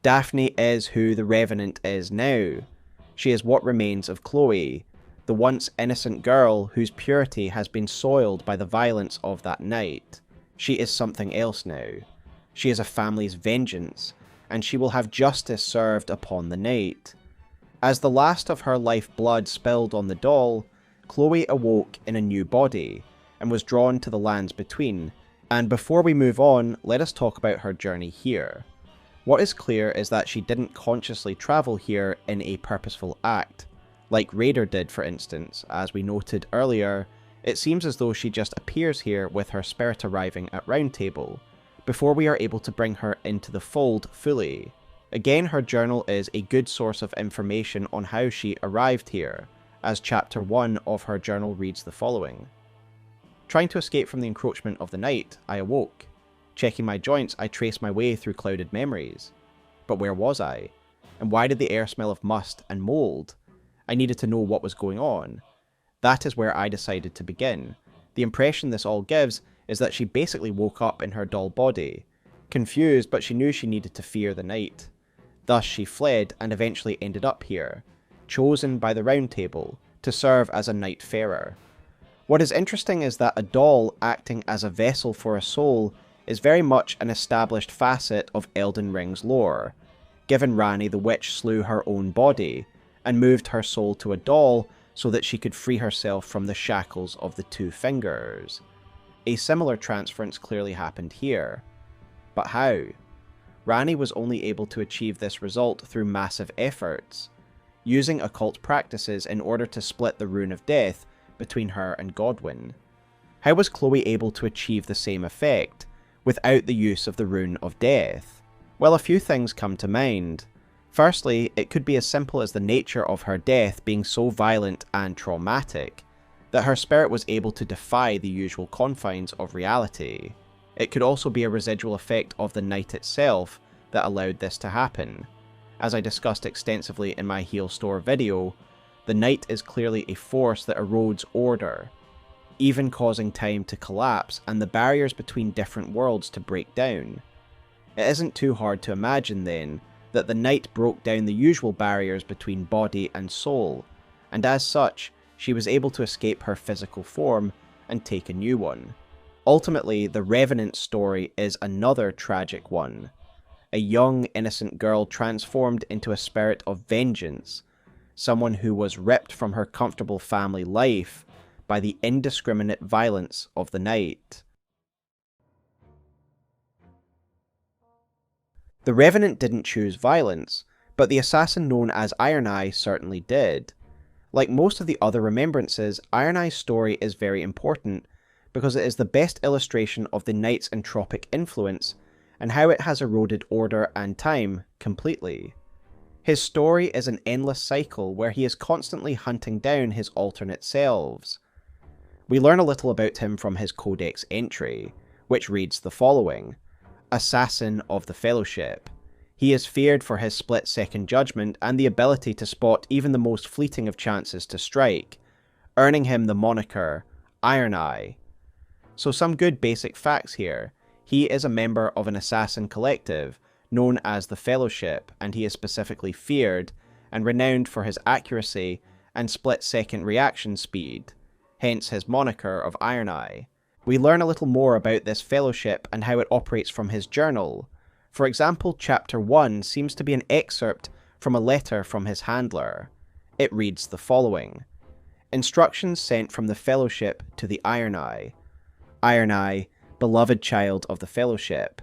Daphne is who the Revenant is now. She is what remains of Chloe, the once innocent girl whose purity has been soiled by the violence of that night. She is something else now. She is a family's vengeance, and she will have justice served upon the night. As the last of her life blood spilled on the doll, Chloe awoke in a new body, and was drawn to the lands between. And before we move on, let us talk about her journey here. What is clear is that she didn't consciously travel here in a purposeful act, like Raider did for instance. As we noted earlier, it seems as though she just appears here with her spirit arriving at Roundtable, before we are able to bring her into the fold fully. Again, her journal is a good source of information on how she arrived here, as chapter 1 of her journal reads the following. Trying to escape from the encroachment of the night, I awoke. Checking my joints, I traced my way through clouded memories. But where was I? And why did the air smell of must and mould? I needed to know what was going on. That is where I decided to begin. The impression this all gives is that she basically woke up in her dull body, confused, but she knew she needed to fear the night. Thus she fled and eventually ended up here, chosen by the Round Table to serve as a Nightfarer. What is interesting is that a doll acting as a vessel for a soul is very much an established facet of Elden Ring's lore, given Ranni the witch slew her own body and moved her soul to a doll so that she could free herself from the shackles of the two fingers. A similar transference clearly happened here. But how? Ranni was only able to achieve this result through massive efforts, using occult practices in order to split the Rune of Death between her and Godwyn. How was Chloe able to achieve the same effect without the use of the Rune of Death? Well, a few things come to mind. Firstly, it could be as simple as the nature of her death being so violent and traumatic that her spirit was able to defy the usual confines of reality. It could also be a residual effect of the night itself that allowed this to happen. As I discussed extensively in my Heolstor video, the night is clearly a force that erodes order, even causing time to collapse and the barriers between different worlds to break down. It isn't too hard to imagine then that the night broke down the usual barriers between body and soul, and as such, she was able to escape her physical form and take a new one. Ultimately, the Revenant story is another tragic one. A young, innocent girl transformed into a spirit of vengeance, someone who was ripped from her comfortable family life by the indiscriminate violence of the night. The Revenant didn't choose violence, but the assassin known as Ironeye certainly did. Like most of the other remembrances, Ironeye's story is very important because it is the best illustration of the night's entropic influence and how it has eroded order and time completely. His story is an endless cycle where he is constantly hunting down his alternate selves. We learn a little about him from his codex entry, which reads the following. Assassin of the Fellowship. He is feared for his split-second judgment and the ability to spot even the most fleeting of chances to strike, earning him the moniker Ironeye. So some good basic facts here. He is a member of an assassin collective known as the Fellowship, and he is specifically feared and renowned for his accuracy and split-second reaction speed, hence his moniker of Ironeye. We learn a little more about this fellowship and how it operates from his journal. For example, chapter 1 seems to be an excerpt from a letter from his handler. It reads the following. Instructions sent from the fellowship to the Ironeye. Ironeye, beloved child of the fellowship,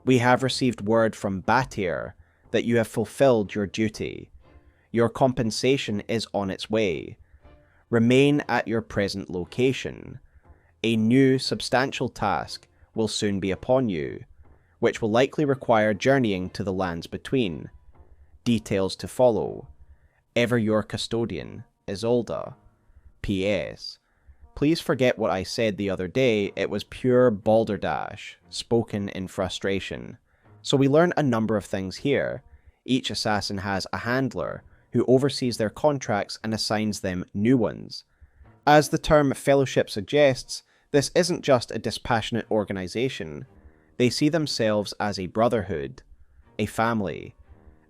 we have received word from Batir that you have fulfilled your duty. Your compensation is on its way. Remain at your present location. A new, substantial task will soon be upon you, which will likely require journeying to the lands between. Details to follow. Ever your custodian, Isolde. P.S. Please forget what I said the other day, it was pure balderdash, spoken in frustration. So we learn a number of things here. Each assassin has a handler, who oversees their contracts and assigns them new ones. As the term fellowship suggests, this isn't just a dispassionate organisation. They see themselves as a brotherhood, a family,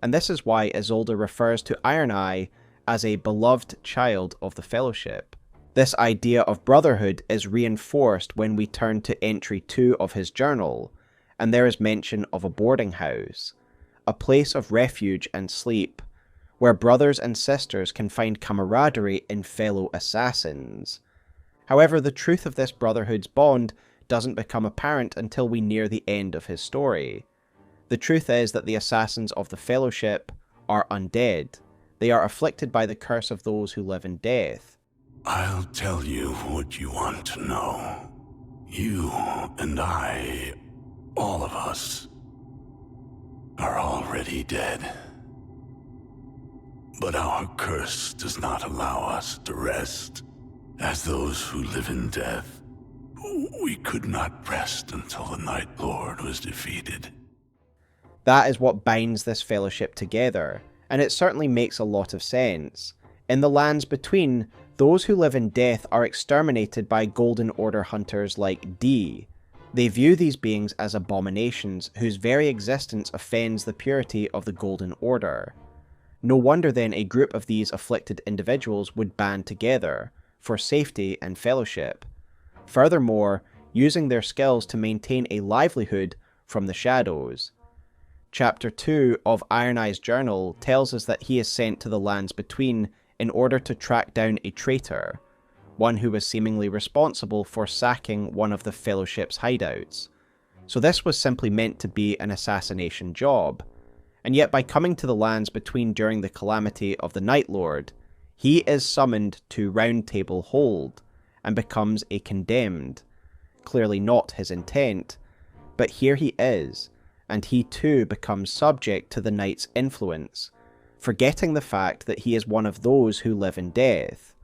and this is why Isolde refers to Ironeye as a beloved child of the Fellowship. This idea of brotherhood is reinforced when we turn to entry 2 of his journal, and there is mention of a boarding house, a place of refuge and sleep, where brothers and sisters can find camaraderie in fellow assassins. However, the truth of this brotherhood's bond doesn't become apparent until we near the end of his story. The truth is that the assassins of the Fellowship are undead. They are afflicted by the curse of those who live in death. I'll tell you what you want to know. You and I, all of us, are already dead. But our curse does not allow us to rest. As those who live in death, we could not rest until the Night Lord was defeated. That is what binds this fellowship together, and it certainly makes a lot of sense. In the lands between, those who live in death are exterminated by Golden Order hunters like D. They view these beings as abominations whose very existence offends the purity of the Golden Order. No wonder then a group of these afflicted individuals would band together, for safety and fellowship. Furthermore, using their skills to maintain a livelihood from the shadows. Chapter 2 of Ironeye's journal tells us that he is sent to the lands between in order to track down a traitor, one who was seemingly responsible for sacking one of the Fellowship's hideouts. So this was simply meant to be an assassination job, and yet by coming to the lands between during the calamity of the Night Lord, he is summoned to Roundtable Hold, and becomes a condemned. Clearly not his intent, but here he is, and he too becomes subject to the Knight's influence, forgetting the fact that he is one of those who live in death,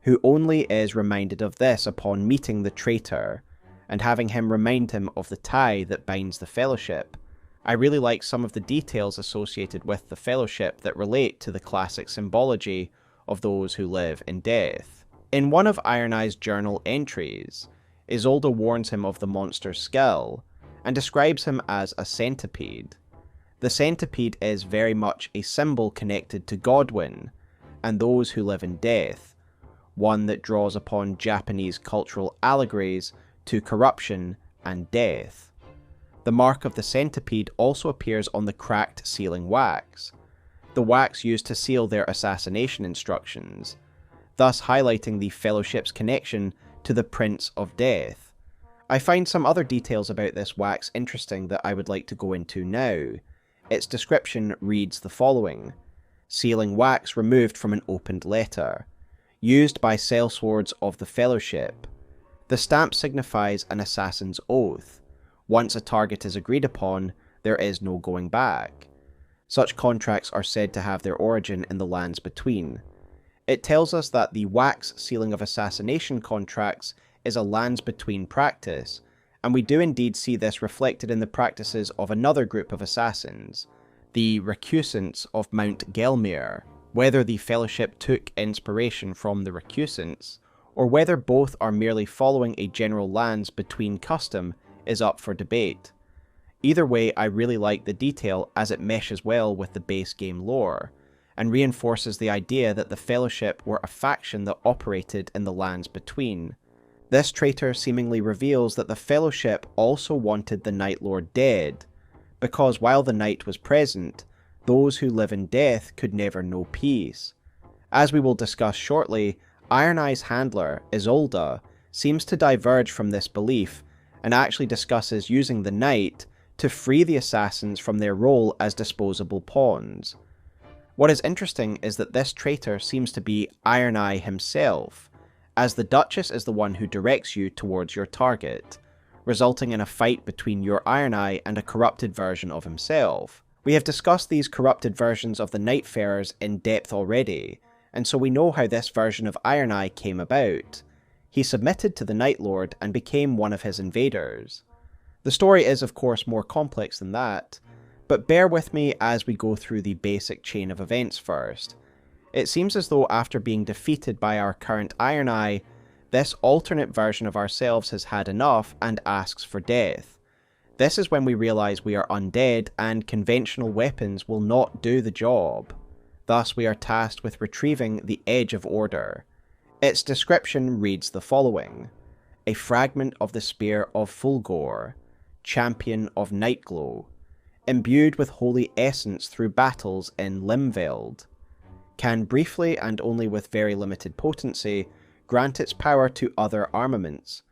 who only is reminded of this upon meeting the traitor, and having him remind him of the tie that binds the Fellowship. I really like some of the details associated with the Fellowship that relate to the classic symbology of those who live in death. In one of Ironeye's journal entries, Isolde warns him of the monster's skill, and describes him as a centipede. The centipede is very much a symbol connected to Godwyn, and those who live in death, one that draws upon Japanese cultural allegories to corruption and death. The mark of the centipede also appears on the cracked sealing wax, the wax used to seal their assassination instructions, thus highlighting the Fellowship's connection to the Prince of Death. I find some other details about this wax interesting that I would like to go into now. Its description reads the following: sealing wax removed from an opened letter, used by sellswords of the Fellowship. The stamp signifies an assassin's oath. Once a target is agreed upon, there is no going back. Such contracts are said to have their origin in the lands between. It tells us that the wax sealing of assassination contracts is a lands between practice, and we do indeed see this reflected in the practices of another group of assassins, the Recusants of Mount Gelmir. Whether the Fellowship took inspiration from the Recusants, or whether both are merely following a general lands between custom, is up for debate. Either way, I really like the detail as it meshes well with the base game lore, and reinforces the idea that the Fellowship were a faction that operated in the lands between. This traitor seemingly reveals that the Fellowship also wanted the Night Lord dead, because while the Night was present, those who live in death could never know peace. As we will discuss shortly, Ironeye's handler, Isolde, seems to diverge from this belief, and actually discusses using the Night to free the assassins from their role as disposable pawns. What is interesting is that this traitor seems to be Ironeye himself, as the Duchess is the one who directs you towards your target, resulting in a fight between your Ironeye and a corrupted version of himself. We have discussed these corrupted versions of the Nightfarers in depth already, and so we know how this version of Ironeye came about. He submitted to the Night Lord and became one of his invaders. The story is of course more complex than that, but bear with me as we go through the basic chain of events first. It seems as though after being defeated by our current Ironeye, this alternate version of ourselves has had enough and asks for death. This is when we realise we are undead and conventional weapons will not do the job. Thus we are tasked with retrieving the Edge of Order. Its description reads the following: a fragment of the Spear of Fulgor, champion of Nightglow, imbued with holy essence through battles in Limveld, can briefly and only with very limited potency grant its power to other armaments.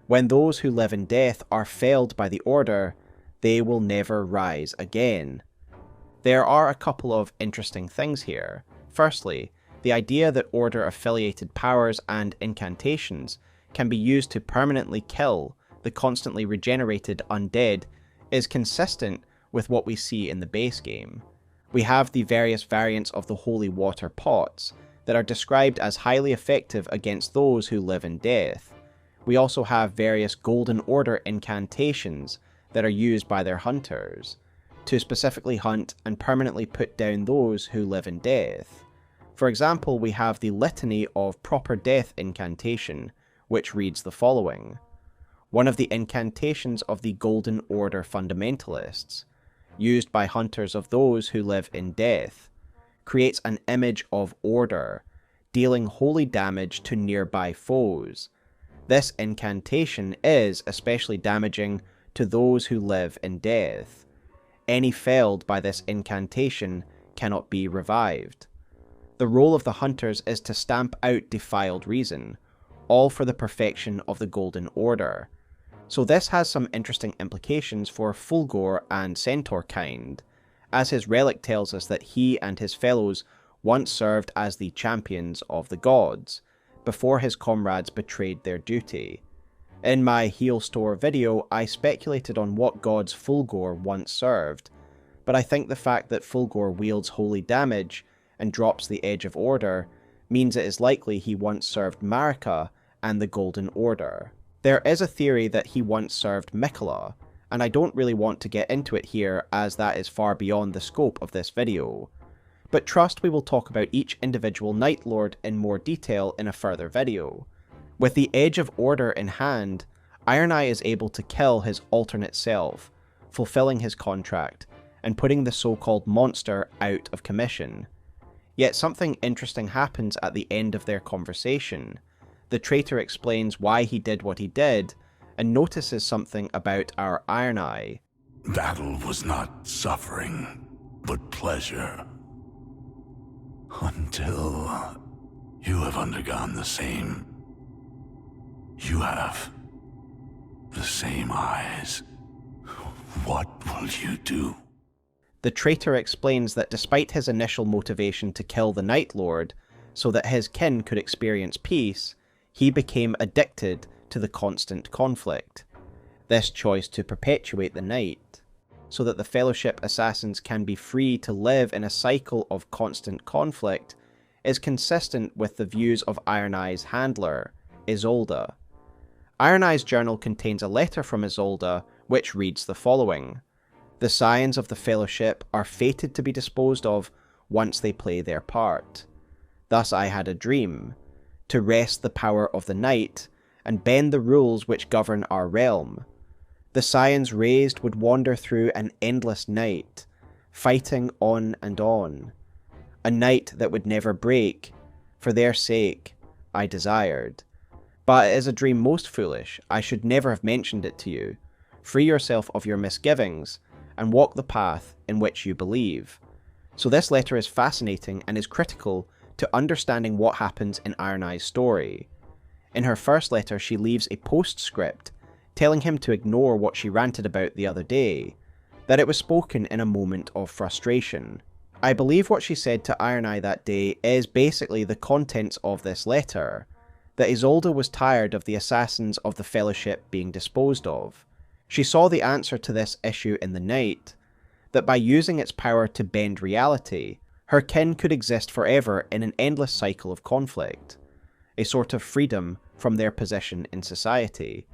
When those who live in death are felled by the Order, they will never rise again. There are a couple of interesting things here. Firstly, the idea that Order-affiliated powers and incantations can be used to permanently kill the constantly regenerated undead is consistent with what we see in the base game. We have the various variants of the holy water pots that are described as highly effective against those who live in death. We also have various Golden Order incantations that are used by their hunters to specifically hunt and permanently put down those who live in death. For example, we have the Litany of Proper Death incantation, which reads the following. One of the incantations of the Golden Order fundamentalists, used by hunters of those who live in death, creates an image of order, dealing holy damage to nearby foes. This incantation is especially damaging to those who live in death. Any felled by this incantation cannot be revived. The role of the hunters is to stamp out defiled reason, all for the perfection of the Golden Order. So this has some interesting implications for Fulgor and Centaur kind, as his relic tells us that he and his fellows once served as the champions of the gods, before his comrades betrayed their duty. In my Heolstor video, I speculated on what gods Fulgor once served, but I think the fact that Fulgor wields holy damage and drops the Edge of Order means it is likely he once served Marika and the Golden Order. There is a theory that he once served Mikola, and I don't really want to get into it here as that is far beyond the scope of this video. But trust we will talk about each individual Night Lord in more detail in a further video. With the Edge of Order in hand, Ironeye is able to kill his alternate self, fulfilling his contract, and putting the so-called monster out of commission. Yet something interesting happens at the end of their conversation. The traitor explains why he did what he did, and notices something about our Ironeye. Battle was not suffering, but pleasure. Until you have undergone the same. You have the same eyes. What will you do? The traitor explains that despite his initial motivation to kill the Night Lord, so that his kin could experience peace, he became addicted to the constant conflict. This choice to perpetuate the night, so that the Fellowship assassins can be free to live in a cycle of constant conflict, is consistent with the views of Ironeye's handler, Isolde. Ironeye's journal contains a letter from Isolde which reads the following. The scions of the Fellowship are fated to be disposed of once they play their part. Thus I had a dream, to wrest the power of the night, and bend the rules which govern our realm. The scions raised would wander through an endless night, fighting on and on. A night that would never break, for their sake I desired. But it is a dream most foolish, I should never have mentioned it to you. Free yourself of your misgivings, and walk the path in which you believe. So this letter is fascinating and is critical to understanding what happens in Ironeye's story. In her first letter, she leaves a postscript telling him to ignore what she ranted about the other day, that it was spoken in a moment of frustration. I believe what she said to Ironeye that day is basically the contents of this letter, that Isolde was tired of the assassins of the Fellowship being disposed of. She saw the answer to this issue in the night, that by using its power to bend reality, her kin could exist forever in an endless cycle of conflict, a sort of freedom from their position in society.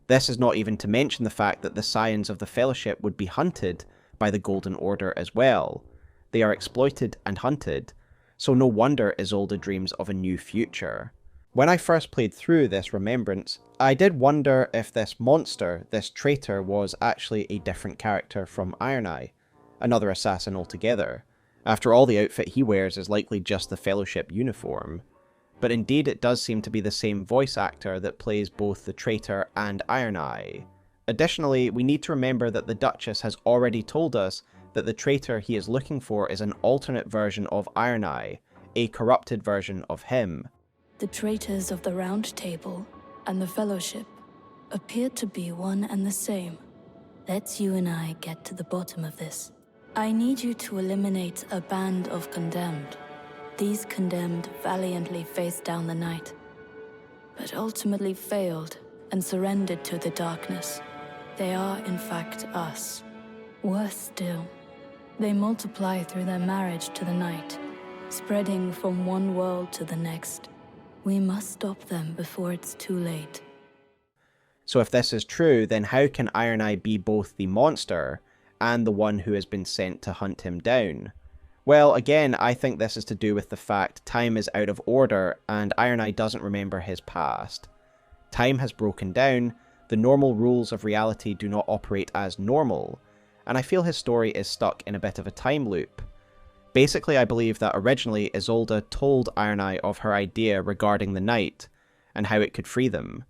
This is not even to mention the fact that the scions of the Fellowship would be hunted by the Golden Order as well. They are exploited and hunted, so no wonder Isolde dreams of a new future. When I first played through this remembrance, I did wonder if this monster, this traitor, was actually a different character from Ironeye, another assassin altogether. After all, the outfit he wears is likely just the Fellowship uniform. But indeed it does seem to be the same voice actor that plays both the traitor and Ironeye. Additionally, we need to remember that the Duchess has already told us that the traitor he is looking for is an alternate version of Ironeye, a corrupted version of him. The traitors of the Round Table and the Fellowship appear to be one and the same. Let's you and I get to the bottom of this. I need you to eliminate a band of condemned. These condemned valiantly faced down the night, but ultimately failed and surrendered to the darkness. They are, in fact, us. Worse still, they multiply through their marriage to the night, spreading from one world to the next. We must stop them before it's too late. So if this is true, then how can Ironeye be both the monster and the one who has been sent to hunt him down? Well, again, I think this is to do with the fact time is out of order and Ironeye doesn't remember his past. Time has broken down, the normal rules of reality do not operate as normal, and I feel his story is stuck in a bit of a time loop. Basically, I believe that originally Isolde told Ironeye of her idea regarding the night and how it could free them.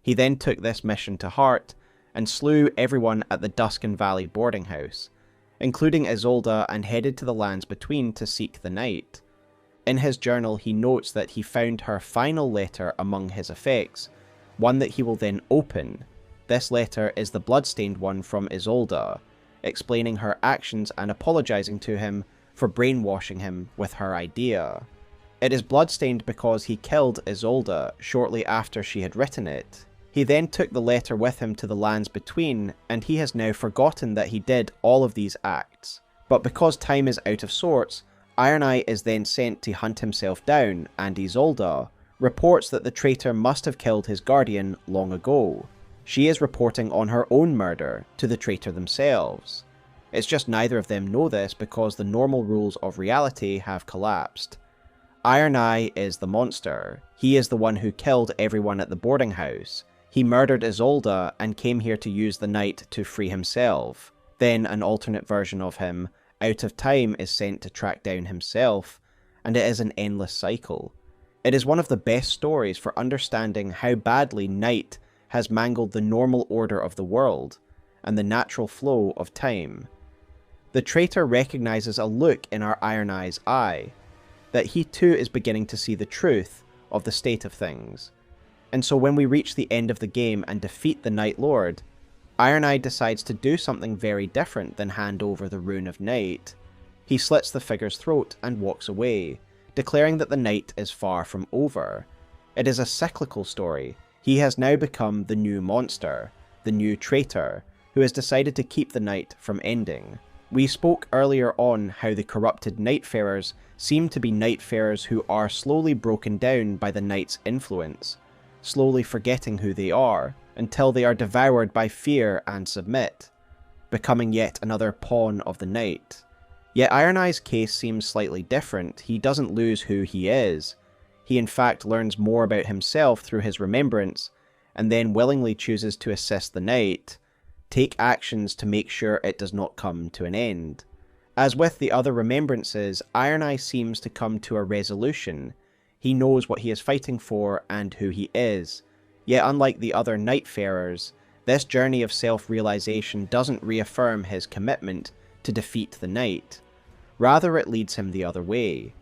He then took this mission to heart and slew everyone at the Dusken Valley boarding house, including Isolde, and headed to the lands between to seek the night. In his journal, he notes that he found her final letter among his effects, one that he will then open. This letter is the bloodstained one from Isolde, explaining her actions and apologising to him for brainwashing him with her idea. It is bloodstained because he killed Isolde shortly after she had written it. He then took the letter with him to the lands between, and he has now forgotten that he did all of these acts. But because time is out of sorts, Ironeye is then sent to hunt himself down, and Isolde reports that the traitor must have killed his guardian long ago. She is reporting on her own murder to the traitor themselves. It's just neither of them know this because the normal rules of reality have collapsed. Ironeye is the monster. He is the one who killed everyone at the boarding house. He murdered Isolde and came here to use the night to free himself. Then an alternate version of him, out of time, is sent to track down himself, and it is an endless cycle. It is one of the best stories for understanding how badly night has mangled the normal order of the world, and the natural flow of time. The traitor recognises a look in our Ironeye's eye, that he too is beginning to see the truth of the state of things. And so when we reach the end of the game and defeat the Night Lord, Ironeye decides to do something very different than hand over the Rune of Night. He slits the figure's throat and walks away, declaring that the night is far from over. It is a cyclical story. He has now become the new monster, the new traitor, who has decided to keep the night from ending. We spoke earlier on how the corrupted Nightfarers seem to be Nightfarers who are slowly broken down by the night's influence, slowly forgetting who they are, until they are devoured by fear and submit, becoming yet another pawn of the night. Yet Ironeye's case seems slightly different. He doesn't lose who he is. He in fact learns more about himself through his remembrance, and then willingly chooses to assist the night, take actions to make sure it does not come to an end. As with the other remembrances, Ironeye seems to come to a resolution. He knows what he is fighting for and who he is. Yet unlike the other Nightfarers, this journey of self-realization doesn't reaffirm his commitment to defeat the night. Rather, it leads him the other way.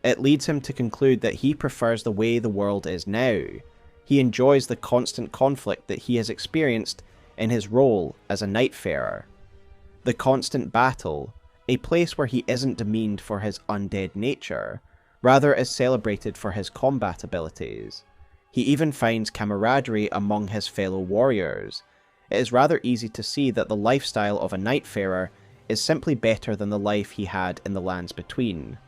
It leads him to conclude that he prefers the way the world is now. He enjoys the constant conflict that he has experienced in his role as a Nightfarer. The constant battle, a place where he isn't demeaned for his undead nature, rather is celebrated for his combat abilities. He even finds camaraderie among his fellow warriors. It is rather easy to see that the lifestyle of a Nightfarer is simply better than the life he had in the lands between.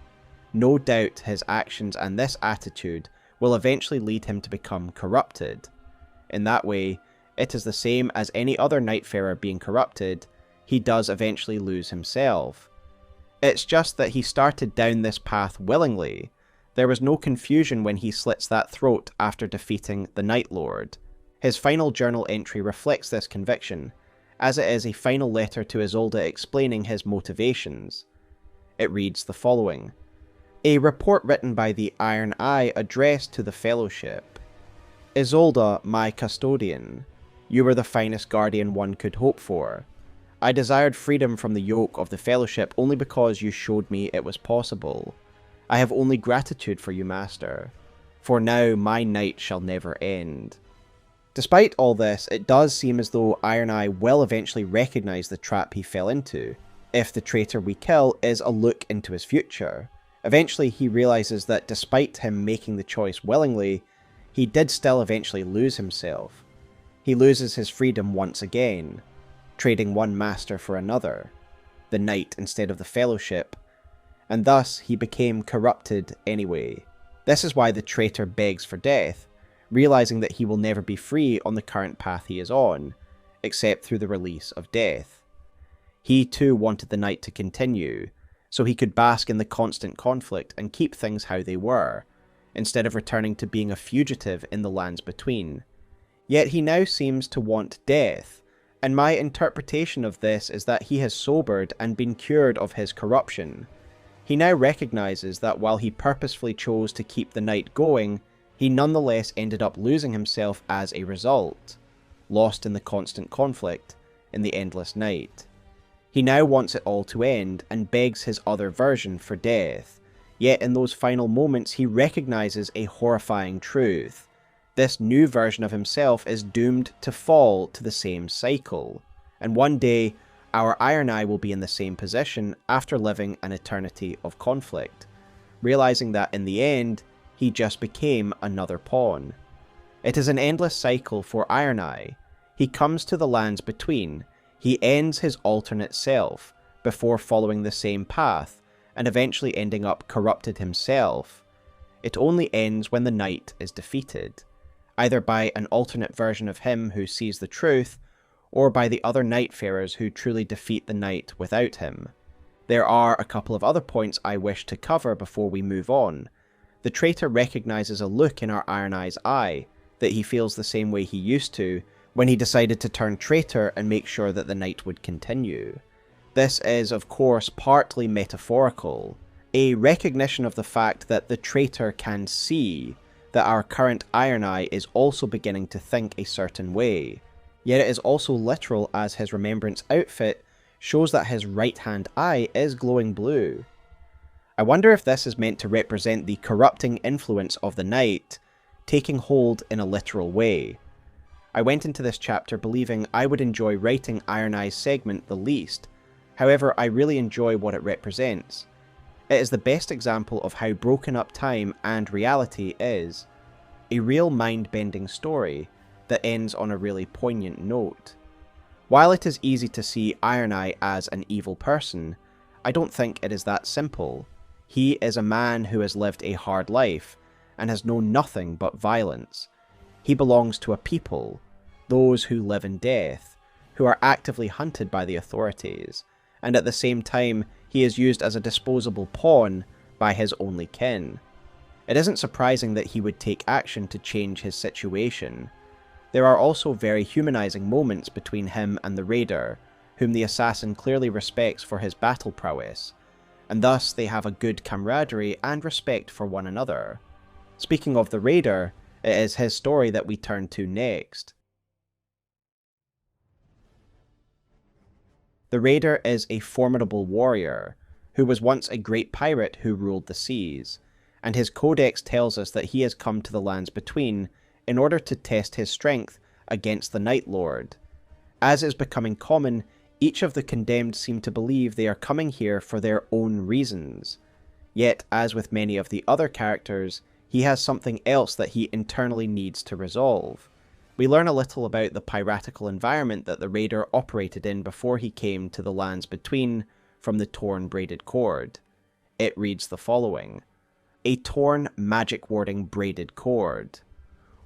No doubt his actions and this attitude will eventually lead him to become corrupted. In that way, it is the same as any other Nightfarer being corrupted, he does eventually lose himself. It's just that he started down this path willingly. There was no confusion when he slits that throat after defeating the Night Lord. His final journal entry reflects this conviction, as it is a final letter to Isolde explaining his motivations. It reads the following: A report written by the Ironeye addressed to the Fellowship. Isolde, my custodian, you were the finest guardian one could hope for. I desired freedom from the yoke of the Fellowship only because you showed me it was possible. I have only gratitude for you, Master, for now my night shall never end. Despite all this, it does seem as though Ironeye will eventually recognise the trap he fell into, if the traitor we kill is a look into his future. Eventually he realises that despite him making the choice willingly, he did still eventually lose himself. He loses his freedom once again, trading one master for another, the Knight instead of the Fellowship, and thus he became corrupted anyway. This is why the traitor begs for death, realising that he will never be free on the current path he is on, except through the release of death. He too wanted the Knight to continue, so he could bask in the constant conflict and keep things how they were, instead of returning to being a fugitive in the lands between. Yet he now seems to want death, and my interpretation of this is that he has sobered and been cured of his corruption. He now recognises that while he purposefully chose to keep the Knight going, he nonetheless ended up losing himself as a result, lost in the constant conflict, in the endless night. He now wants it all to end and begs his other version for death, yet in those final moments he recognises a horrifying truth. This new version of himself is doomed to fall to the same cycle, and one day our Ironeye will be in the same position after living an eternity of conflict, realising that in the end, he just became another pawn. It is an endless cycle for Ironeye. He comes to the lands between, he ends his alternate self, before following the same path, and eventually ending up corrupted himself. It only ends when the Knight is defeated, either by an alternate version of him who sees the truth, or by the other Nightfarers who truly defeat the Knight without him. There are a couple of other points I wish to cover before we move on. The traitor recognises a look in our Ironeye's eye, that he feels the same way he used to when he decided to turn traitor and make sure that the Knight would continue. This is, of course, partly metaphorical, a recognition of the fact that the traitor can see that our current Ironeye is also beginning to think a certain way. Yet it is also literal, as his remembrance outfit shows that his right-hand eye is glowing blue. I wonder if this is meant to represent the corrupting influence of the Knight taking hold in a literal way. I went into this chapter believing I would enjoy writing Ironeye's segment the least, however I really enjoy what it represents. It is the best example of how broken up time and reality is. A real mind-bending story that ends on a really poignant note. While it is easy to see Ironeye as an evil person, I don't think it is that simple. He is a man who has lived a hard life, and has known nothing but violence. He belongs to a people, those who live in death, who are actively hunted by the authorities, and at the same time he is used as a disposable pawn by his only kin. It isn't surprising that he would take action to change his situation. There are also very humanizing moments between him and the raider, whom the assassin clearly respects for his battle prowess, and thus they have a good camaraderie and respect for one another. Speaking of the raider, it is his story that we turn to next. The raider is a formidable warrior, who was once a great pirate who ruled the seas, and his codex tells us that he has come to the lands between in order to test his strength against the Night Lord. As is becoming common, each of the condemned seem to believe they are coming here for their own reasons. Yet, as with many of the other characters, he has something else that he internally needs to resolve. We learn a little about the piratical environment that the raider operated in before he came to the lands between from the torn braided cord. It reads the following: a torn, magic-warding braided cord,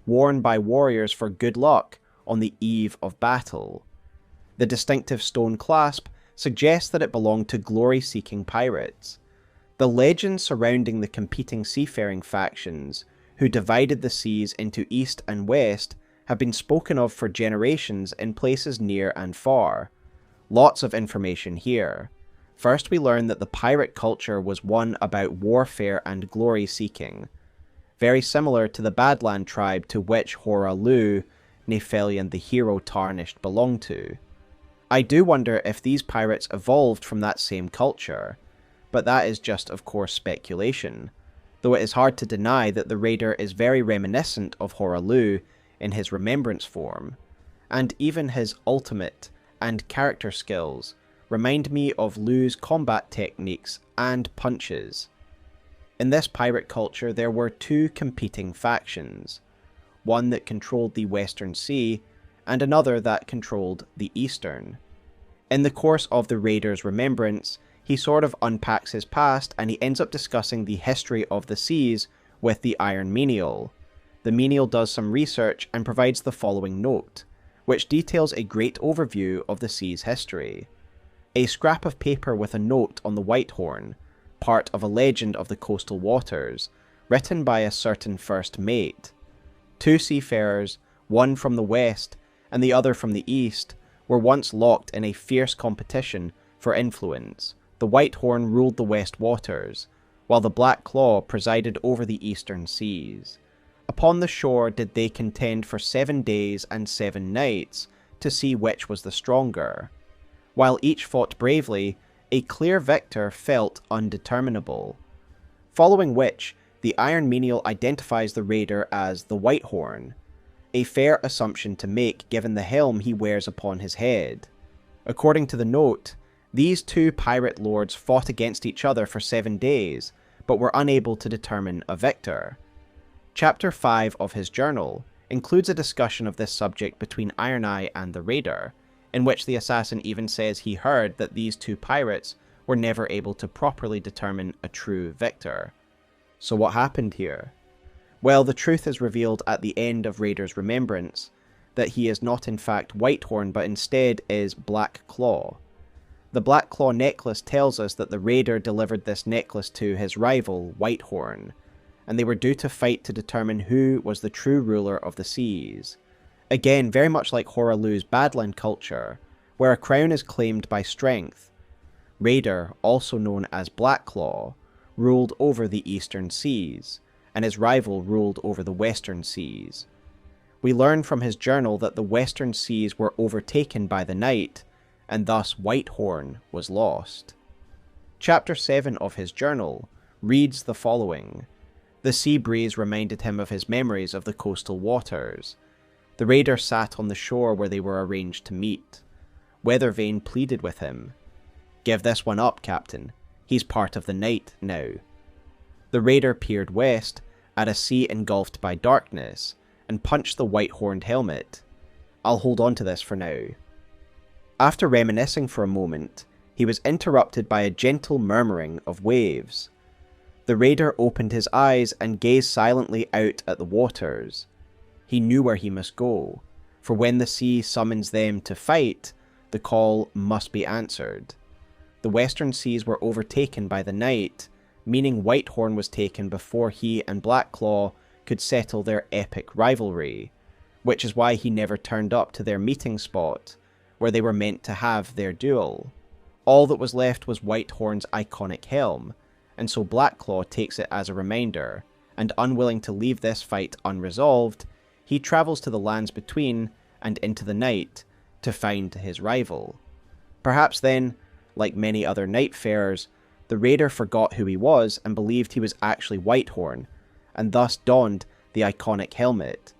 worn by warriors for good luck on the eve of battle. The distinctive stone clasp suggests that it belonged to glory-seeking pirates. The legends surrounding the competing seafaring factions, who divided the seas into east and west, have been spoken of for generations in places near and far. Lots of information here. First, we learn that the pirate culture was one about warfare and glory-seeking, very similar to the Badland tribe to which Hora Lu, Nephelion the hero tarnished, belonged to. I do wonder if these pirates evolved from that same culture, but that is just, of course, speculation, though it is hard to deny that the raider is very reminiscent of Hora Lu in his remembrance form, and even his ultimate and character skills remind me of Lu's combat techniques and punches. In this pirate culture there were two competing factions, one that controlled the Western Sea and another that controlled the Eastern. In the course of the Raider's remembrance, he sort of unpacks his past and he ends up discussing the history of the seas with the Iron Menial. The Menial does some research and provides the following note, which details a great overview of the sea's history. A scrap of paper with a note on the Whitehorn, part of a legend of the coastal waters, written by a certain first mate. Two seafarers, one from the west and the other from the east, were once locked in a fierce competition for influence. The Whitehorn ruled the west waters, while the Black Claw presided over the eastern seas. Upon the shore did they contend for 7 days and 7 nights to see which was the stronger. While each fought bravely, a clear victor felt undeterminable. Following which, the Iron Menial identifies the raider as the Whitehorn, a fair assumption to make given the helm he wears upon his head. According to the note, these two pirate lords fought against each other for 7 days, but were unable to determine a victor. Chapter 5 of his journal includes a discussion of this subject between Ironeye and the raider, in which the assassin even says he heard that these two pirates were never able to properly determine a true victor. So what happened here? Well, the truth is revealed at the end of Raider's remembrance, that he is not in fact Whitehorn but instead is Black Claw. The Black Claw necklace tells us that the raider delivered this necklace to his rival, Whitehorn, and they were due to fight to determine who was the true ruler of the seas. Again, very much like Horalu's Badland culture, where a crown is claimed by strength. Raider, also known as Black Claw, ruled over the eastern seas, and his rival ruled over the western seas. We learn from his journal that the western seas were overtaken by the night, and thus Whitehorn was lost. Chapter 7 of his journal reads the following. The sea breeze reminded him of his memories of the coastal waters. The raider sat on the shore where they were arranged to meet. Weathervane pleaded with him. "Give this one up, Captain. He's part of the night now." The raider peered west at a sea engulfed by darkness and punched the white-horned helmet. "I'll hold on to this for now." After reminiscing for a moment, he was interrupted by a gentle murmuring of waves. The raider opened his eyes and gazed silently out at the waters. He knew where he must go, for when the sea summons them to fight, the call must be answered. The western seas were overtaken by the night, meaning Whitehorn was taken before he and Blackclaw could settle their epic rivalry, which is why he never turned up to their meeting spot, where they were meant to have their duel. All that was left was Whitehorn's iconic helm, and so Blackclaw takes it as a reminder, and unwilling to leave this fight unresolved, he travels to the lands between and into the night to find his rival. Perhaps then, like many other Nightfarers, the raider forgot who he was and believed he was actually Whitehorn, and thus donned the iconic helmet.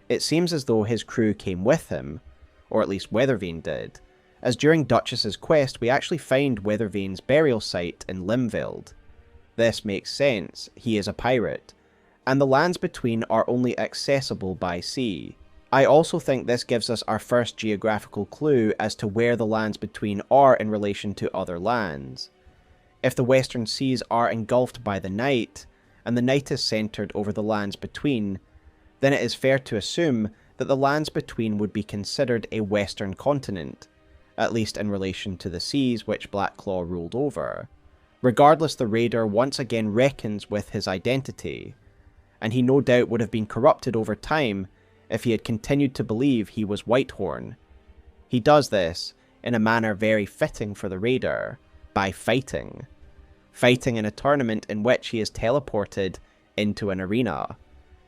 It seems as though his crew came with him, or at least Weathervane did, as during Duchess's quest we actually find Weathervane's burial site in Limveld. This makes sense, he is a pirate, and the lands between are only accessible by sea. I also think this gives us our first geographical clue as to where the lands between are in relation to other lands. If the western seas are engulfed by the night, and the night is centred over the lands between, then it is fair to assume that the lands between would be considered a western continent, at least in relation to the seas which Blackclaw ruled over. Regardless, the raider once again reckons with his identity, and he no doubt would have been corrupted over time if he had continued to believe he was Whitehorn. He does this, in a manner very fitting for the raider, by fighting. Fighting in a tournament in which he is teleported into an arena.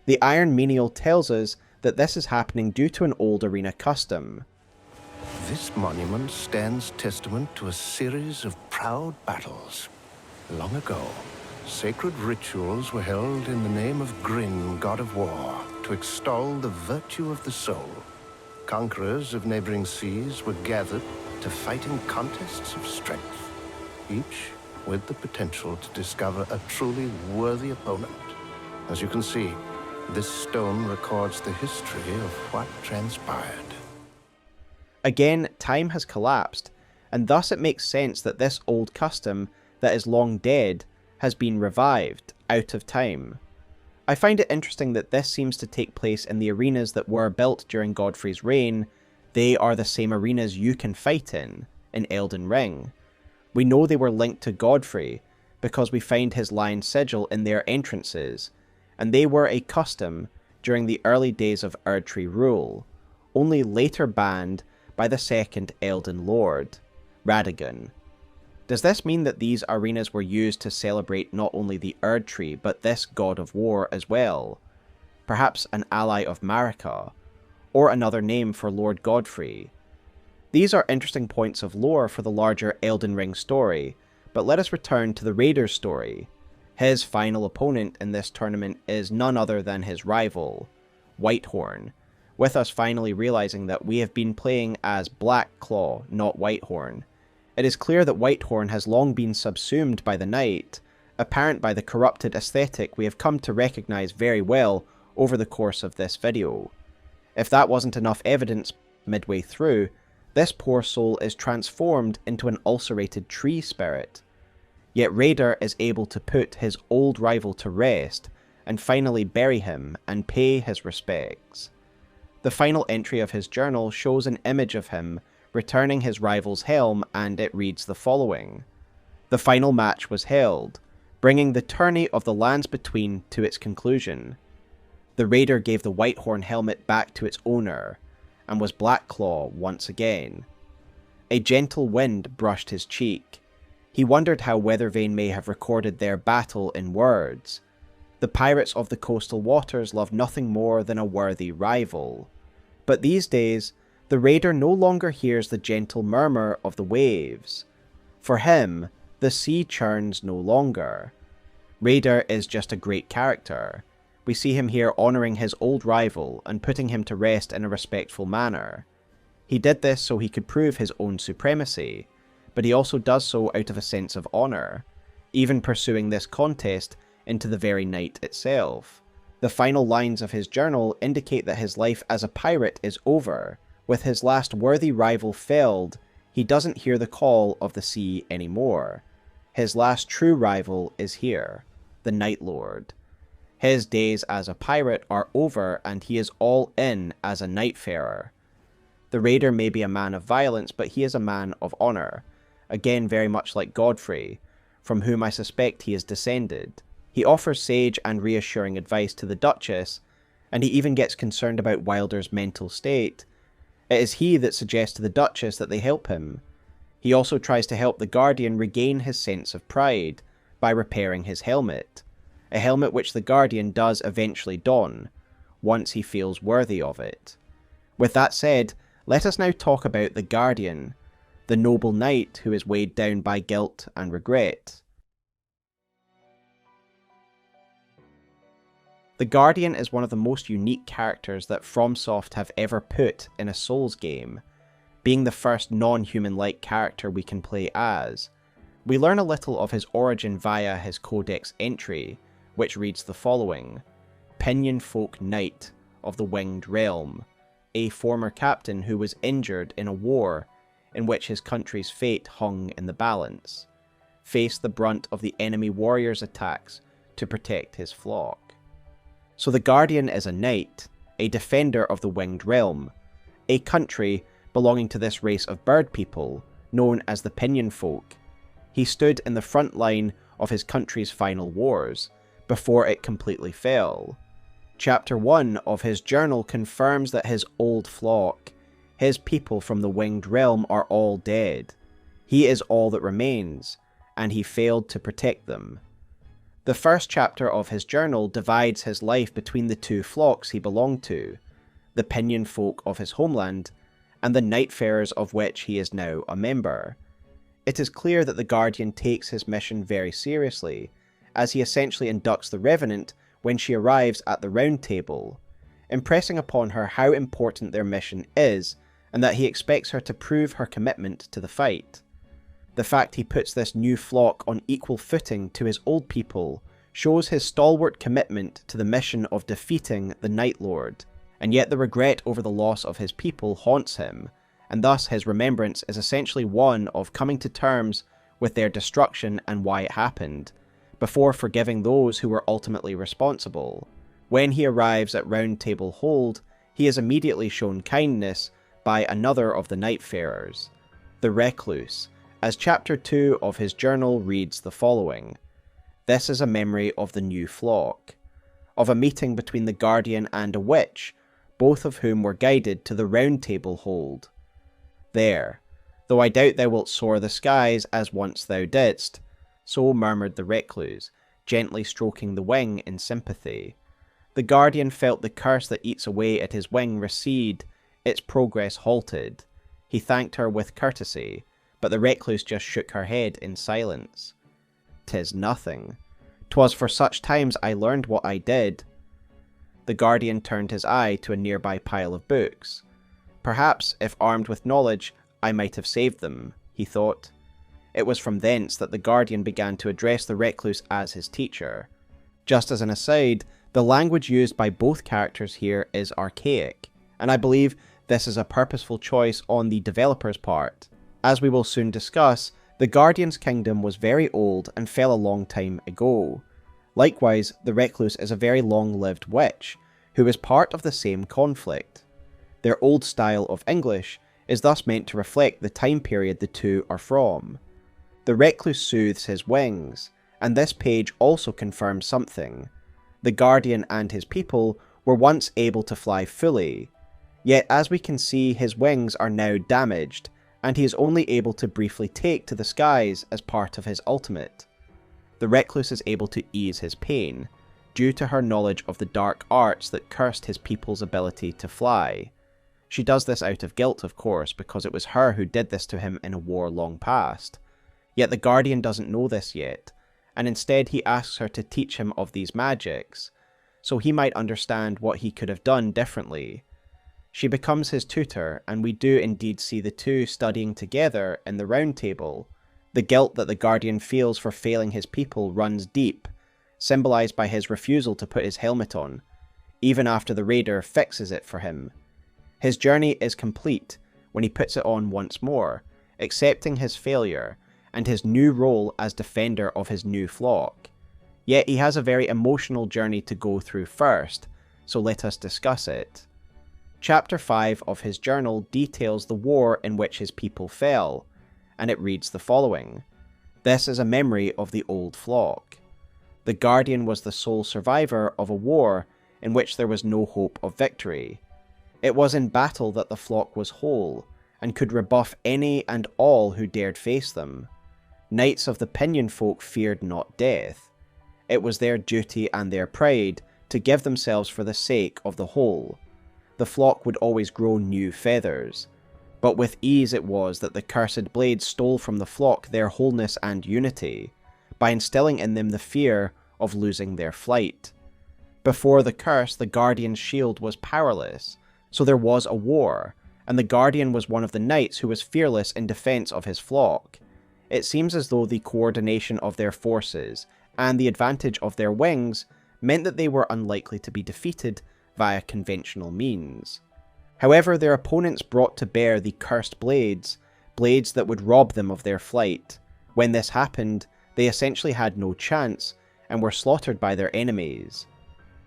The Iron Menial tells us that this is happening due to an old arena custom. This monument stands testament to a series of proud battles. Long ago, sacred rituals were held in the name of Grin, god of war. to extol the virtue of the soul. Conquerors of neighboring seas were gathered to fight in contests of strength, each with the potential to discover a truly worthy opponent. As you can see, this stone records the history of what transpired. Again, time has collapsed, and thus it makes sense that this old custom that is long dead has been revived out of time. I find it interesting that this seems to take place in the arenas that were built during Godfrey's reign. They are the same arenas you can fight in Elden Ring. We know they were linked to Godfrey because we find his lion sigil in their entrances, and they were a custom during the early days of Erdtree rule, only later banned by the second Elden Lord, Radagon. Does this mean that these arenas were used to celebrate not only the Erdtree but this god of war as well? Perhaps an ally of Marika, or another name for Lord Godfrey. These are interesting points of lore for the larger Elden Ring story, but let us return to the Raider's story. His final opponent in this tournament is none other than his rival, Whitehorn, with us finally realizing that we have been playing as Blackclaw, not Whitehorn. It is clear that Whitehorn has long been subsumed by the Knight, apparent by the corrupted aesthetic we have come to recognise very well over the course of this video. If that wasn't enough evidence midway through, this poor soul is transformed into an ulcerated tree spirit. Yet Raider is able to put his old rival to rest and finally bury him and pay his respects. The final entry of his journal shows an image of him returning his rival's helm, and it reads the following. The final match was held, bringing the tourney of the lands between to its conclusion. The Raider gave the Whitehorn helmet back to its owner, and was Blackclaw once again. A gentle wind brushed his cheek. He wondered how Weathervane may have recorded their battle in words. The pirates of the coastal waters love nothing more than a worthy rival. But these days, the Raider no longer hears the gentle murmur of the waves. For him, the sea churns no longer. Raider is just a great character. We see him here honouring his old rival and putting him to rest in a respectful manner. He did this so he could prove his own supremacy, but he also does so out of a sense of honour, even pursuing this contest into the very night itself. The final lines of his journal indicate that his life as a pirate is over. With his last worthy rival felled, he doesn't hear the call of the sea anymore. His last true rival is here, the Night Lord. His days as a pirate are over, and he is all in as a Nightfarer. The Raider may be a man of violence, but he is a man of honour, again very much like Godfrey, from whom I suspect he is descended. He offers sage and reassuring advice to the Duchess, and he even gets concerned about Wylder's mental state. It is he that suggests to the Duchess that they help him. He also tries to help the Guardian regain his sense of pride by repairing his helmet, a helmet which the Guardian does eventually don, once he feels worthy of it. With that said, let us now talk about the Guardian, the noble knight who is weighed down by guilt and regret. The Guardian is one of the most unique characters that FromSoft have ever put in a Souls game, being the first non-human-like character we can play as. We learn a little of his origin via his codex entry, which reads the following: Pinion Folk Knight of the Winged Realm, a former captain who was injured in a war in which his country's fate hung in the balance, faced the brunt of the enemy warriors' attacks to protect his flock. So the Guardian is a knight, a defender of the Winged Realm, a country belonging to this race of bird people, known as the Pinion Folk. He stood in the front line of his country's final wars, before it completely fell. Chapter 1 of his journal confirms that his old flock, his people from the Winged Realm, are all dead. He is all that remains, and he failed to protect them. The first chapter of his journal divides his life between the two flocks he belonged to, the Pinion Folk of his homeland, and the Nightfarers of which he is now a member. It is clear that the Guardian takes his mission very seriously, as he essentially inducts the Revenant when she arrives at the Roundtable. impressing upon her how important their mission is and that he expects her to prove her commitment to the fight. The fact he puts this new flock on equal footing to his old people shows his stalwart commitment to the mission of defeating the Night Lord, and yet the regret over the loss of his people haunts him, and thus his remembrance is essentially one of coming to terms with their destruction and why it happened, before forgiving those who were ultimately responsible. When he arrives at Roundtable Hold, he is immediately shown kindness by another of the Nightfarers, the Recluse, as Chapter 2 of his journal reads the following. This is a memory of the new flock, of a meeting between the Guardian and a witch, both of whom were guided to the Roundtable Hold. There, though I doubt thou wilt soar the skies as once thou didst, so murmured the Recluse, gently stroking the wing in sympathy. The Guardian felt the curse that eats away at his wing recede, its progress halted. He thanked her with courtesy, but the Recluse just shook her head in silence. "'Tis nothing. 'Twas for such times I learned what I did." The Guardian turned his eye to a nearby pile of books. Perhaps, if armed with knowledge, I might have saved them, he thought. It was from thence that the Guardian began to address the Recluse as his teacher. Just as an aside, the language used by both characters here is archaic, and I believe this is a purposeful choice on the developer's part. As we will soon discuss, the Guardian's kingdom was very old and fell a long time ago. Likewise, the Recluse is a very long-lived witch, who is part of the same conflict. Their old style of English is thus meant to reflect the time period the two are from. The Recluse soothes his wings, and this page also confirms something. The Guardian and his people were once able to fly fully, yet as we can see his wings are now damaged, and he is only able to briefly take to the skies as part of his ultimate. The Recluse is able to ease his pain, due to her knowledge of the dark arts that cursed his people's ability to fly. She does this out of guilt, of course, because it was her who did this to him in a war long past. Yet the Guardian doesn't know this yet, and instead he asks her to teach him of these magics, so he might understand what he could have done differently. She becomes his tutor, and we do indeed see the two studying together in the Round Table. The guilt that the Guardian feels for failing his people runs deep, symbolised by his refusal to put his helmet on, even after the Raider fixes it for him. His journey is complete when he puts it on once more, accepting his failure and his new role as defender of his new flock. Yet he has a very emotional journey to go through first, so let us discuss it. Chapter 5 of his journal details the war in which his people fell, and it reads the following. This is a memory of the old flock. The Guardian was the sole survivor of a war in which there was no hope of victory. It was in battle that the flock was whole, and could rebuff any and all who dared face them. Knights of the Pinion folk feared not death. It was their duty and their pride to give themselves for the sake of the whole. The flock would always grow new feathers, but with ease it was that the cursed blade stole from the flock their wholeness and unity, by instilling in them the fear of losing their flight. Before the curse, the Guardian's shield was powerless, so there was a war, and the Guardian was one of the knights who was fearless in defense of his flock. It seems as though the coordination of their forces, and the advantage of their wings, meant that they were unlikely to be defeated via conventional means. However, their opponents brought to bear the cursed blades that would rob them of their flight. When this happened, they essentially had no chance, and were slaughtered by their enemies.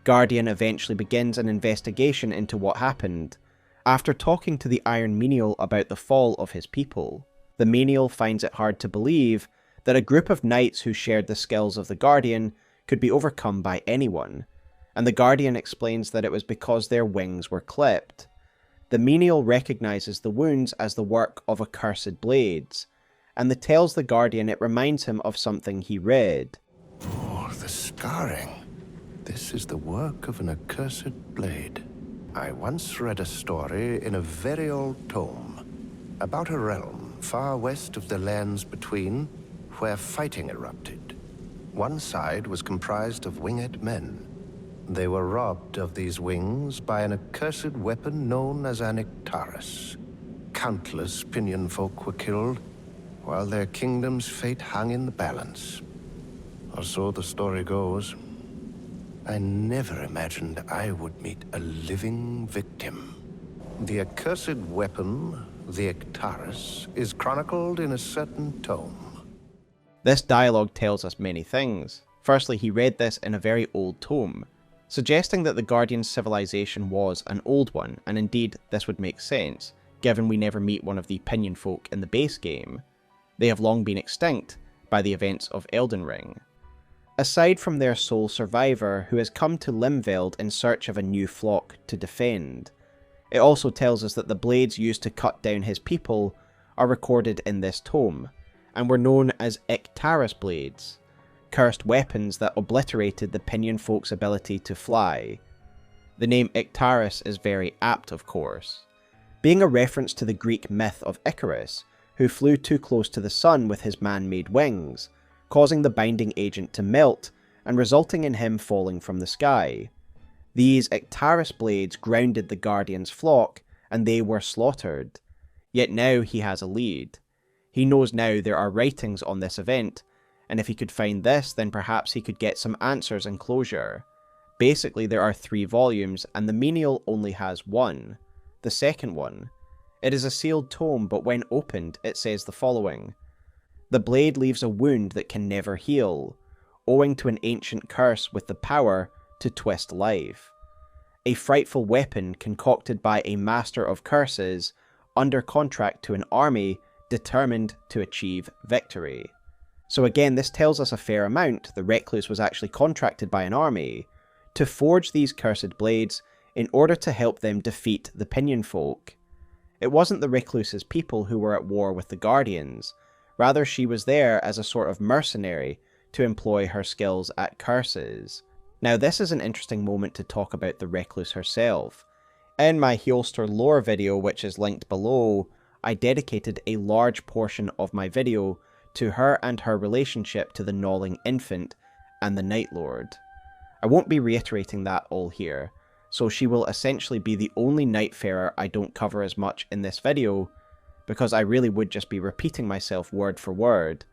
Guardian eventually begins an investigation into what happened. After talking to the Iron Menial about the fall of his people, the Menial finds it hard to believe that a group of knights who shared the skills of the Guardian could be overcome by anyone, and the Guardian explains that it was because their wings were clipped. The Menial recognises the wounds as the work of accursed blades, and tells the Guardian it reminds him of something he read. Oh, the scarring. This is the work of an accursed blade. I once read a story in a very old tome about a realm far west of the lands between, where fighting erupted. One side was comprised of winged men, They were robbed of these wings by an accursed weapon known as an Ectaris. Countless Pinion folk were killed, while their kingdom's fate hung in the balance. Or so the story goes. I never imagined I would meet a living victim. The accursed weapon, the Ectaris, is chronicled in a certain tome. This dialogue tells us many things. Firstly, he read this in a very old tome, suggesting that the Guardian's civilization was an old one, and indeed this would make sense, given we never meet one of the Pinion folk in the base game. They have long been extinct by the events of Elden Ring. Aside from their sole survivor, who has come to Limveld in search of a new flock to defend, it also tells us that the blades used to cut down his people are recorded in this tome, and were known as Ectaris blades, cursed weapons that obliterated the Pinion folk's ability to fly. The name Ectaris is very apt, of course, being a reference to the Greek myth of Icarus, who flew too close to the sun with his man-made wings, causing the binding agent to melt and resulting in him falling from the sky. These Ectaris blades grounded the Guardian's flock, and they were slaughtered. Yet now he has a lead. He knows now there are writings on this event, and if he could find this, then perhaps he could get some answers and closure. Basically, there are 3 volumes, and the menial only has 1. The second one. It is a sealed tome, but when opened, it says the following. The blade leaves a wound that can never heal, owing to an ancient curse with the power to twist life. A frightful weapon concocted by a master of curses, under contract to an army determined to achieve victory. So again, this tells us a fair amount. The Recluse was actually contracted by an army to forge these cursed blades in order to help them defeat the Pinion folk. It wasn't the Recluse's people who were at war with the Guardians, rather she was there as a sort of mercenary to employ her skills at curses. Now this is an interesting moment to talk about the Recluse herself. In my Heolstor lore video, which is linked below, I dedicated a large portion of my video to her and her relationship to the gnawing infant and the Night Lord. I won't be reiterating that all here, so she will essentially be the only Nightfarer I don't cover as much in this video, because I really would just be repeating myself word for word.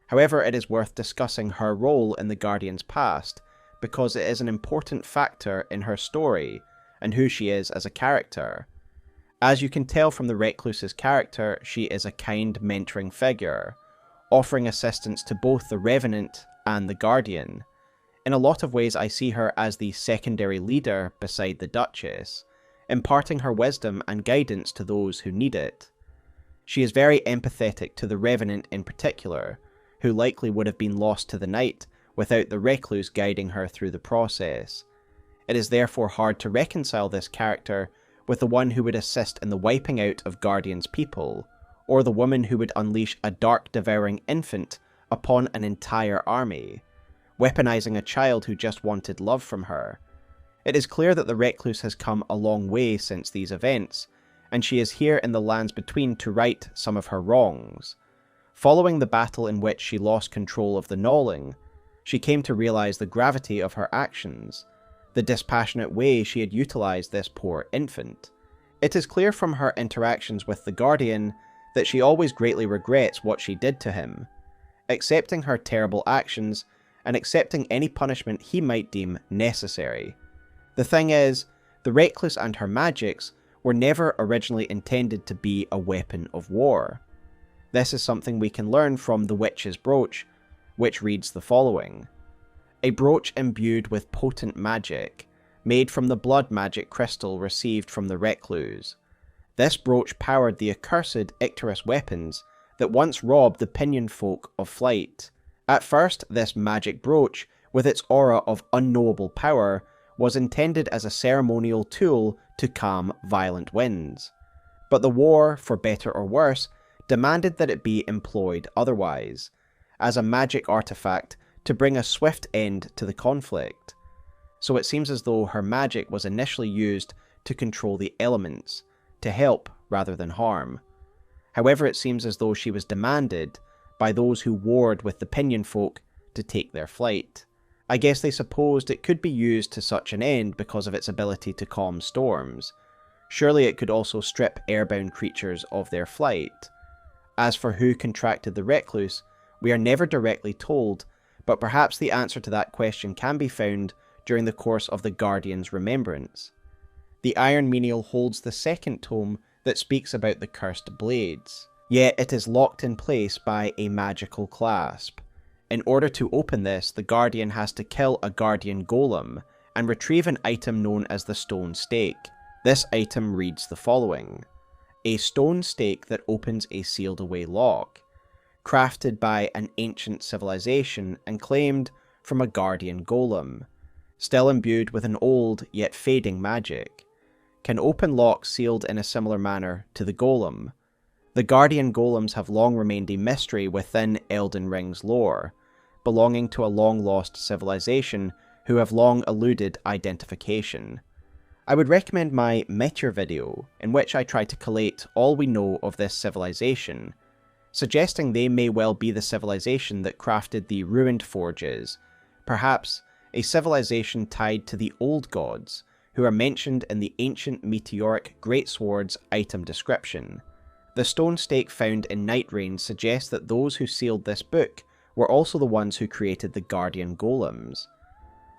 However, it is worth discussing her role in the Guardian's past, because it is an important factor in her story, and who she is as a character. As you can tell from the Recluse's character, she is a kind mentoring figure, offering assistance to both the Revenant and the Guardian. In a lot of ways I see her as the secondary leader beside the Duchess, imparting her wisdom and guidance to those who need it. She is very empathetic to the Revenant in particular, who likely would have been lost to the night without the Recluse guiding her through the process. It is therefore hard to reconcile this character with the one who would assist in the wiping out of Guardian's people, or the woman who would unleash a dark devouring infant upon an entire army, weaponizing a child who just wanted love from her. It is clear that the Recluse has come a long way since these events, and she is here in the lands between to right some of her wrongs. Following the battle in which she lost control of the gnawing, she came to realize the gravity of her actions, the dispassionate way she had utilized this poor infant. It is clear from her interactions with the Guardian that she always greatly regrets what she did to him, accepting her terrible actions and accepting any punishment he might deem necessary. The thing is, the Recluse and her magics were never originally intended to be a weapon of war. This is something we can learn from the Witch's Brooch, which reads the following. A brooch imbued with potent magic, made from the blood magic crystal received from the Recluse. This brooch powered the accursed Icterus weapons that once robbed the Pinion folk of flight. At first, this magic brooch, with its aura of unknowable power, was intended as a ceremonial tool to calm violent winds. But the war, for better or worse, demanded that it be employed otherwise, as a magic artifact to bring a swift end to the conflict. So it seems as though her magic was initially used to control the elements, to help rather than harm. However, it seems as though she was demanded by those who warred with the Pinion folk to take their flight. I guess they supposed it could be used to such an end because of its ability to calm storms. Surely it could also strip airbound creatures of their flight. As for who contracted the Recluse, we are never directly told, but perhaps the answer to that question can be found during the course of the Guardian's remembrance. The Iron Menial holds the second tome that speaks about the cursed blades, yet it is locked in place by a magical clasp. In order to open this, the Guardian has to kill a Guardian Golem and retrieve an item known as the Stone Stake. This item reads the following: a stone stake that opens a sealed away lock, crafted by an ancient civilization and claimed from a Guardian Golem, still imbued with an old yet fading magic, can open locks sealed in a similar manner to the Golem. The Guardian Golems have long remained a mystery within Elden Ring's lore, belonging to a long-lost civilization who have long eluded identification. I would recommend my Meteor video, in which I try to collate all we know of this civilization, suggesting they may well be the civilization that crafted the ruined forges, perhaps a civilization tied to the old gods, who are mentioned in the ancient meteoric greatsword's item description. The stone stake found in Nightreign suggests that those who sealed this book were also the ones who created the Guardian Golems.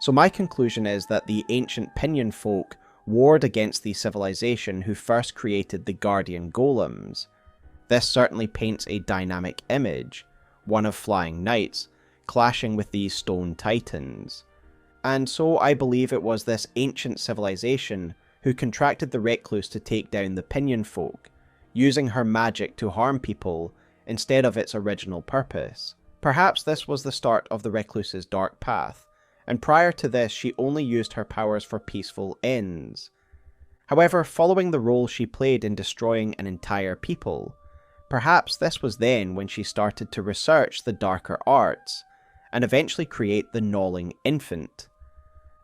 So my conclusion is that the ancient Pinion folk warred against the civilization who first created the Guardian Golems. This certainly paints a dynamic image, one of flying knights, clashing with these stone titans. And so I believe it was this ancient civilization who contracted the Recluse to take down the Pinion folk, using her magic to harm people instead of its original purpose. Perhaps this was the start of the Recluse's dark path, and prior to this she only used her powers for peaceful ends. However, following the role she played in destroying an entire people, perhaps this was then when she started to research the darker arts, and eventually create the Gnawing Infant.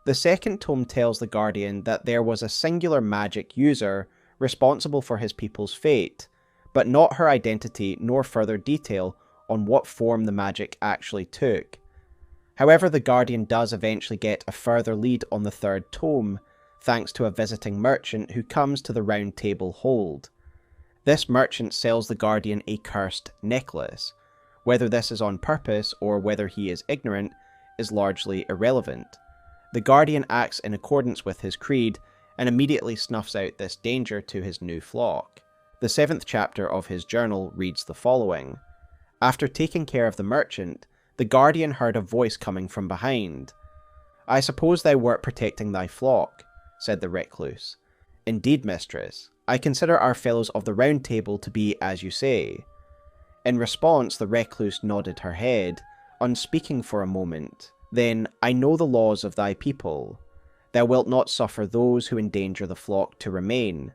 The second tome tells the Guardian that there was a singular magic user responsible for his people's fate, but not her identity nor further detail on what form the magic actually took. However, the Guardian does eventually get a further lead on the third tome, thanks to a visiting merchant who comes to the Roundtable Hold. This merchant sells the Guardian a cursed necklace. Whether this is on purpose or whether he is ignorant is largely irrelevant. The Guardian acts in accordance with his creed and immediately snuffs out this danger to his new flock. The 7th chapter of his journal reads the following: after taking care of the merchant, the Guardian heard a voice coming from behind. "I suppose thou wert protecting thy flock," said the Recluse. "Indeed, mistress, I consider our fellows of the Round Table to be as you say." In response, the Recluse nodded her head, unspeaking for a moment. Then, "I know the laws of thy people. Thou wilt not suffer those who endanger the flock to remain."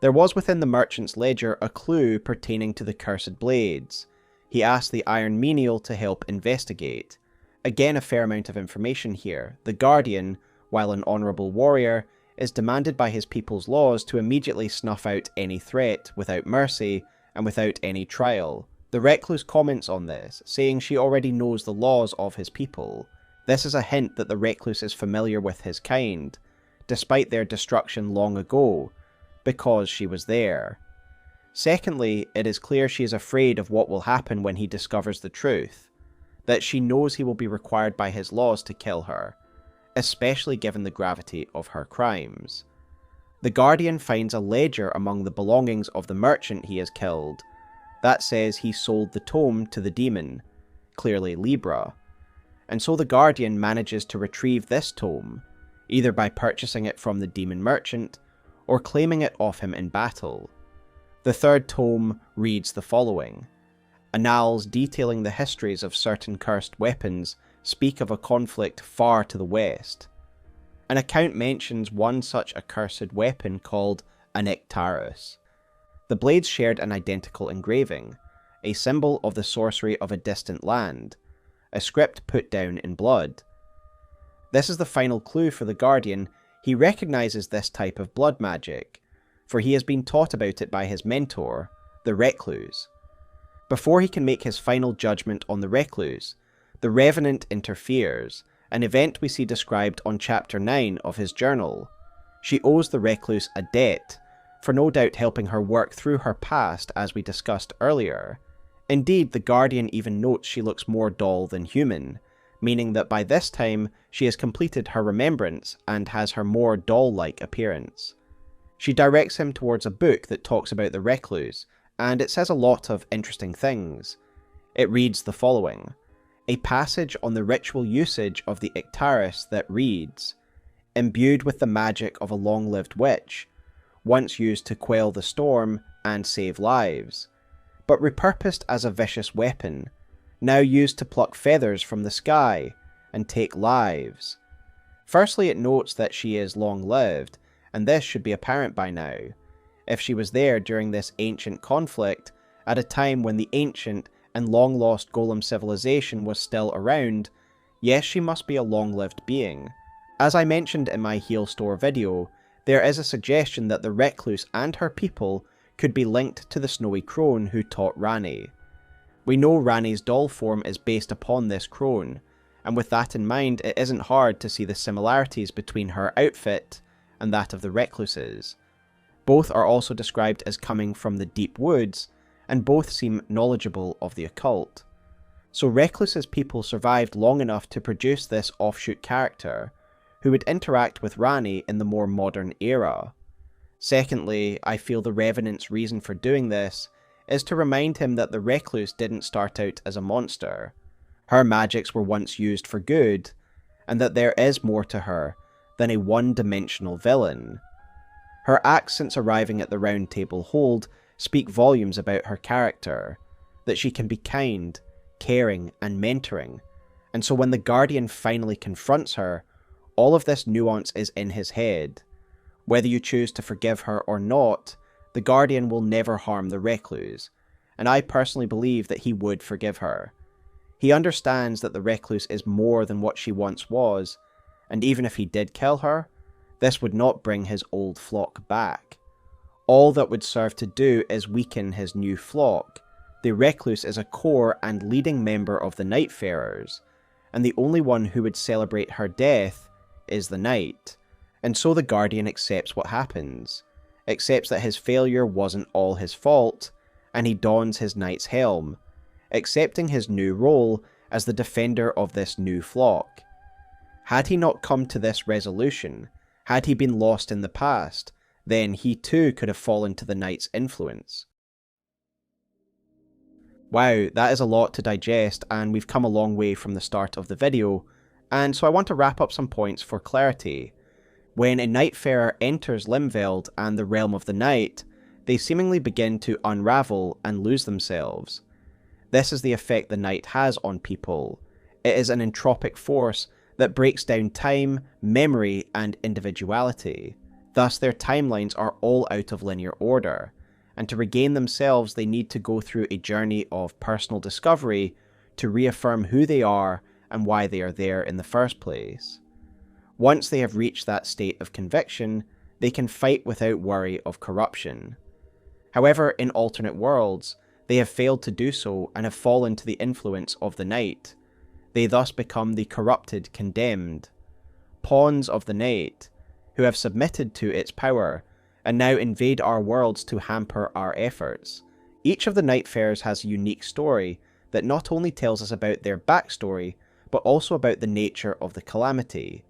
There was within the merchant's ledger a clue pertaining to the cursed blades. He asked the Iron Menial to help investigate. Again, a fair amount of information here. The Guardian, while an honourable warrior, is demanded by his people's laws to immediately snuff out any threat without mercy and without any trial. The Recluse comments on this, saying she already knows the laws of his people. This is a hint that the Recluse is familiar with his kind, despite their destruction long ago, because she was there. Secondly, it is clear she is afraid of what will happen when he discovers the truth, that she knows he will be required by his laws to kill her, especially given the gravity of her crimes. The Guardian finds a ledger among the belongings of the merchant he has killed that says he sold the tome to the demon, clearly Libra, and so the Guardian manages to retrieve this tome, either by purchasing it from the demon merchant or claiming it off him in battle. The third tome reads the following: annals detailing the histories of certain cursed weapons speak of a conflict far to the west. An account mentions one such accursed weapon called a Nightfarers. The blades shared an identical engraving, a symbol of the sorcery of a distant land, a script put down in blood. This is the final clue for the Guardian. He recognises this type of blood magic, for he has been taught about it by his mentor, the Recluse. Before he can make his final judgment on the Recluse, the Revenant interferes an event we see described on chapter 9 of his journal. She owes the Recluse a debt, for no doubt helping her work through her past as we discussed earlier. Indeed, the Guardian even notes she looks more doll than human, meaning that by this time she has completed her remembrance and has her more doll-like appearance. She directs him towards a book that talks about the Recluse, and it says a lot of interesting things. It reads the following: a passage on the ritual usage of the Ictaris that reads, imbued with the magic of a long-lived witch, once used to quell the storm and save lives, but repurposed as a vicious weapon, now used to pluck feathers from the sky and take lives. Firstly, it notes that she is long-lived, and this should be apparent by now. If she was there during this ancient conflict, at a time when the ancient and long-lost Golem civilization was still around, yes, she must be a long-lived being. As I mentioned in my Heolstor video, there is a suggestion that the Recluse and her people could be linked to the snowy crone who taught Ranni. We know Ranni's doll form is based upon this crone, and with that in mind, it isn't hard to see the similarities between her outfit and that of the Recluse's. Both are also described as coming from the deep woods, and both seem knowledgeable of the occult. So Recluse's people survived long enough to produce this offshoot character, who would interact with Ranni in the more modern era. Secondly, I feel the Revenant's reason for doing this is to remind him that the Recluse didn't start out as a monster. Her magics were once used for good, and that there is more to her than a one-dimensional villain. Her acts since arriving at the Roundtable Hold speak volumes about her character, that she can be kind, caring, and mentoring, and so when the Guardian finally confronts her, all of this nuance is in his head. Whether you choose to forgive her or not, the Guardian will never harm the Recluse, and I personally believe that he would forgive her. He understands that the Recluse is more than what she once was, and even if he did kill her, this would not bring his old flock back. All that would serve to do is weaken his new flock. The Recluse is a core and leading member of the Nightfarers, and the only one who would celebrate her death is the Knight. And so the Guardian accepts what happens, accepts that his failure wasn't all his fault, and he dons his Knight's helm, accepting his new role as the defender of this new flock. Had he not come to this resolution, had he been lost in the past, then he too could have fallen to the Knight's influence. Wow, that is a lot to digest, and we've come a long way from the start of the video, and so I want to wrap up some points for clarity. When a Nightfarer enters Limveld and the Realm of the Night, they seemingly begin to unravel and lose themselves. This is the effect the Night has on people. It is an entropic force that breaks down time, memory, and individuality. Thus their timelines are all out of linear order, and to regain themselves they need to go through a journey of personal discovery to reaffirm who they are and why they are there in the first place. Once they have reached that state of conviction, they can fight without worry of corruption. However, in alternate worlds, they have failed to do so and have fallen to the influence of the Night. They thus become the corrupted condemned, pawns of the Night, who have submitted to its power, and now invade our worlds to hamper our efforts. Each of the Nightfarers has a unique story that not only tells us about their backstory, but also about the nature of the calamity.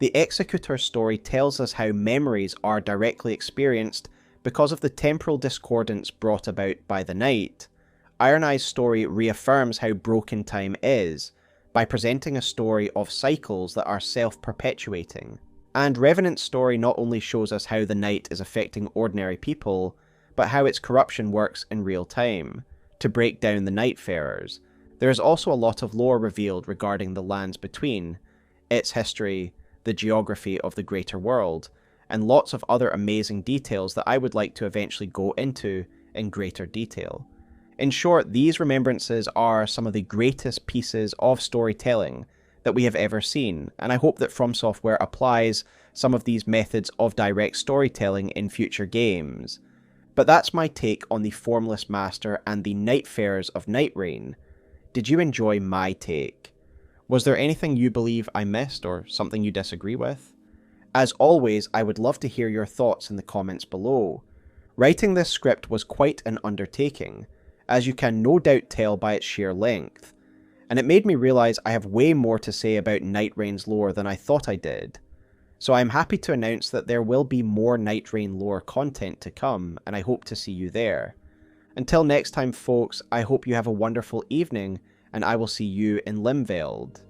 The Executor's story tells us how memories are directly experienced because of the temporal discordance brought about by the Night. Ironeye's story reaffirms how broken time is, by presenting a story of cycles that are self-perpetuating. And Revenant's story not only shows us how the Night is affecting ordinary people, but how its corruption works in real time, to break down the Nightfarers. There is also a lot of lore revealed regarding the lands between, its history, the geography of the greater world, and lots of other amazing details that I would like to eventually go into in greater detail. In short, these remembrances are some of the greatest pieces of storytelling that we have ever seen, and I hope that FromSoftware applies some of these methods of direct storytelling in future games. But that's my take on the Formless Master and the Nightfarers of Nightreign. Did you enjoy my take? Was there anything you believe I missed or something you disagree with? As always, I would love to hear your thoughts in the comments below. Writing this script was quite an undertaking, as you can no doubt tell by its sheer length, and it made me realise I have way more to say about Nightreign's lore than I thought I did. So I'm happy to announce that there will be more Nightreign lore content to come, and I hope to see you there. Until next time folks, I hope you have a wonderful evening, and I will see you in Limveld.